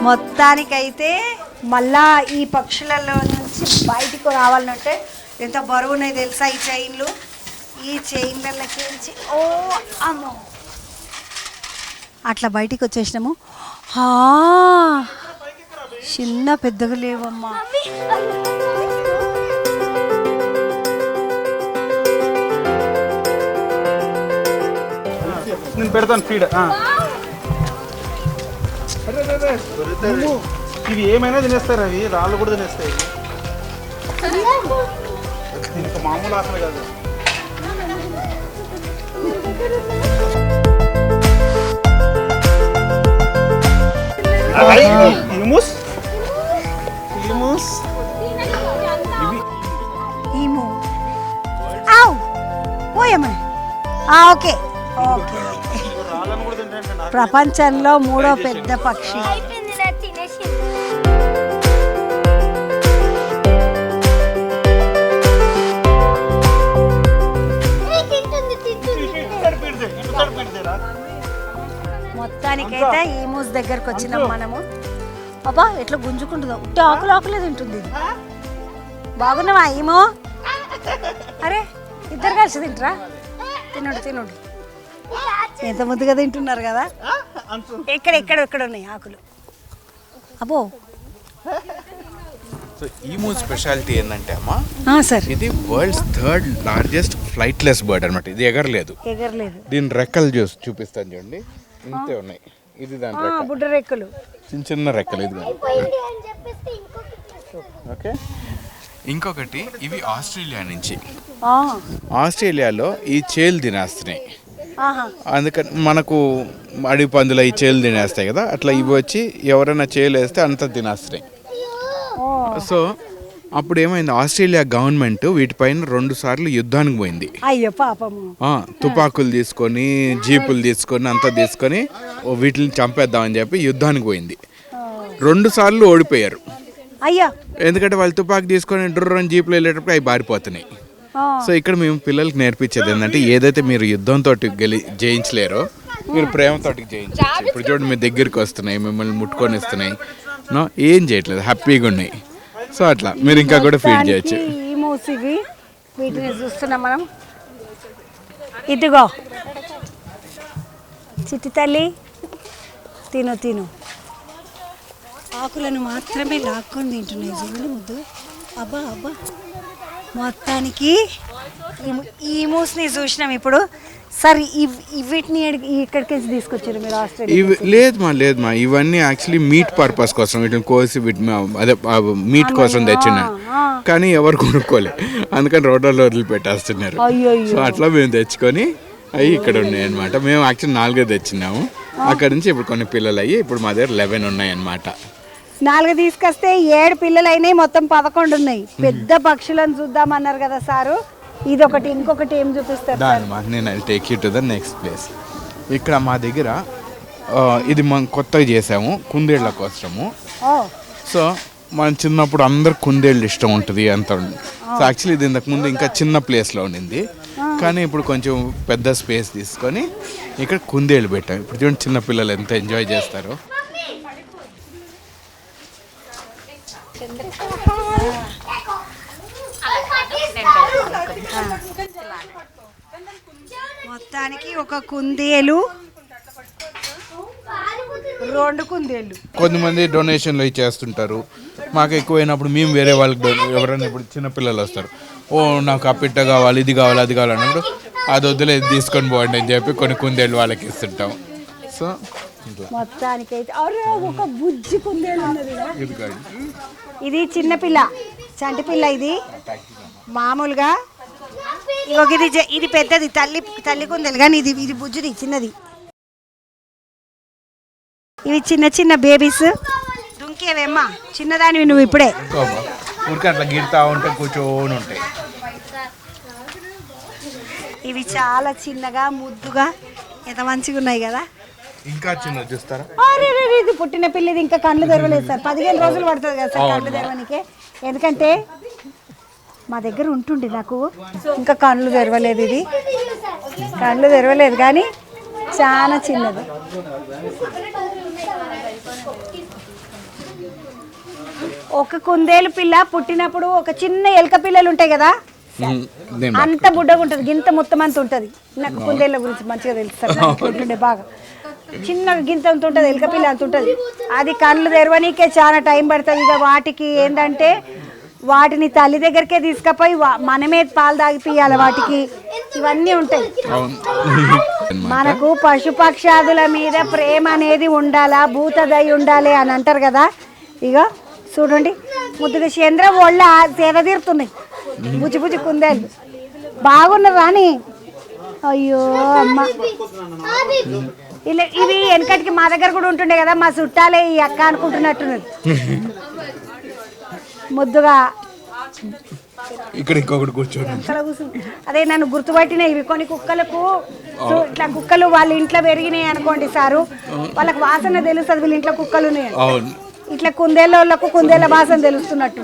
మొత్తానికైతే మళ్ళా ఈ పక్షులలో నుంచి బయటకు రావాలంటే ఎంత బరువు ఉన్నాయి తెలుసా ఈ చైన్లు. ఈ చైన్లకి ఓ అమ్మో అట్లా బయటికి వచ్చేసినాము. చిన్న పెద్దగా లేవమ్మా. నేను పెడతాను ఫీడ్. ఇవి ఏమైనా తినేస్తారు, అవి రాళ్ళు కూడా తినేస్తాయి. దీనికి మామూలు ఆకలి కాదు. ఏమని ఓకే ఓకే. ప్రపంచంలో 3వ పెద్ద పక్షి. మొత్తానికైతే ఈ మూస్ దగ్గరకు వచ్చినాం మనము. అబ్బా ఎట్లా గుంజుకుంటుందో, ఉట్టి ఆకులు ఆకులే తింటుంది ఇది. బాగున్నావా ఏమో? అరే ఇద్దరు కలిసి తింటారా? తినండి తినండి. ఎంత ముద్దుగా తింటున్నారు కదా. ఎక్కడ ఉన్నాయి ఆకులు. అబ్బో సో ఈ మూవ్ స్పెషాలిటీ ఏంటంటే అమ్మా, సార్ ఇది world's 3rd largest flightless bird అనమాట. ఇది ఎగరలేదు. దీని రెక్కలు చూపిస్తాను చూడండి, ఇంతే ఉన్నాయి. ఇది దాని రెక్క, బుడ్డ రెక్కలు, చిన్న రెక్కలు. ఇది ఓకే. ఇంకొకటి, ఇవి ఆస్ట్రేలియా నుంచి. ఆస్ట్రేలియాలో ఈ చేలు తినేస్తున్నాయి. అందుకని మనకు అడవి పందులు ఈ చేలు తినేస్తాయి కదా, అట్లా ఇవి వచ్చి ఎవరైనా చేలు వేస్తే అంతా తినేస్తున్నాయి. సో అప్పుడు ఏమైంది, ఆస్ట్రేలియా గవర్నమెంట్ వీటిపైన 2 సార్లు యుద్ధానికి పోయింది. అయ్యో పాపము. తుపాకులు తీసుకొని, జీపులు తీసుకొని, అంతా తీసుకొని వీటిని చంపేద్దామని చెప్పి యుద్ధానికి పోయింది. 2 సార్లు ఓడిపోయారు. అయ్యా, ఎందుకంటే వాళ్ళు తుపాకు తీసుకొని డ్రన్ జీపులు వెళ్ళేటప్పుడు అవి పారిపోతున్నాయి. సో ఇక్కడ మేము పిల్లలకి నేర్పించేది ఏంటంటే, ఏదైతే మీరు యుద్ధంతో జయించలేరో మీరు ప్రేమతోటి జయించవచ్చు. ఇప్పుడు చూడండి, మీ దగ్గరికి వస్తున్నాయి, మిమ్మల్ని ముట్టుకొని ఇస్తున్నాయి, ఏం చేయట్లేదు, హ్యాపీగా ఉన్నాయి. సో అట్లా మీరు ఇంకా కూడా ఫీడ్ చేయొచ్చు. ఈ మూసివి వీటిని చూస్తున్నాం మనం. ఇదిగో చిట్టి తల్లి, తిను తిను. ఆకులను మాత్రమే లాక్కొని తింటున్నాయి చూడండి ముద్దు. అబ్బా అబ్బా, మొత్తానికి ఈ మూస్ని చూసినాం ఇప్పుడు. సార్ వీటిని ఇక్కడికి తీసుకొచ్చారు మీరు ఆస్ట్రేలియా? లేదమ్మా, ఇవన్నీ యాక్చువల్లీ మీట్ పర్పస్ కోసం వీటిని కోసి అదే మీట్ కోసం తెచ్చిన, కానీ ఎవరు కొనుక్కోలే, అందుకని రోడ్లలో వదిలిపెట్టేస్తున్నారు. సో అట్లా మేము తెచ్చుకొని అవి ఇక్కడ ఉన్నాయి అనమాట. మేము యాక్చువల్లీ 4 తెచ్చినాము, అక్కడ నుంచి ఇప్పుడు కొన్ని పిల్లలు అయ్యి ఇప్పుడు మా దగ్గర 11 ఉన్నాయి అనమాట. 4 తీసుకొస్తే 7 పిల్లలు అయినాయి, మొత్తం 11 ఉన్నాయి. పెద్ద పక్షులను చూద్దామన్నారు కదా సారు. ఇదొకటి, ఇంకొకటి ఏం చూపిస్తారు? నేను take you to the next place. ఇక్కడ మా దగ్గర ఇది మనం కొత్తగా చేసాము, కుందేళ్ల కోసము. సో మనం చిన్నప్పుడు అందరు కుందేళ్ళు ఇష్టం ఉంటుంది అంత. సో యాక్చువల్లీ ఇది ఇంతకుముందు ఇంకా చిన్న ప్లేస్లో ఉండింది, కానీ ఇప్పుడు కొంచెం పెద్ద స్పేస్ తీసుకొని ఇక్కడ కుందేళ్ళు పెట్టాం. ఇప్పుడు చూడండి చిన్నపిల్లలు ఎంత ఎంజాయ్ చేస్తారో. మొత్తానికి ఒక కుందేలు, 2 కుందేళ్ళు. కొంతమంది డొనేషన్లు ఇచ్చేస్తుంటారు. మాకు ఎక్కువైనప్పుడు మేము వేరే వాళ్ళకి ఎవరైనా ఇప్పుడు చిన్నపిల్లలు వస్తారు, నాకు ఆ పిట్ట కావాలి, ఇది కావాలి, అది కావాలి అన్నప్పుడు అది వద్దులే, తీసుకొని పోండి అని చెప్పి కొన్ని కుందేళ్ళు వాళ్ళకి ఇస్తుంటాం. సో మొత్తానికి అయితే ఒక బుజ్జి కుందేలు ఉన్నది. ఇది చిన్నపిల్ల, చంటి పిల్ల. ఇది మామూలుగా ఇది పెద్దది, తల్లి కుందేలు, కానీ ఇది బుజ్జిది, చిన్నది. ఇవి చిన్న బేబీస్. దుంకేవేమ్మా చిన్నదానివి నువ్వు ఇప్పుడే. అట్లా గిడతా ఉంటే కూర్చొని ఉంటాయి. ఇవి చాలా చిన్నగా ముద్దుగా ఎంత మంచిగా ఉన్నాయి కదా. ఇంకా చిన్న చూస్తారా? ఇది పుట్టిన పిల్లది, ఇంకా కళ్ళు తెరవలేదు సార్. 15 రోజులు పడుతుంది కదా సార్ కళ్ళు తెరవనికే. ఎందుకంటే మా దగ్గర ఉంటుండే, నాకు ఇంకా కళ్ళు తెరవలేదు. ఇది కళ్ళు తెరవలేదు కానీ చాలా చిన్నది. ఒక కుందేలు పిల్ల పుట్టినప్పుడు ఒక చిన్న ఎలక పిల్లలు ఉంటాయి కదా, అంత బుడ్డగా ఉంటుంది, గింత మొత్తం అంత ఉంటుంది. నాకు కుందేళ్ళ గురించి మంచిగా తెలుస్తుంది, బాగా చిన్నగా గింత అంత ఉంటుంది, ఎలక పిల్ల అంత ఉంటుంది. అది కళ్ళు తెరవనీకే చాలా టైం పడుతుంది. ఇక వాటికి ఏంటంటే వాటిని తల్లి దగ్గరికే తీసుకుపోయి మనమే పాలు తాగిపియాలి వాటికి. ఇవన్నీ ఉంటాయి. మనకు పశుపక్షాదుల మీద ప్రేమ అనేది ఉండాలా, భూతదయ ఉండాలి అని అంటారు కదా. ఇక చూడండి ముద్దుగా చంద్ర ఒళ్ళ సేద తీరుతున్నాయి బుజ్జి కుందేలు. బాగున్నారు రాని. అయ్యో అమ్మ, ఇవి వెనకటికి మా దగ్గర కూడా ఉంటుండే కదా, మా చుట్టాలే ఈ అక్క అనుకుంటున్నట్టున్నది. ముద్దుగా ఇక్కడ ఇంకొకటి కూర్చోండి. వెనకాల కూర్చుని అదే నన్ను గుర్తుపట్టినాయి ఇవి కొన్ని కుక్కలకు ఇట్లా కుక్కలు వాళ్ళ ఇంట్లో పెరిగినాయి అనుకోండి సారు, వాళ్ళకి వాసన తెలుస్తుంది వీళ్ళ ఇంట్లో కుక్కలు ఉన్నాయి. అవును, ఇట్లా కుందేళ్ళకు కుందేళ్ళ వాసన తెలుస్తున్నట్టు.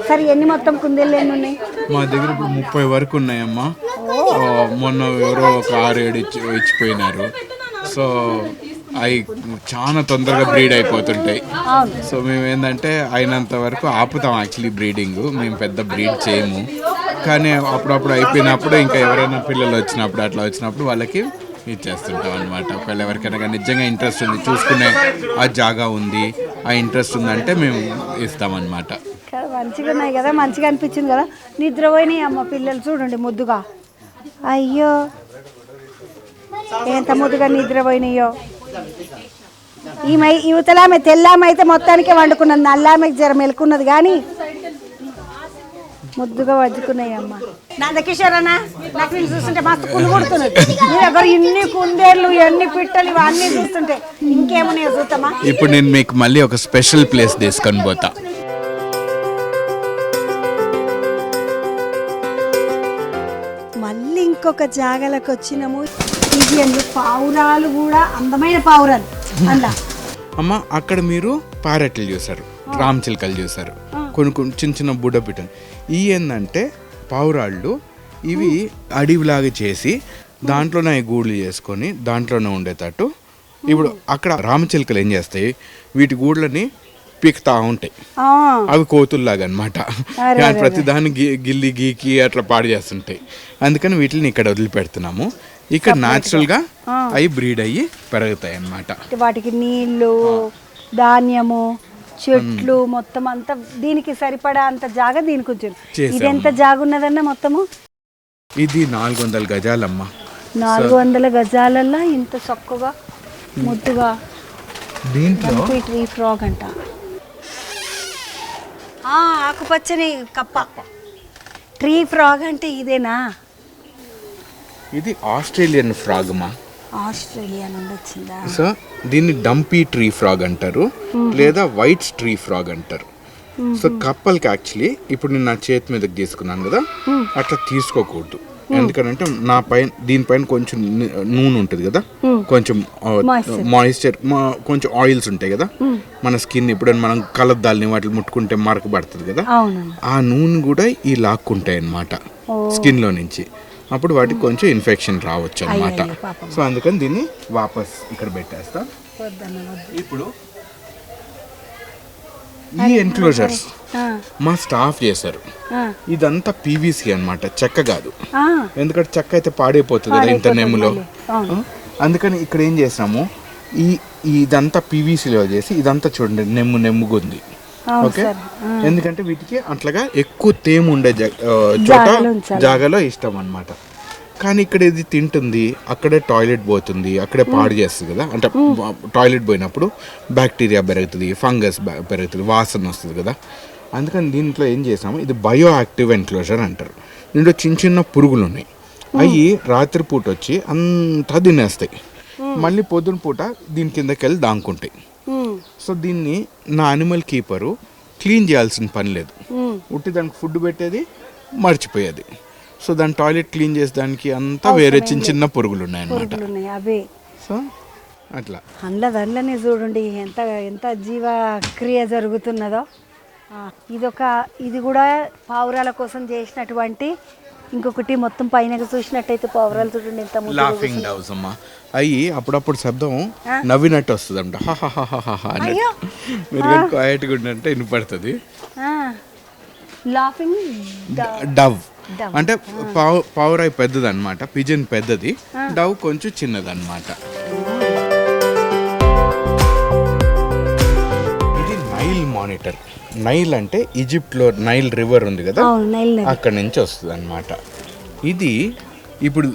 సరే ఎన్ని మొత్తం కుందేళ్ళు ఎన్ని ఉన్నాయి? మా దగ్గర ఇప్పుడు 30 వరకు ఉన్నాయమ్మా. మొన్న ఎవరో ఒక 6-7 ఇచ్చిపోయినారు. సో అవి చాలా తొందరగా బ్రీడ్ అయిపోతుంటాయి. సో మేము ఏంటంటే అయినంత వరకు ఆపుతాం యాక్చువల్లీ బ్రీడింగ్. మేము పెద్ద బ్రీడ్ చేయము, కానీ అప్పుడప్పుడు అయిపోయినప్పుడు ఇంకా ఎవరైనా పిల్లలు వచ్చినప్పుడు అట్లా వచ్చినప్పుడు వాళ్ళకి ఇచ్చేస్తుంటాం అనమాట. ఒకవేళ ఎవరికైనా కానీ నిజంగా ఇంట్రెస్ట్ ఉంది, చూసుకునే ఆ జాగా ఉంది, ఆ ఇంట్రెస్ట్ ఉందంటే మేము ఇస్తామన్నమాట. మంచిగా ఉన్నాయి కదా, మంచిగా అనిపించింది కదా. నిద్రపోయినాయి అమ్మ పిల్లలు చూడండి ముద్దుగా. అయ్యో ఎంత ముద్దుగా నిద్రపోయినాయో. ఈమె యువతలామె తెల్లామె అయితే మొత్తానికే వండుకున్నది, నల్లామెకి జర మెలుకున్నది కానీ ముద్దుగా వజ్జుకున్నాయి అమ్మ. నందకిషోర్ అన్న నాకు వీళ్ళు చూస్తుంటే మస్తు కుళ్ళు కొడుతున్నది. మీ దగ్గర ఇన్ని కుందేళ్ళు ఎన్ని పిట్టలు ఇవన్నీ చూస్తుంటే ఇంకేమున్నాయో చూద్దామా? ఇప్పుడు నేను మీకు మళ్ళీ ఒక స్పెషల్ ప్లేస్ తీసుకొని పోతా. మళ్ళీ ఇంకొక జాగాలకు వచ్చినాము. ఇది అండి పావురాలు కూడా అందమైన పావురాలు అలా. అమ్మ అక్కడ మీరు పారెట్లు చూసారు, రామచిలుకలు చూసారు, కొన్ని చిన్న చిన్న బుడ్డపిట్టలు. ఇవి ఏంటంటే పావురాళ్ళు. ఇవి అడవిలాగా చేసి దాంట్లోనే గూళ్ళు చేసుకొని దాంట్లోనే ఉండేటట్టు. ఇప్పుడు అక్కడ రామచిలుకలు ఏం చేస్తాయి, వీటి గూళ్ళని పీకుతా ఉంటాయి. అవి కోతుల్లాగా అనమాట. ప్రతి దాన్ని గిల్లి గీకి అట్లా పాడు చేస్తుంటాయి. అందుకని వీటిని ఇక్కడ వదిలిపెడుతున్నాము. ఇక్కడ న్యాచురల్గా అవి బ్రీడ్ అయ్యి పెరుగుతాయి అన్నమాట. వాటికి నీళ్లు, ధాన్యము, చెట్లు మొత్తం అంతా దీనికి సరిపడా అంత జాగా దీనికి ఉంచారు. ఇది ఎంత జాగా ఉన్నదన్న మొత్తము? ఇది 400 గజాలమ్మా. 400 గజాలల్లో ఇంత చక్కగా ముద్దుగా దీంట్లో ట్రీ ఫ్రాగ్ అంట. ఆకుపచ్చని కప్ప ట్రీ ఫ్రాగ్ అంటే ఇదేనా? ఇది ఆస్ట్రేలియన్ ఫ్రాగ్ మా. ఆస్ట్రేలియా నుండి వచ్చిందా? సో దీన్ని డంపీ ట్రీ ఫ్రాగ్ అంటారు, లేదా వైట్ ట్రీ ఫ్రాగ్ అంటారు. సో కప్పల్కి యాక్చువల్లీ ఇప్పుడు నేను నా చేతి మీదకి తీసుకున్నాను కదా, అట్లా తీసుకోకూడదు. ఎందుకంటే నా పైన దీనిపైన కొంచెం నూనె ఉంటుంది కదా, కొంచెం మాయిశ్చర్, కొంచెం ఆయిల్స్ ఉంటాయి కదా మన స్కిన్. ఎప్పుడైనా మనం కలద్దాలని వాటిని ముట్టుకుంటే మరక పడుతుంది కదా, ఆ నూనె కూడా ఈ లాక్కుంటాయి అన్నమాట స్కిన్ లో నుంచి. అప్పుడు వాటికి కొంచెం ఇన్ఫెక్షన్ రావచ్చు అన్నమాట. సో అందుకని దీన్ని వాపస్ ఇక్కడ పెట్టేస్తా. ఇప్పుడు ఈ ఎన్క్లోజర్స్ మా స్టాఫ్ చేశారు. ఇదంతా పీవీసీ అన్నమాట, చెక్క కాదు. ఎందుకంటే చెక్క అయితే పాడైపోతుంది కదా ఇంత నెమ్ములో. అందుకని ఇక్కడ ఏం చేసాము, ఇదంతా పీవీసీలో చేసి ఇదంతా చూడండి నెమ్ముగా ఉంది. ఓకే, ఎందుకంటే వీటికి అట్లాగా ఎక్కువ తేము ఉండే చోట జాగాలో ఇష్టం అన్నమాట. కానీ ఇక్కడ ఇది తింటుంది, అక్కడే టాయిలెట్ పోతుంది, అక్కడే పాడు చేస్తుంది కదా. అంటే టాయిలెట్ పోయినప్పుడు బ్యాక్టీరియా పెరుగుతుంది, ఫంగస్ పెరుగుతుంది, వాసన వస్తుంది కదా. అందుకని దీంట్లో ఏం చేసాము, ఇది బయో యాక్టివ్ ఎన్క్లోజర్ అంటారు. దీంట్లో చిన్న చిన్న పురుగులు ఉన్నాయి. అవి రాత్రిపూట వచ్చి అంతా తినేస్తాయి, మళ్ళీ పొద్దున పూట దీని కిందకి వెళ్ళి దాంకుంటాయి. సో దీన్ని నా అనిమల్ కీపరు క్లీన్ చేయాల్సిన పని లేదు, ఉట్టి దానికి ఫుడ్ పెట్టేది, మర్చిపోయేది. సో దాని టాయిలెట్ క్లీన్ చేసేదానికి అంతా వేరే చిన్న చిన్న పురుగులు ఉన్నాయన్నమాట. అవే సో అట్లా అందులోనే చూడండి ఎంత ఎంత జీవక్రియ జరుగుతున్నదో. ఇది కూడా పావురాల కోసం చేసినటువంటి ఇంకొకటి. మొత్తం పైన చూసినట్టయితే పావురాలు చూడండి ఎంత లాఫింగ్ డవ్స్ అమ్మా. అవి అప్పుడప్పుడు శబ్దం నవ్వినట్టు వస్తుంది అంట, అని. మీరు క్వైట్గా ఉండంటే వినపడుతుంది. లాఫింగ్ డవ్ అంటే పావురాయి పెద్దది అనమాట, పిజన్ పెద్దది, డవ్ కొంచెం చిన్నది అనమాట. ఇది నైల్ మానిటర్. నైల్ అంటే ఈజిప్ట్లో నైల్ రివర్ ఉంది కదా, అక్కడ నుంచి వస్తుంది అనమాట. ఇది ఇప్పుడు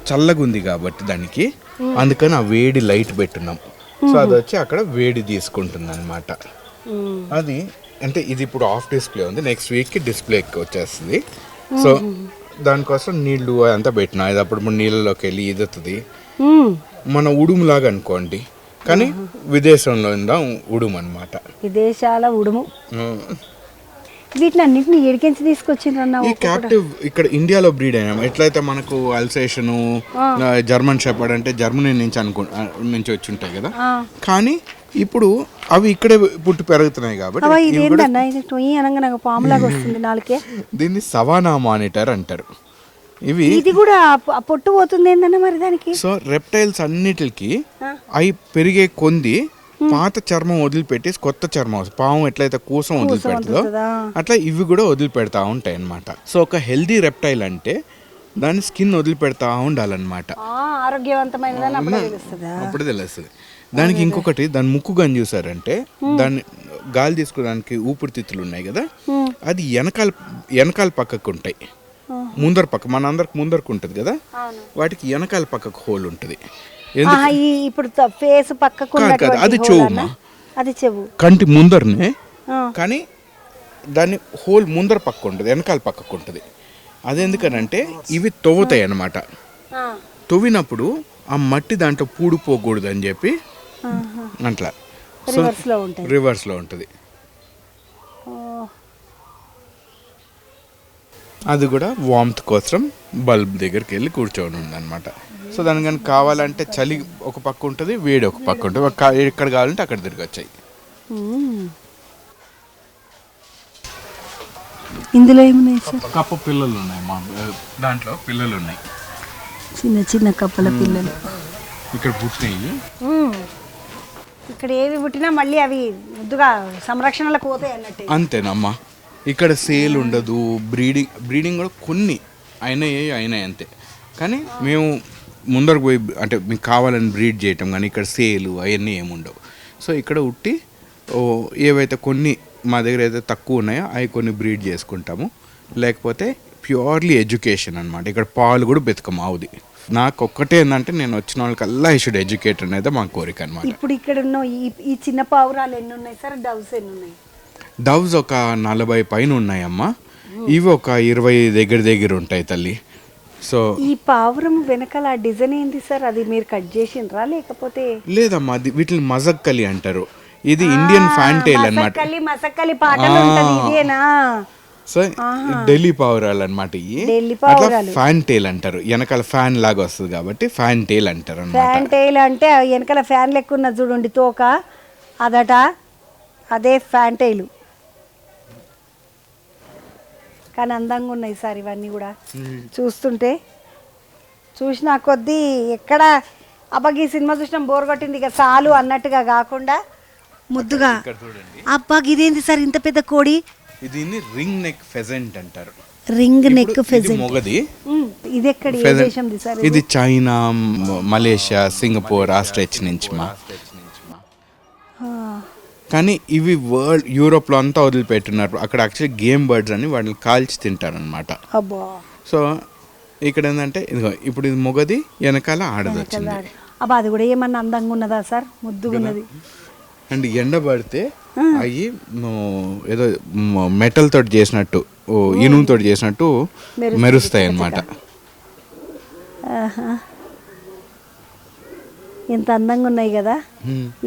చల్లగా ఉంది కాబట్టి దానికి, అందుకని ఆ వేడి లైట్ పెట్టున్నాం. సో అది వచ్చి అక్కడ వేడి తీసుకుంటుంది అనమాట. అది అంటే ఇది ఇప్పుడు ఆఫ్ డిస్ప్లే ఉంది, నెక్స్ట్ వీక్కి డిస్ప్లేకి వచ్చేస్తుంది. సో దానికోసం నీళ్లు అంతా పెట్టినా, ఇది అప్పుడు నీళ్ళలోకి వెళ్ళి ఈదుతుంది. మన ఉడుములాగా అనుకోండి, కానీ విదేశంలో ఉందా ఉడుము అనమాట. విదేశాల ఉడుము. వీటిని అన్నింటిని ఏడికెంచి తీసుకొచ్చిండ్రన్న ఈ క్యాప్టివ్ ఇక్కడ ఇండియాలో బ్రీడ్ అయినాం. ఎట్లయితే మనకు అల్సేషను జర్మన్ షెపర్డ్ అంటే జర్మనీ నుంచి నుంచి వచ్చి ఉంటాయి కదా, కానీ ఇప్పుడు అవి ఇక్కడే పుట్టి పెరుగుతున్నాయి కాబట్టి ఇదేంటన్నా ఇది టొయ్యి అనగా నాకు పాములాగా వస్తుంది నాలుకే. దీన్ని సవానా మానిటర్ అంటారు. ఇది కూడా పొట్టు పోతుంది ఏందన్న మరి దానికి. సో రెప్టైల్స్ అన్నిటికి అవి పెరిగే కొంది పాత చర్మం వదిలిపెట్టి కొత్త చర్మం, పాము ఎట్లయితే కూసం వదిలిపెడుతుందో అట్లా ఇవి కూడా వదిలిపెడతా ఉంటాయి అన్నమాట. సో ఒక హెల్దీ రెప్టైల్ అంటే దాని స్కిన్ వదిలిపెడతా ఉండాలన్నమాట, అప్పుడు తెలుస్తుంది. దానికి ఇంకొకటి దాని ముక్కు గని చూసారంటే దాన్ని గాలి తీసుకోవడానికి ఊపిరితిత్తులు ఉన్నాయి కదా, అది వెనకాల పక్కకు ఉంటాయి. ముందర పక్క మన అందరికి ముందరకు ఉంటుంది కదా, వాటికి వెనకాల పక్కకు హోల్ ఉంటుంది. ఇప్పుడు ఫేస్ పక్కకు అది చెవుమా, అది చెవు కంటి ముందరనే, కానీ దాన్ని హోల్ ముందర పక్క ఉంటుంది, వెనకాల పక్కకు ఉంటుంది. అదెందుకనంటే ఇవి తవ్వుతాయి అన్నమాట. తవ్వినప్పుడు ఆ మట్టి దాంట్లో పూడిపోకూడదు అని చెప్పి అట్లా రివర్స్లో ఉంటుంది. అది కూడా వామ్త్ కోసం బల్బ్ దగ్గరికి వెళ్ళి కూర్చొని ఉంది అనమాట. సో దానికి కానీ కావాలంటే చలి ఒక పక్క ఉంటుంది, వేడి ఒక పక్క ఉంటుంది, ఎక్కడ కావాలంటే అక్కడ తిరిగి వచ్చాయి. ఇందులో ఏమున్నాయి? కప్ప పిల్లలు ఉన్నాయి, మా దాంట్లో పిల్లలు ఉన్నాయి, చిన్న చిన్న కప్పల పిల్లలు ఇక్కడ పుట్టినాయి. ఇక్కడ ఏవి పుట్టినా మళ్ళీ అవి ముద్దుగా సంరక్షణలకు పోతాయి అన్నట్టు. అంతేనమ్మా, ఇక్కడ సేల్ ఉండదు. బ్రీడింగ్ కూడా కొన్ని అయినాయి అంతే. కానీ మేము ముందరకు పోయి అంటే మీకు కావాలని బ్రీడ్ చేయటం కానీ ఇక్కడ సేలు అవన్నీ ఏముండవు. సో ఇక్కడ ఉట్టి ఏవైతే కొన్ని మా దగ్గర అయితే తక్కువ ఉన్నాయో అవి కొన్ని బ్రీడ్ చేసుకుంటాము. లేకపోతే ప్యూర్లీ ఎడ్యుకేషన్ అనమాట. ఇక్కడ పాలు కూడా బెతకం ఆవుది. నాకు ఒక్కటే ఏంటంటే నేను వచ్చిన వాళ్ళకల్లా ఐ షుడ్ ఎడ్యుకేట్ అనేది మా కోరిక అనమాట. ఇప్పుడు ఇక్కడ ఉన్న ఈ చిన్న పావురాలు ఎన్ని ఉన్నాయి సార్? డవ్స్ ఎన్ని ఉన్నాయి? డవ్స్ ఒక 40 పైన ఉన్నాయమ్మా. ఇవి ఒక 20 దగ్గర ఉంటాయి తల్లి. సో ఈ పావురం వెనకాల డిజైన్ ఏంటి సార్? అది మీరు కట్ చేసిండ్రా లేకపోతే? లేదమ్మా, అది వీటిని మజక్కలి అంటారు. ఇది ఇండియన్ ఫ్యాంటైల్ అన్నమాట. మసక్కలి పాటలు ఉంటది ఇదేనా? సో ఢిల్లీ పావురాలు అనమాట. అట్లా ఫ్యాన్ టైల్ అంటారు. వెనకాల ఫ్యాన్ లాగా వస్తుంది కాబట్టి ఫ్యాన్ టైల్ అంటారు అన్నమాట. ఫ్యాన్ టైల్ అంటే వెనకాల ఫ్యాన్ లెక్క ఉన్నది చూడండి తోక, అదట అదే ఫ్యాన్ టైలు. కానీ అందంగా ఉన్నాయి సార్ ఇవన్నీ కూడా చూస్తుంటే. చూసిన కొద్దీ ఎక్కడ అబ్బాకి సినిమా చూసినాం బోర్ కొట్టింది ఇక చాలు అన్నట్టుగా కాకుండా ముద్దుగా. అబ్బాకి ఇదేంటి సార్ ఇంత పెద్ద కోడి? దీన్ని రింగ్ నెక్ ఫెజెంట్ అంటారు. రింగ్ నెక్ ఫెజెంట్ మొగది. ఇది ఎక్కడ ఏ దేశంది సార్? ఇది చైనా, మలేషియా, సింగపూర్ ఆ స్ట్రెచ్ నుంచి మా. కానీ ఇవి యూరోప్లో అంతా వదిలిపెట్టున్నారు. అక్కడ యాక్చువల్లీ గేమ్ బర్డ్స్ అని వాటిని కాల్చి తింటారనమాట. సో ఇక్కడ ఏంటంటే ఇదిగో ఇప్పుడు ఇది మొగది, వెనకాల ఆడది వచ్చింది. అబ్బా అది కూడా ఏమన్నా అందంగా ఉన్నదా సార్? ముద్దుగా ఉన్నది. అండ్ ఎండ పడితే అవి ఏదో మెటల్ తోటి చేసినట్టు, ఇనుముతో చేసినట్టు మెరుస్తాయి అన్నమాట. ఎంత అందంగా ఉన్నాయి కదా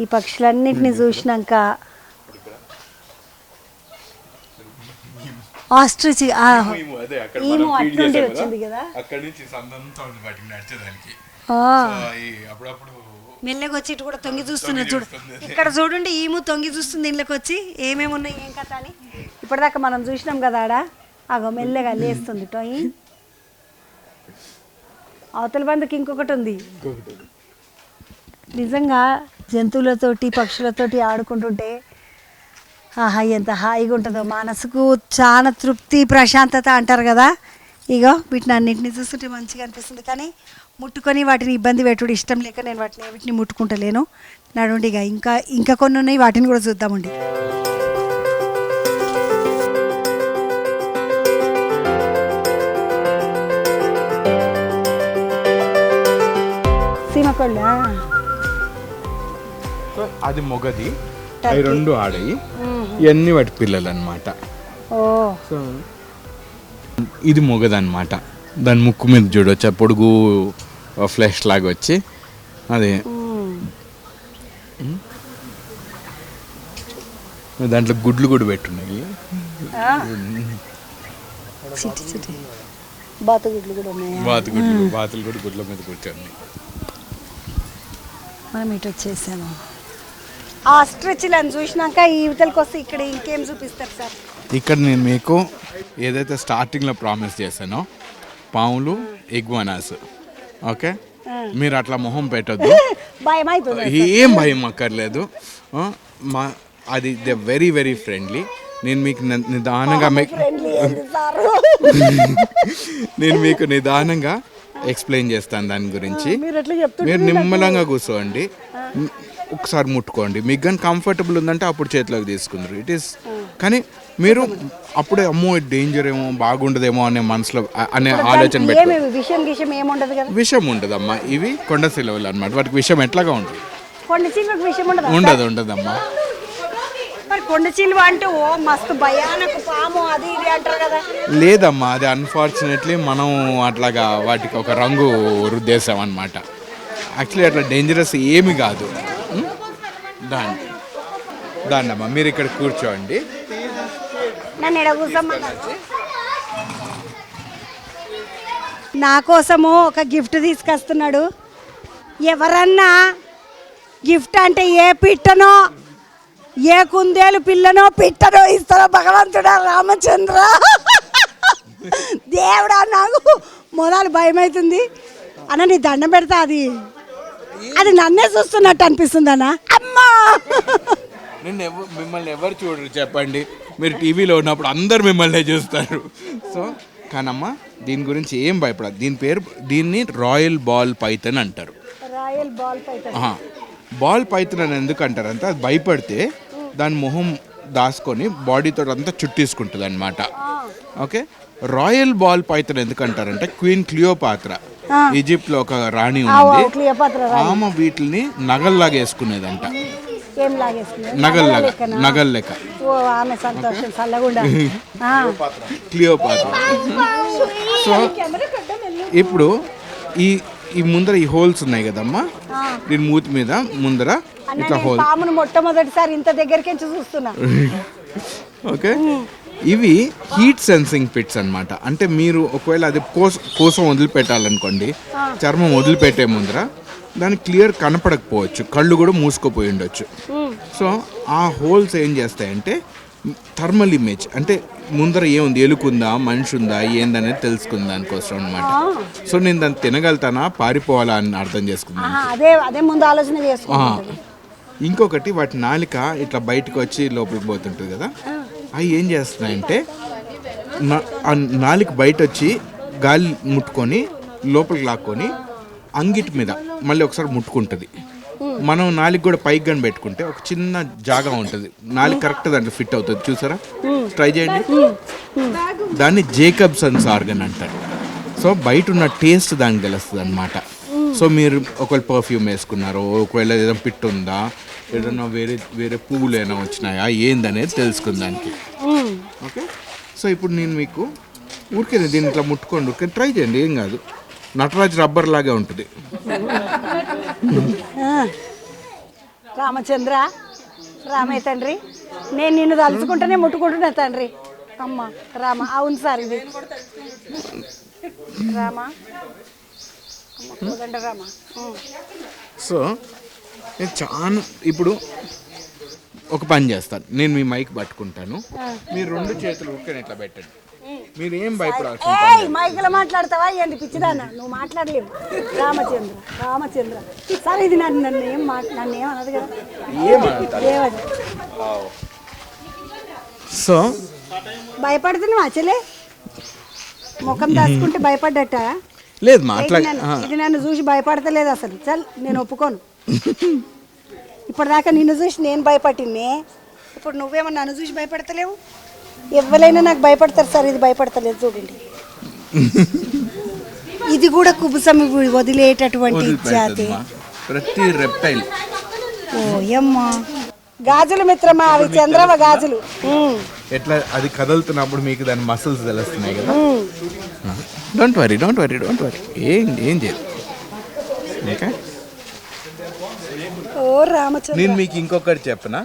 ఈ పక్షులన్నిటిని చూసినాక. ఆస్ట్రిచ్ ఈము అట్నుండి వచ్చింది కదా, మెల్లగా వచ్చి ఇటు కూడా తొంగి చూస్తున్నా చూడు. ఇక్కడ చూడండి ఈము తొంగి చూస్తుంది ఇంట్లోకి వచ్చి ఏమేమి ఉన్నాయి ఏం కథ అని. ఇప్పటిదాకా మనం చూసినాం కదా ఆడ, అగో మెల్లగా లేస్తుంది టొయ్యి. అవతల బందుకి ఇంకొకటి ఉంది. నిజంగా జంతువులతోటి పక్షులతోటి ఆడుకుంటుంటే ఆహా ఎంత హాయిగా ఉంటుందో మనసుకు. చాలా తృప్తి ప్రశాంతత అంటారు కదా. ఇగో వీటిని అన్నింటినీ చూస్తుంటే మంచిగా అనిపిస్తుంది. కానీ ముట్టుకొని వాటిని ఇబ్బంది పెట్టుడు ఇష్టం లేక నేను వీటిని ముట్టుకుంటలేను. నడుండి ఇక ఇంకా కొన్ని ఉన్నాయి, వాటిని కూడా చూద్దామండి. సీమకోళ్ళ అది మొగది, అవి రెండు ఆడయి, ఇవన్నీ వాటి పిల్లలు అనమాట. సో ఇది మొగది అనమాట. దాని ముక్కు మీద చూడవచ్చు పొడుగు ఫ్లెష్ లాగా వచ్చి అది. దాంట్లో గుడ్లు కూడా పెట్టున్నాయి. చిట్టి చిట్టి బాతుగుడ్లు కూడా ఉన్నాయా? బాతులు కూడా గుడ్ల మీద కూర్చోండి. మనం ఇటు వచ్చేసాము. ఆ స్ట్రెచ్లను చూసినాక ఈ యువతలకు వస్తే ఇక్కడ ఇంకేం చూపిస్తారు సార్? ఇక్కడ నేను మీకు ఏదైతే స్టార్టింగ్లో ప్రామిస్ చేశానో పాములు, ఇగ్వానాస్, ఓకే, మీరు అట్లా మొహం పెట్టద్దు, భయం అవుతుంది. ఏం భయం అక్కర్లేదు. అది దే వెరీ వెరీ ఫ్రెండ్లీ. నేను మీకు నిదానంగా నేను మీకు నిదానంగా ఎక్స్ప్లెయిన్ చేస్తాను దాని గురించి. మీరు నిమ్మలంగా కూర్చోండి, ఒకసారి ముట్టుకోండి. మీకు కానీ కంఫర్టబుల్ ఉందంటే అప్పుడు చేతిలోకి తీసుకుందరు. ఇట్ ఈస్ కానీ మీరు అప్పుడే అమ్మో డేంజర్ ఏమో బాగుండదేమో అనే మనసులో అనే ఆలోచన పెట్టుకోండి. విషం ఉండదమ్మా, ఇవి కొండ సిలువలు అన్నమాట. వాటికి విషం ఎట్లాగా ఉంటుంది? ఉండదమ్మా. కొండ చిలువ అంటే ఓ మస్తు భయానక పాము అది ఇది అంటారు కదా. లేదమ్మా, అది అన్ఫార్చునేట్లీ మనం అట్లాగా వాటికి ఒక రంగు రుద్దేశాం అన్నమాట. యాక్చువల్లీ అట్లా డేంజరస్ ఏమి కాదు. దాన్నమ్మా మీరు ఇక్కడ కూర్చోండి. నా కోసము ఒక గిఫ్ట్ తీసుకొస్తున్నాడు. ఎవరన్నా గిఫ్ట్ అంటే ఏ పిట్టనో ఏ కుందేలు పిల్లనో పిట్టనో ఇస్తారో భగవంతుడా రామచంద్ర దేవుడా, నాకు మొదలు భయం అవుతుంది అన్న. నీ దండం పెడతా, అది నన్నే చూస్తున్నట్టు అనిపిస్తుంది అన్న. అమ్మా మిమ్మల్ని ఎవరు చూడరు చెప్పండి? మీరు టీవీలో ఉన్నప్పుడు అందరు మిమ్మల్ని చూస్తారు. సో కానమ్మా దీని గురించి ఏం భయపడదు. దీన్ని రాయల్ బాల్ పైథాన్ అంటారు. బాల్ పైథాన్ అని ఎందుకు అంటారంటే అది భయపడితే దాని మొహం దాచుకొని బాడీతో అంతా చుట్టేసుకుంటుంది అనమాట. ఓకే, రాయల్ బాల్ పైథాన్ ఎందుకు అంటారంటే క్వీన్ క్లియోపాత్ర, ఈజిప్ట్లో ఒక రాణి ఉంది, ఆమె వీటిని నగల్లాగా వేసుకునేదంట. నగల్ లెక్క క్లియోపాత్ర. సో ఇప్పుడు ఈ ముందర ఈ హోల్స్ ఉన్నాయి కదమ్మా, దీని మూతి మీద ముందర ఇట్లా హోల్. మొట్టమొదటిసారి ఇంత దగ్గరికి చూస్తున్నా. ఓకే, ఇవి హీట్ సెన్సింగ్ పిట్స్ అన్నమాట. అంటే మీరు ఒకవేళ అది కోసం వదిలిపెట్టాలనుకోండి, చర్మం వదిలిపెట్టే ముందర దానికి క్లియర్ కనపడకపోవచ్చు, కళ్ళు కూడా మూసుకుపోయి ఉండొచ్చు. సో ఆ హోల్స్ ఏం చేస్తాయంటే థర్మల్ ఇమేజ్, అంటే ముందర ఏముంది, ఎలుకుందా మనిషి ఉందా ఏందనేది తెలుసుకుంది దానికోసం అనమాట. సో నేను దాన్ని తినగలుగుతానా పారిపోవాలా అని అర్థం చేసుకున్నాను. ఇంకొకటి వాటి నాలిక ఇట్లా బయటకు వచ్చి లోపలికి పోతుంటుంది కదా, అవి ఏం చేస్తున్నాయంటే నాలిక బయట వచ్చి గాలి ముట్టుకొని లోపలికి లాక్కొని అంగిటి మీద మళ్ళీ ఒకసారి ముట్టుకుంటుంది. మనం నాలుగు కూడా పైకి కానీ పెట్టుకుంటే ఒక చిన్న జాగా ఉంటుంది, నాలుగు కరెక్ట్ దాంట్లో ఫిట్ అవుతుంది. చూసారా, ట్రై చేయండి. దాన్ని జేకబ్సన్స్ ఆర్గన్ అంటారు. సో బయట ఉన్న టేస్ట్ దానికి తెలుస్తుంది అనమాట. సో మీరు ఒకవేళ పర్ఫ్యూమ్ వేసుకున్నారో, ఒకవేళ ఏదైనా పిట్ ఉందా, ఏదైనా వేరే పువ్వులు ఏమైనా వచ్చినాయా ఏందనేది తెలుసుకుందానికి. ఓకే, సో ఇప్పుడు నేను మీకు ఊరికే దీన్ని ఇట్లా ముట్టుకోండి, ఊరికే ట్రై చేయండి, ఏం కాదు. నటరాజ్ రబ్బర్ లాగే ఉంటుంది. రామచంద్ర, రామయ్య తండ్రి, నేను నిన్ను తలుచుకుంటేనే ముట్టుకుంటున్నా తండ్రి. అమ్మ రామ, అవును సార్, ఇది రామ రామ. సో నేను చాలా ఇప్పుడు ఒక పని చేస్తాను, నేను మీ మైక్ పట్టుకుంటాను, మీరు రెండు చేతులు ఊరికే ఇట్లా పెట్టండి. మీరు ఏం భయపడాల్సిన మైకులో మాట్లాడతావా ఏంటి పిచ్చిదానా? నువ్వు మాట్లాడలేవు. రామచంద్ర, రామచంద్ర సార్, ఇది నన్ను ఏమన్నది కదా. సో భయపడుతున్నావు అసలే, ముఖం దాచుకుంటే భయపడ్డట లేదు, ఇది నన్ను చూసి భయపడతలేదు అసలు. చల్, నేను ఒప్పుకోను. ఇప్పటిదాకా నిన్ను చూసి నేను భయపట్టినే, ఇప్పుడు నువ్వేమో నన్ను చూసి భయపడతలేవు. ఎవరైనా నాకు భయపడతారు సార్, ఇది భయపడతలేదు. చూడండి, ఇది కూడా కుబుసం వదిలేటటువంటి జాతి. ప్రతి రెప్టైల్. ఓయమ్మా, గాజులు మిత్రమా, అవి చంద్రమ గాజులు. ఎట్లా అది కదులుతున్నప్పుడు మీకు దాని మసిల్స్ తెలుస్తున్నాయి కదా. Don't worry, don't worry, don't worry, ఏం చేయదు. ఓకే, ఓ రామచంద్ర, నేను మీకు ఇంకొకటి చెప్పనా,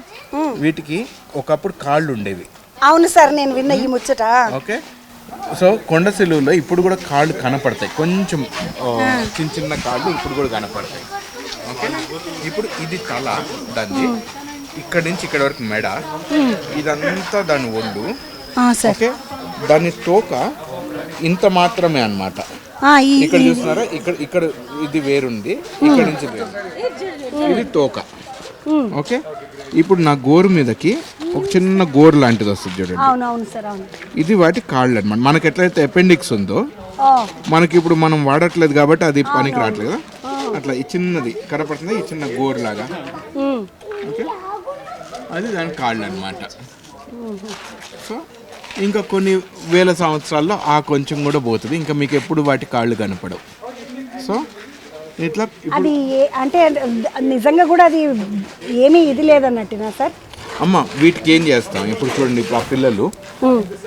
వీటికి ఒకప్పుడు కాళ్ళు ఉండేవి, అవును సార్, నేను విన్న ఈ ముచ్చట. ఓకే, సో కొండ చిలువలో ఇప్పుడు కూడా కాళ్ళు కనపడతాయి, కొంచెం చిన్న చిన్న కాళ్ళు ఇప్పుడు కూడా కనపడతాయి. ఓకే, ఇప్పుడు ఇది తల దాన్ని, ఇక్కడ నుంచి ఇక్కడ వరకు మెడ, ఇదంతా దాని ఒళ్ళు. ఓకే, దాని తోక ఇంత మాత్రమే అన్నమాట. ఇక్కడ చూస్తున్నారా, ఇక్కడ ఇక్కడ ఇది వేరుంది, ఇక్కడ నుంచి వేరు, ఇది తోక. ఓకే, ఇప్పుడు నా గోరు మీదకి ఒక చిన్న గోరు లాంటిది వస్తుంది చూడండి. అవునవును సార్, అవును. ఇది వాటి కాళ్ళు అనమాట. మనకి ఎట్లయితే అపెండిక్స్ ఉందో, మనకి ఇప్పుడు మనం వాడట్లేదు కాబట్టి అది పనికి రావట్లేదు కదా, అట్లా ఈ చిన్నది కనపడుతుంది, ఈ చిన్న గోరు లాగా. ఓకే, అది దాని కాళ్ళు అనమాట. సో ఇంకా కొన్ని వేల సంవత్సరాల్లో ఆ కొంచెం కూడా పోతుంది, ఇంకా మీకు ఎప్పుడు వాటి కాళ్ళు కనపడవు. సో ఇట్లా అది అంటే నిజంగా కూడా అది ఏమీ ఇది లేదన్నట్టునా సార్? అమ్మ, వీటికి ఏం చేస్తాం ఇప్పుడు చూడండి, ఇప్పుడు ఆ పిల్లలు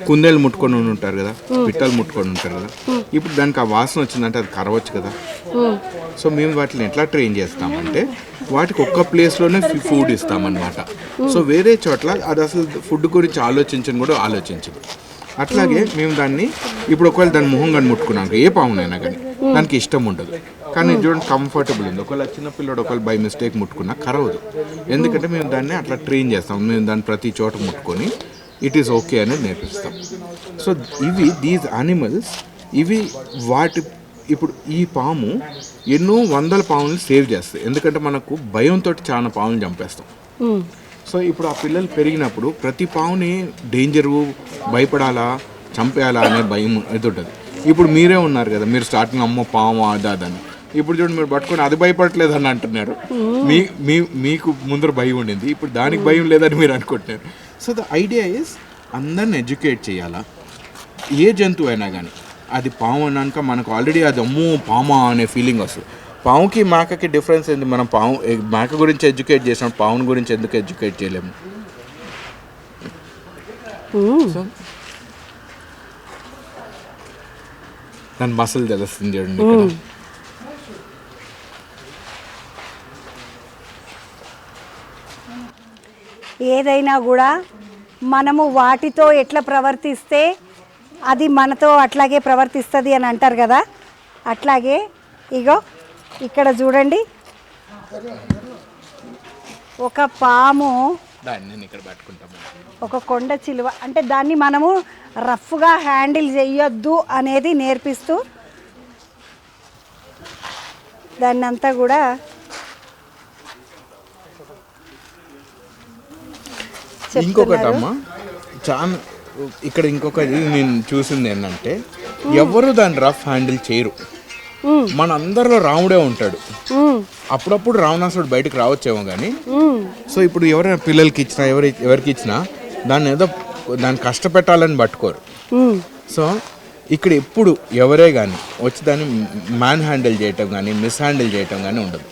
కుందేలు ముట్టుకొని ఉంటారు కదా, పిట్టలు ముట్టుకొని ఉంటారు కదా, ఇప్పుడు దానికి ఆ వాసన వచ్చిందంటే అది కరవచ్చు కదా. సో మేము వాటిని ఎట్లా ట్రైన్ చేస్తామంటే వాటికి ఒక్క ప్లేస్లోనే ఫుడ్ ఇస్తామన్నమాట. సో వేరే చోట్ల అది అసలు ఫుడ్ గురించి ఆలోచించని కూడా ఆలోచించదు. అట్లాగే మేము దాన్ని ఇప్పుడు ఒకవేళ దాని మొహం కానీ ముట్టుకున్నాక ఏ పామునైనా కానీ దానికి ఇష్టం ఉండదు, కానీ చూడండి కంఫర్టబుల్ ఉంది. ఒకవేళ చిన్నపిల్లడు ఒకవేళ బై మిస్టేక్ ముట్టుకున్నా కరవదు, ఎందుకంటే మేము దాన్ని అట్లా ట్రైన్ చేస్తాం. మేము దాన్ని ప్రతి చోట ముట్టుకొని ఇట్ ఈస్ ఓకే అనేది నేర్పిస్తాం. సో దీస్ యానిమల్స్ ఇవి వాటి ఇప్పుడు ఈ పాము ఎన్నో వందల పాములను సేవ్ చేస్తాయి, ఎందుకంటే మనకు భయంతో చాలా పాములను చంపేస్తాం. సో ఇప్పుడు ఆ పిల్లలు పెరిగినప్పుడు ప్రతి పావుని డేంజరు, భయపడాలా, చంపేయాలా అనే భయం ఎదుంటుంది. ఇప్పుడు మీరే ఉన్నారు కదా, మీరు స్టార్టింగ్ అమ్మో పాము అదని, ఇప్పుడు చూడండి మీరు పట్టుకొని అది భయపడట్లేదు అని అంటున్నారు. మీకు ముందర భయం ఉండింది, ఇప్పుడు దానికి భయం లేదని మీరు అనుకుంటున్నారు. సో ద ఐడియా ఈస్ అందరిని ఎడ్యుకేట్ చేయాలా. ఏ జంతువు అయినా కానీ అది పాము అన్నాక మనకు ఆల్రెడీ అది అమ్మో పామా అనే ఫీలింగ్ వస్తుంది. పాముకి మేకకి డిఫరెన్స్ ఏంది? మనం మేక గురించి ఎడ్యుకేట్ చేసినాం, పాముని గురించి ఎందుకు ఎడ్యుకేట్ చేయలేము? దాని మసలు తెలుస్తుంది చూడండి ఇక్కడ. ఏదైనా కూడా మనము వాటితో ఎట్లా ప్రవర్తిస్తే అది మనతో అట్లాగే ప్రవర్తిస్తుంది అని అంటారు కదా, అట్లాగే ఇగో ఇక్కడ చూడండి, ఒక పాము, ఒక కొండ చిలువ, అంటే దాన్ని మనము రఫ్గా హ్యాండిల్ చేయొద్దు అనేది నేర్పిస్తూ దాన్ని అంతా కూడా ఇంకొకటి అమ్మా, చాలా ఇక్కడ ఇంకొకటి నేను చూసింది ఏంటంటే ఎవరు దాన్ని రఫ్ హ్యాండిల్ చేయరు. మన అందరిలో రాముడే ఉంటాడు. అప్పుడప్పుడు రావణాసుడు బయటకు రావచ్చేమో కానీ, సో ఇప్పుడు ఎవరైనా పిల్లలకి ఇచ్చినా ఎవరికి ఇచ్చినా దాన్ని కష్టపెట్టాలని పట్టుకోరు. సో ఇక్కడ ఎప్పుడు ఎవరే కానీ వచ్చి దాన్ని మ్యాన్ హ్యాండిల్ చేయటం కానీ మిస్ హ్యాండిల్ చేయటం కానీ ఉండదు.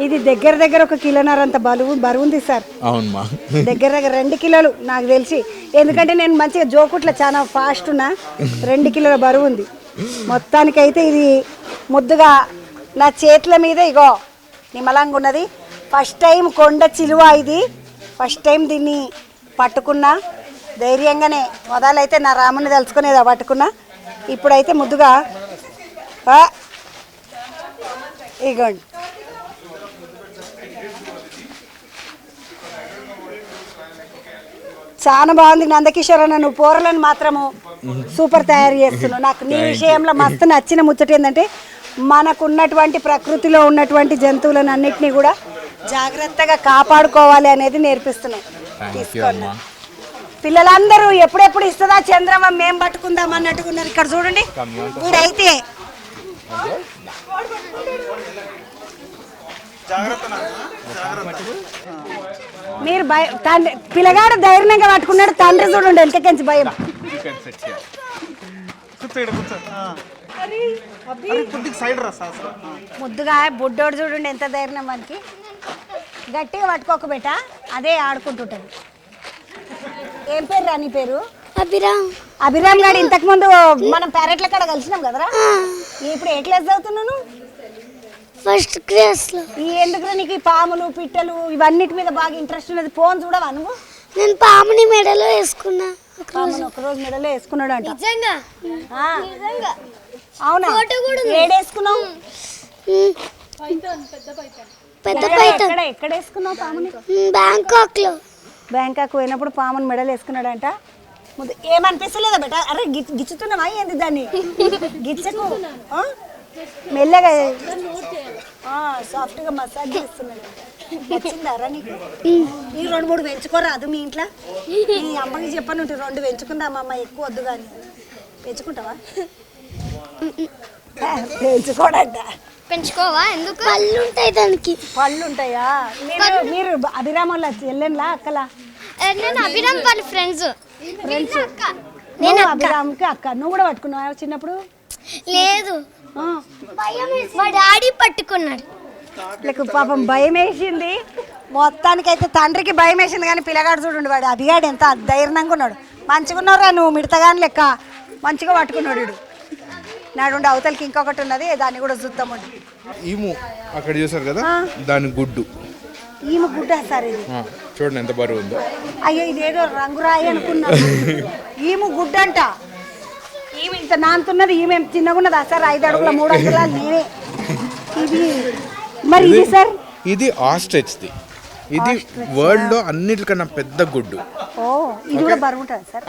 ఇది దగ్గర ఒక కిలోన్నర అంత బరువుంది సార్. అవునమ్మా, దగ్గర 2 కిలోలు నాకు తెలిసి, ఎందుకంటే నేను మంచిగా జోకుట్లా చాలా ఫాస్ట్ ఉన్నా. 2 కిలోల బరువు ఉంది. మొత్తానికైతే ఇది ముద్దుగా నా చేతుల మీద ఇగో నిమలంగా ఉన్నది. ఫస్ట్ టైం కొండ చిలువ, ఇది ఫస్ట్ టైం దీన్ని పట్టుకున్నా ధైర్యంగానే. మొదలైతే నా రాముని తలుచుకునేదా పట్టుకున్నా, ఇప్పుడైతే ముద్దుగా ఇగోండి. చాలా బాగుంది నందకిషోర్ అన్న, నువ్వు పోరలను మాత్రము సూపర్ తయారు చేస్తున్నావు. నాకు నీ విషయంలో మస్తు నచ్చిన ముచ్చట ఏంటంటే మనకున్నటువంటి ప్రకృతిలో ఉన్నటువంటి జంతువులను అన్నిటినీ కూడా జాగ్రత్తగా కాపాడుకోవాలి అనేది నేర్పిస్తున్నావు. తీసుకోండి పిల్లలందరూ, ఎప్పుడెప్పుడు ఇస్తుందా చంద్రమ్మ మేము పట్టుకుందాం అన్నట్టుకున్నారు. ఇక్కడ చూడండి, వీడైతే మీరు పిల్లగాడు ధైర్యంగా పట్టుకున్నాడు, తండ్రి చూడండి వెనకకించి భయం. ముద్దుగా బుడ్డోడు చూడండి ఎంత ధైర్యం, మనకి గట్టిగా పట్టుకోక బేట, అదే ఆడుకుంటుంటది. ఏం పేరు రా నీ పేరు? అభిరామ్ గారు. ఇంతకు ముందు మనం ప్యారెట్ల కాడ కలిసినాం కదరా. ఇప్పుడు ఏ క్లాస్ చదువుతున్నాను? ఫస్ట్ క్లాస్ లో. ఎందుకు నీకు ఈ పాములు పిట్టలు ఇవన్నిటి మీద బాగా ఇంట్రెస్ట్ ఉన్నది? ఫోన్ చూడవా నువ్వు? నేను పాముని మెడలో వేసుకున్నా ఒకరోజు మెడలో వేసుకున్నాడు అంట. నిజంగా అవునా? ఫోటో కూడా ఉంది. ఏడేసుకున్నావు? పెద్ద పైథాన్. ఎక్కడ వేసుకున్నావు పాముని? బ్యాంకాక్ లో. బ్యాంకాక్ పోయినప్పుడు పాముని మెడలు వేసుకున్నాడంట. ముందు ఏమనిపిస్తలేదా బేట? అరే గిచ్చుతున్నావా ఏంది దాన్ని? గిచ్చకు, మెల్లగా సాఫ్ట్గా మసాజ్ చేస్తున్నాడు. వచ్చిందారా నీకు? ఈ 2-3 పెంచుకోరాదు మీ ఇంట్లో? మీ అమ్మకి చెప్పను 2 పెంచుకుందామమ్మ, ఎక్కువ వద్దు కానీ. పెంచుకుంటావా? పెంచుకోడంట. పెంచుకోవా? ఎందుకు? పళ్ళు ఉంటాయి దానికి. పళ్ళు ఉంటాయా? మీరు అభిరామంలో వెళ్ళంలా అక్కలా? నేను అభిరామ్ వాళ్ళ ఫ్రెండ్స్. నేను అభిరామ్కి అక్క. నువ్వు కూడా పట్టుకున్నావా చిన్నప్పుడు? లేదు, మా డాడీ పట్టుకున్నాడు. లేక పాపం భయం వేసింది. మొత్తానికైతే తండ్రికి భయం వేసింది, కానీ పిల్లగాడు చూడండి, వాడు అభిగాడు ఎంత ధైర్యంగా ఉన్నాడు. మంచిగా ఉన్నారా నువ్వు? మిడతగాని లెక్క మంచిగా పట్టుకున్నాడు వీడు. నాడు అవతలకి ఇంకొకటి ఉన్నది, దాన్ని కూడా చూద్దామండి. ఈము అక్కడ చూసారు కదా, దాని గుడ్డు. ఈమె గుడ్డ సార్ ఇది. చూడండి ఎంత బరువు ఉందో. అయ్యో ఇదేదో రంగురాయి అనుకున్నా. ఈమె గుడ్డ అంట. ఈమె ఇంత నాంతున్నది, ఈమె చిన్నగా ఉన్నది. సార్ 5 అడుగుల 3 అంగుళాలు నేనే. ఇది మరి ఇది సార్, ఇది ఆస్ట్రిచ్ది. ఇది వరల్డ్ లో అన్నిటికన్నా పెద్ద గుడ్డు. ఇది కూడా బరువు ఉంటుంది సార్.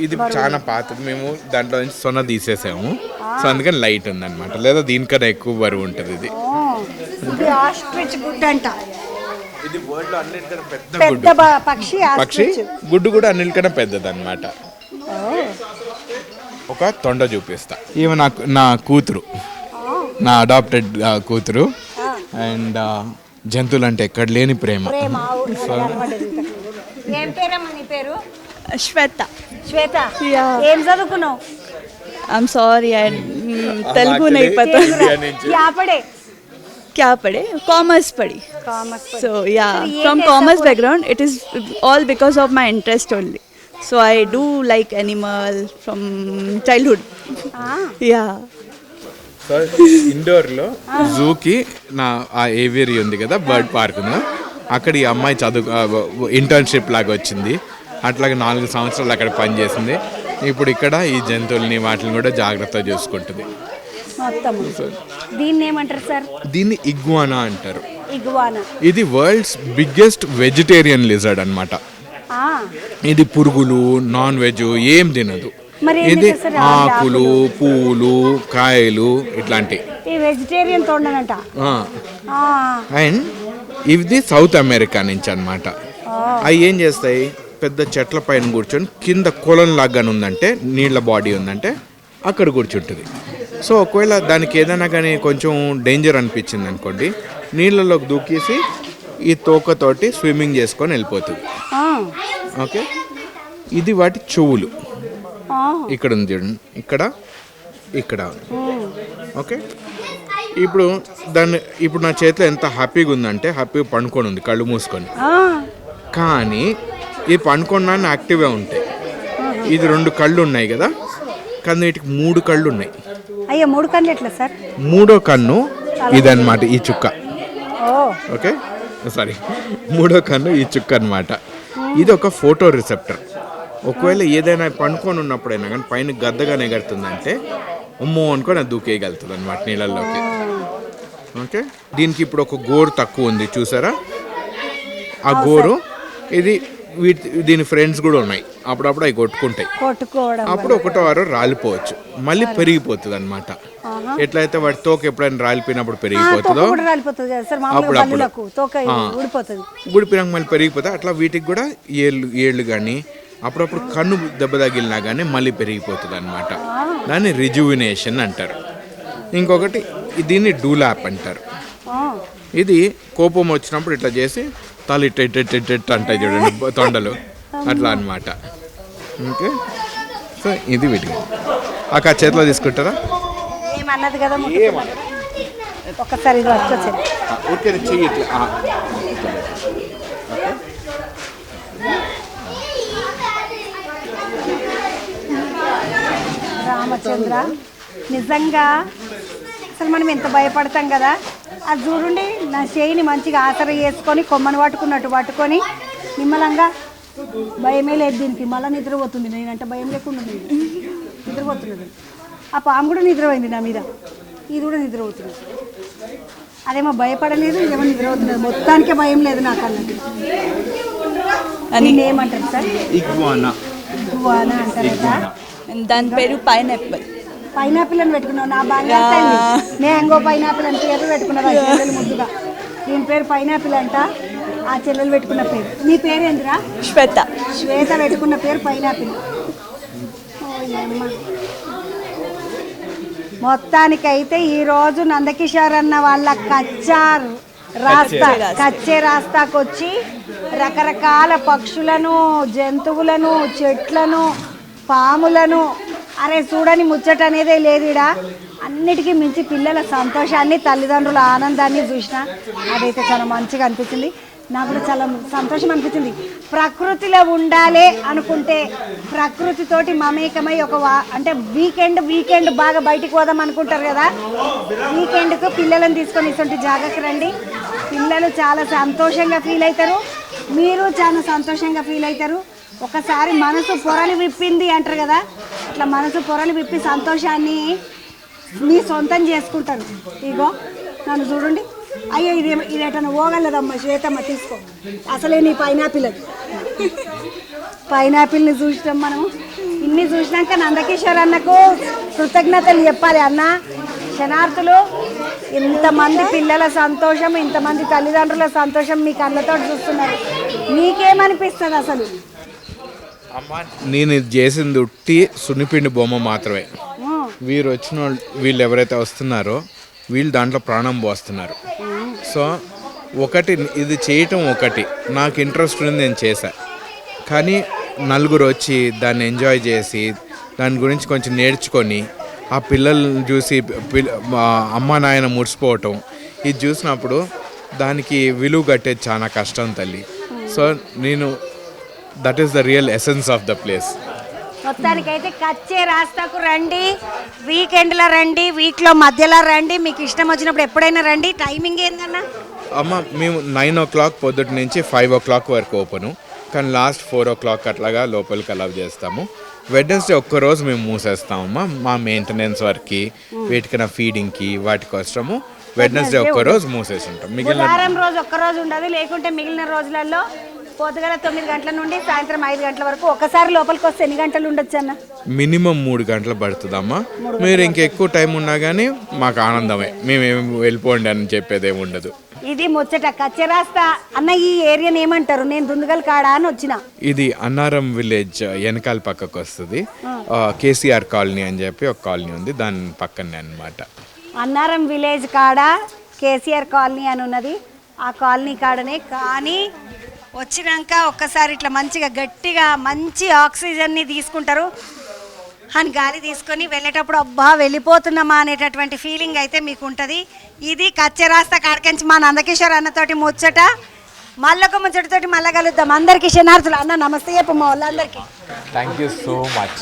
ఇది చాలా పాతది. మేము దాంట్లో నుంచి సొన తీసేసాము, సో అందుకని లైట్ ఉంది అనమాట. లేదా దీనికన్నా ఎక్కువ బరువు ఉంటుంది. ఇది ఆస్ట్రిచ్ గుడ్డు అంట. ఇది వరల్డ్ లో అన్నిటికన్నా పెద్ద పెద్ద పక్షి. గుడ్డు కూడా అన్నిటికన్నా పెద్దది అనమాట. ఒక తొండ చూపిస్తా. ఈమె నా కూతురు, నా అడాప్టెడ్ కూతురు. అండ్ జంతువులు అంటే ఎక్కడ లేని ప్రేమ. ఏం పేరమ్మా నీ పేరు? శ్వేత. శ్వేత, ఏం చదువుకున్నావు? I'm sorry, तेलुगु नहीं पता. क्या पढ़े? कॉमर्स पढ़ी. So yeah, from commerce background, it is all because of my interest only. So I do like animal from childhood. Yeah. So ఇండోర్లో జూకి నా ఆ ఏవియరీ ఉంది కదా, బర్డ్ పార్క్ ఉందా, అక్కడ ఈ అమ్మాయి ఇంటర్న్షిప్ లాగా వచ్చింది. అట్లాగే 4 సంవత్సరాలు అక్కడ పనిచేసింది. ఇప్పుడు ఇక్కడ ఈ జంతువుల్ని వాటిని కూడా జాగ్రత్తగా చూసుకుంటుంది. దీన్ని ఏమంటారు సార్? దీన్ని ఇగ్వానా అంటారు. ఇగ్వానా. ఇది వరల్డ్స్ బిగ్గెస్ట్ వెజిటేరియన్ లిజర్డ్ అన్నమాట. ఇది పురుగులు, నాన్ వెజ్ ఏం తినదు. ఇది ఆకులు, పువ్వులు, కాయలు ఇట్లాంటి. వెజిటేరియన్ తోడనంట. అండ్ ఇది సౌత్ అమెరికా నుంచి అన్నమాట. అవి ఏం చేస్తాయి, పెద్ద చెట్ల పైన కూర్చొని కింద కొలం లాగా ఉందంటే, నీళ్ళ బాడీ ఉందంటే అక్కడ కూర్చుంటుంది. సో ఒకవేళ దానికి ఏదైనా కానీ కొంచెం డేంజర్ అనిపించింది అనుకోండి, నీళ్ళలోకి దూకేసి ఈ తోకతోటి స్విమ్మింగ్ చేసుకొని వెళ్ళిపోతుంది. ఓకే, ఇది వాటి చెవులు. ఇక్కడ ఉంది చూడండి, ఇక్కడ. ఓకే, ఇప్పుడు నా చేతిలో ఎంత హ్యాపీగా ఉందంటే, హ్యాపీగా పండుకొని ఉంది కళ్ళు మూసుకొని. కానీ ఈ పండుకోవడాన్ని యాక్టివ్గా ఉంటాయి. ఇది 2 కళ్ళు ఉన్నాయి కదా, కానీ వీటికి 3 కళ్ళు ఉన్నాయి. అయ్యో 3 కళ్ళు ఎట్లా సార్? 3వ కన్ను ఇదన్నమాట, ఈ చుక్క. ఓకే, సారీ, 3వ కన్ను ఈ చుక్క అన్నమాట. ఇది ఒక ఫోటో రిసెప్టర్. ఒకవేళ ఏదైనా పండుకొని ఉన్నప్పుడైనా కానీ పైన గద్దగా ఎగురుతుందంటే ఉమ్మో అనుకొని అది దూకేయగలుగుతుంది అన్నమాట నీళ్ళల్లోకి. ఓకే, దీనికి ఇప్పుడు ఒక గోరు తక్కువ ఉంది చూసారా, ఆ గోరు ఇది దీని ఫ్రెండ్స్ కూడా ఉన్నాయి. అప్పుడప్పుడు అవి కొట్టుకుంటాయి. అప్పుడు 1వ వారం రాలిపోవచ్చు, మళ్ళీ పెరిగిపోతుంది అనమాట. ఎట్లయితే వాటి తోక ఎప్పుడైనా రాలిపోయినప్పుడు పెరిగిపోతుందో అప్పుడప్పుడు ఊడిపోయినాక మళ్ళీ పెరిగిపోతాయి. అట్లా వీటికి కూడా ఏళ్ళు కానీ అప్పుడప్పుడు కన్ను దెబ్బ తగిలినా కానీ మళ్ళీ పెరిగిపోతుంది అనమాట. దాన్ని రిజువినేషన్ అంటారు. ఇంకొకటి దీన్ని డూలాప్ అంటారు. ఇది కోపం వచ్చినప్పుడు ఇట్లా చేసి తల ఇట్ట అంటాయి చూడండి, తొండలు అట్లా అనమాట. ఓకే, సో ఇది వీటికి. అక్క చేతిలో తీసుకుంటారా? ఏమన్నది కదా ఒకసారి చెయ్యి ఇట్లా. రామచంద్ర, నిజంగా అసలు మనం ఎంత భయపడతాం కదా. అది చూడండి, నా చేయిని మంచిగా ఆసర చేసుకొని కొమ్మను పట్టుకున్నట్టు పట్టుకొని నిమ్మలంగా భయమే లేదు దీనికి, మళ్ళీ నిద్రపోతుంది. నేనంటే భయం లేకుండా నిద్రపోతున్నది. ఆ పాము కూడా నిద్రపోయింది నా మీద, ఇది కూడా నిద్రపోతుంది. అదేమో భయపడలేదు, ఇదేమో నిద్రపోతున్నది. మొత్తానికే భయం లేదు నాకు అన్నది. అని ఏమంటారు సార్? ఇగ్వానా అంటారు. దాని పేరు పైనాపిల్. పైనాపిల్ అని పెట్టుకున్నావు నా బంగారు తల్లి. మ్యాంగో పైనాపిల్ అని పేరు పెట్టుకున్నావు ఆ చెల్లెలు ముద్దుగా. దీని పేరు పైనాపిల్ అంట, ఆ చెల్లెలు పెట్టుకున్న పేరు. నీ పేరు ఏందిరా? శ్వేత. శ్వేత పెట్టుకున్న పేరు పైనాపిల్. మొత్తానికైతే ఈరోజు నందకిషోర్ అన్న వాళ్ళ కచ్చే రాస్తాకు వచ్చి రకరకాల పక్షులను, జంతువులను, చెట్లను, పాములను, అరే చూడని ముచ్చట అనేదే లేదు ఈడ. అన్నిటికీ మించి పిల్లల సంతోషాన్ని, తల్లిదండ్రుల ఆనందాన్ని చూసిన అదైతే చాలా మంచిగా అనిపించింది. నాకు కూడా చాలా సంతోషం అనిపించింది. ప్రకృతిలో ఉండాలి అనుకుంటే ప్రకృతితోటి మమేకమై అంటే వీకెండ్ బాగా బయటికి పోదాం అనుకుంటారు కదా, వీకెండ్కు పిల్లలను తీసుకొని ఇటువంటి జాగాకి రండి. పిల్లలు చాలా సంతోషంగా ఫీల్ అవుతారు, మీరు చాలా సంతోషంగా ఫీల్ అవుతారు. ఒకసారి మనసు పొరలు విప్పింది అంటారు కదా, అట్లా మనసు పొరలు విప్పి సంతోషాన్ని మీ సొంతం చేసుకుంటారు. ఇగో నన్ను చూడండి, అయ్యో ఇది ఎటన్నా పోగలదమ్మా శ్వేతమ్మ, తీసుకో. అసలే నీ పైనాపిల్ని చూసినాం మనము. ఇన్ని చూసినాక నందకిషోర్ అన్నకు కృతజ్ఞతలు చెప్పాలి. అన్న క్షణార్థులు, ఇంతమంది పిల్లల సంతోషం, ఇంతమంది తల్లిదండ్రుల సంతోషం మీ కళ్ళతో చూస్తున్నారు. నీకేమనిపిస్తుంది అసలు? అమ్మ, నేను ఇది చేసింది ఉట్టి సున్నిపిండి బొమ్మ మాత్రమే. వీళ్ళు ఎవరైతే వస్తున్నారో వీళ్ళు దాంట్లో ప్రాణం పోస్తున్నారు. సో ఇది చేయటం నాకు ఇంట్రెస్ట్ ఉంది, నేను చేశా. కానీ నలుగురు వచ్చి దాన్ని ఎంజాయ్ చేసి దాని గురించి కొంచెం నేర్చుకొని ఆ పిల్లల్ని చూసి అమ్మ నాయన మురిసిపోవటం, ఇది చూసినప్పుడు దానికి విలువ కట్టేది చాలా కష్టం తల్లి. So that is the real essence of the place. మొత్తానికైతే కచ్చే రాస్తాకు రండి, వీకెండ్లో రండి, వీక్లో మధ్యలో రండి, మీకు ఇష్టం వచ్చినప్పుడు ఎప్పుడైనా రండి. టైమింగ్ ఏందన్నా? అమ్మ, మేము 9 o'clock పొద్దుటి నుంచి 5 o'clock వరకు ఓపెను, కానీ లాస్ట్ 4 o'clock అట్లాగా లోపలికి అలౌ చేస్తాము. వెడ్నెస్డే ఒక్కరోజు మేము మూసేస్తామమ్మా, మా మెయింటెనెన్స్ వర్క్కి, వీటికైనా ఫీడింగ్కి, వాటి కోసము వెడ్నెస్డే ఒక్కరోజు మూసేసి ఉంటాం. మిగిలిన రోజు ఒక్కరోజు ఉండదు, లేకుంటే మిగిలిన రోజులలో పొద్దుగల 9 గంటల నుండి సాయంత్రం 5 గంటల వరకు. ఒకసారి లోపలికి వస్తే ఎన్ని గంటలు ఉండొచ్చు అన్న? మినిమం 3 గంటలు పడుతుందమ్మా. మీరు ఇంకెక్కువ టైం ఉన్నా కానీ మాకు ఆనందమే, మేమేమి వెళ్ళిపోండి అని చెప్పేది ఏమి ఉండదు. ఇది ముచ్చట కచ్చే రాస్తా అన్న. ఈ ఏరియాని ఏమంటారు? నేను దుందుగల్ కాడా అని వచ్చిన. ఇది అన్నారం విలేజ్ వెనకాల పక్కకు వస్తుంది. కేసీఆర్ కాలనీ అని చెప్పి ఒక కాలనీ ఉంది, దాని పక్కనే అన్నమాట. అన్నారం విలేజ్ కాడ కేసీఆర్ కాలనీ అని ఉన్నది, ఆ కాలనీ కాడనే. కానీ వచ్చినాక ఒక్కసారి ఇట్లా మంచిగా గట్టిగా మంచి ఆక్సిజన్ని తీసుకుంటారు అని గాలి తీసుకొని వెళ్ళేటప్పుడు అబ్బా వెళ్ళిపోతున్నామా అనేటటువంటి ఫీలింగ్ అయితే మీకు ఉంటుంది. ఇది కచ్చే రాస్తా కాడకించి మా నందకిషోర్ అన్నతోటి ముచ్చట. మళ్ళొక ముచ్చటతోటి మళ్ళీ కలుద్దాం. అందరికీ శనార్థులు. అన్న నమస్తే చెప్పు మా వాళ్ళందరికీ. Thank you so much.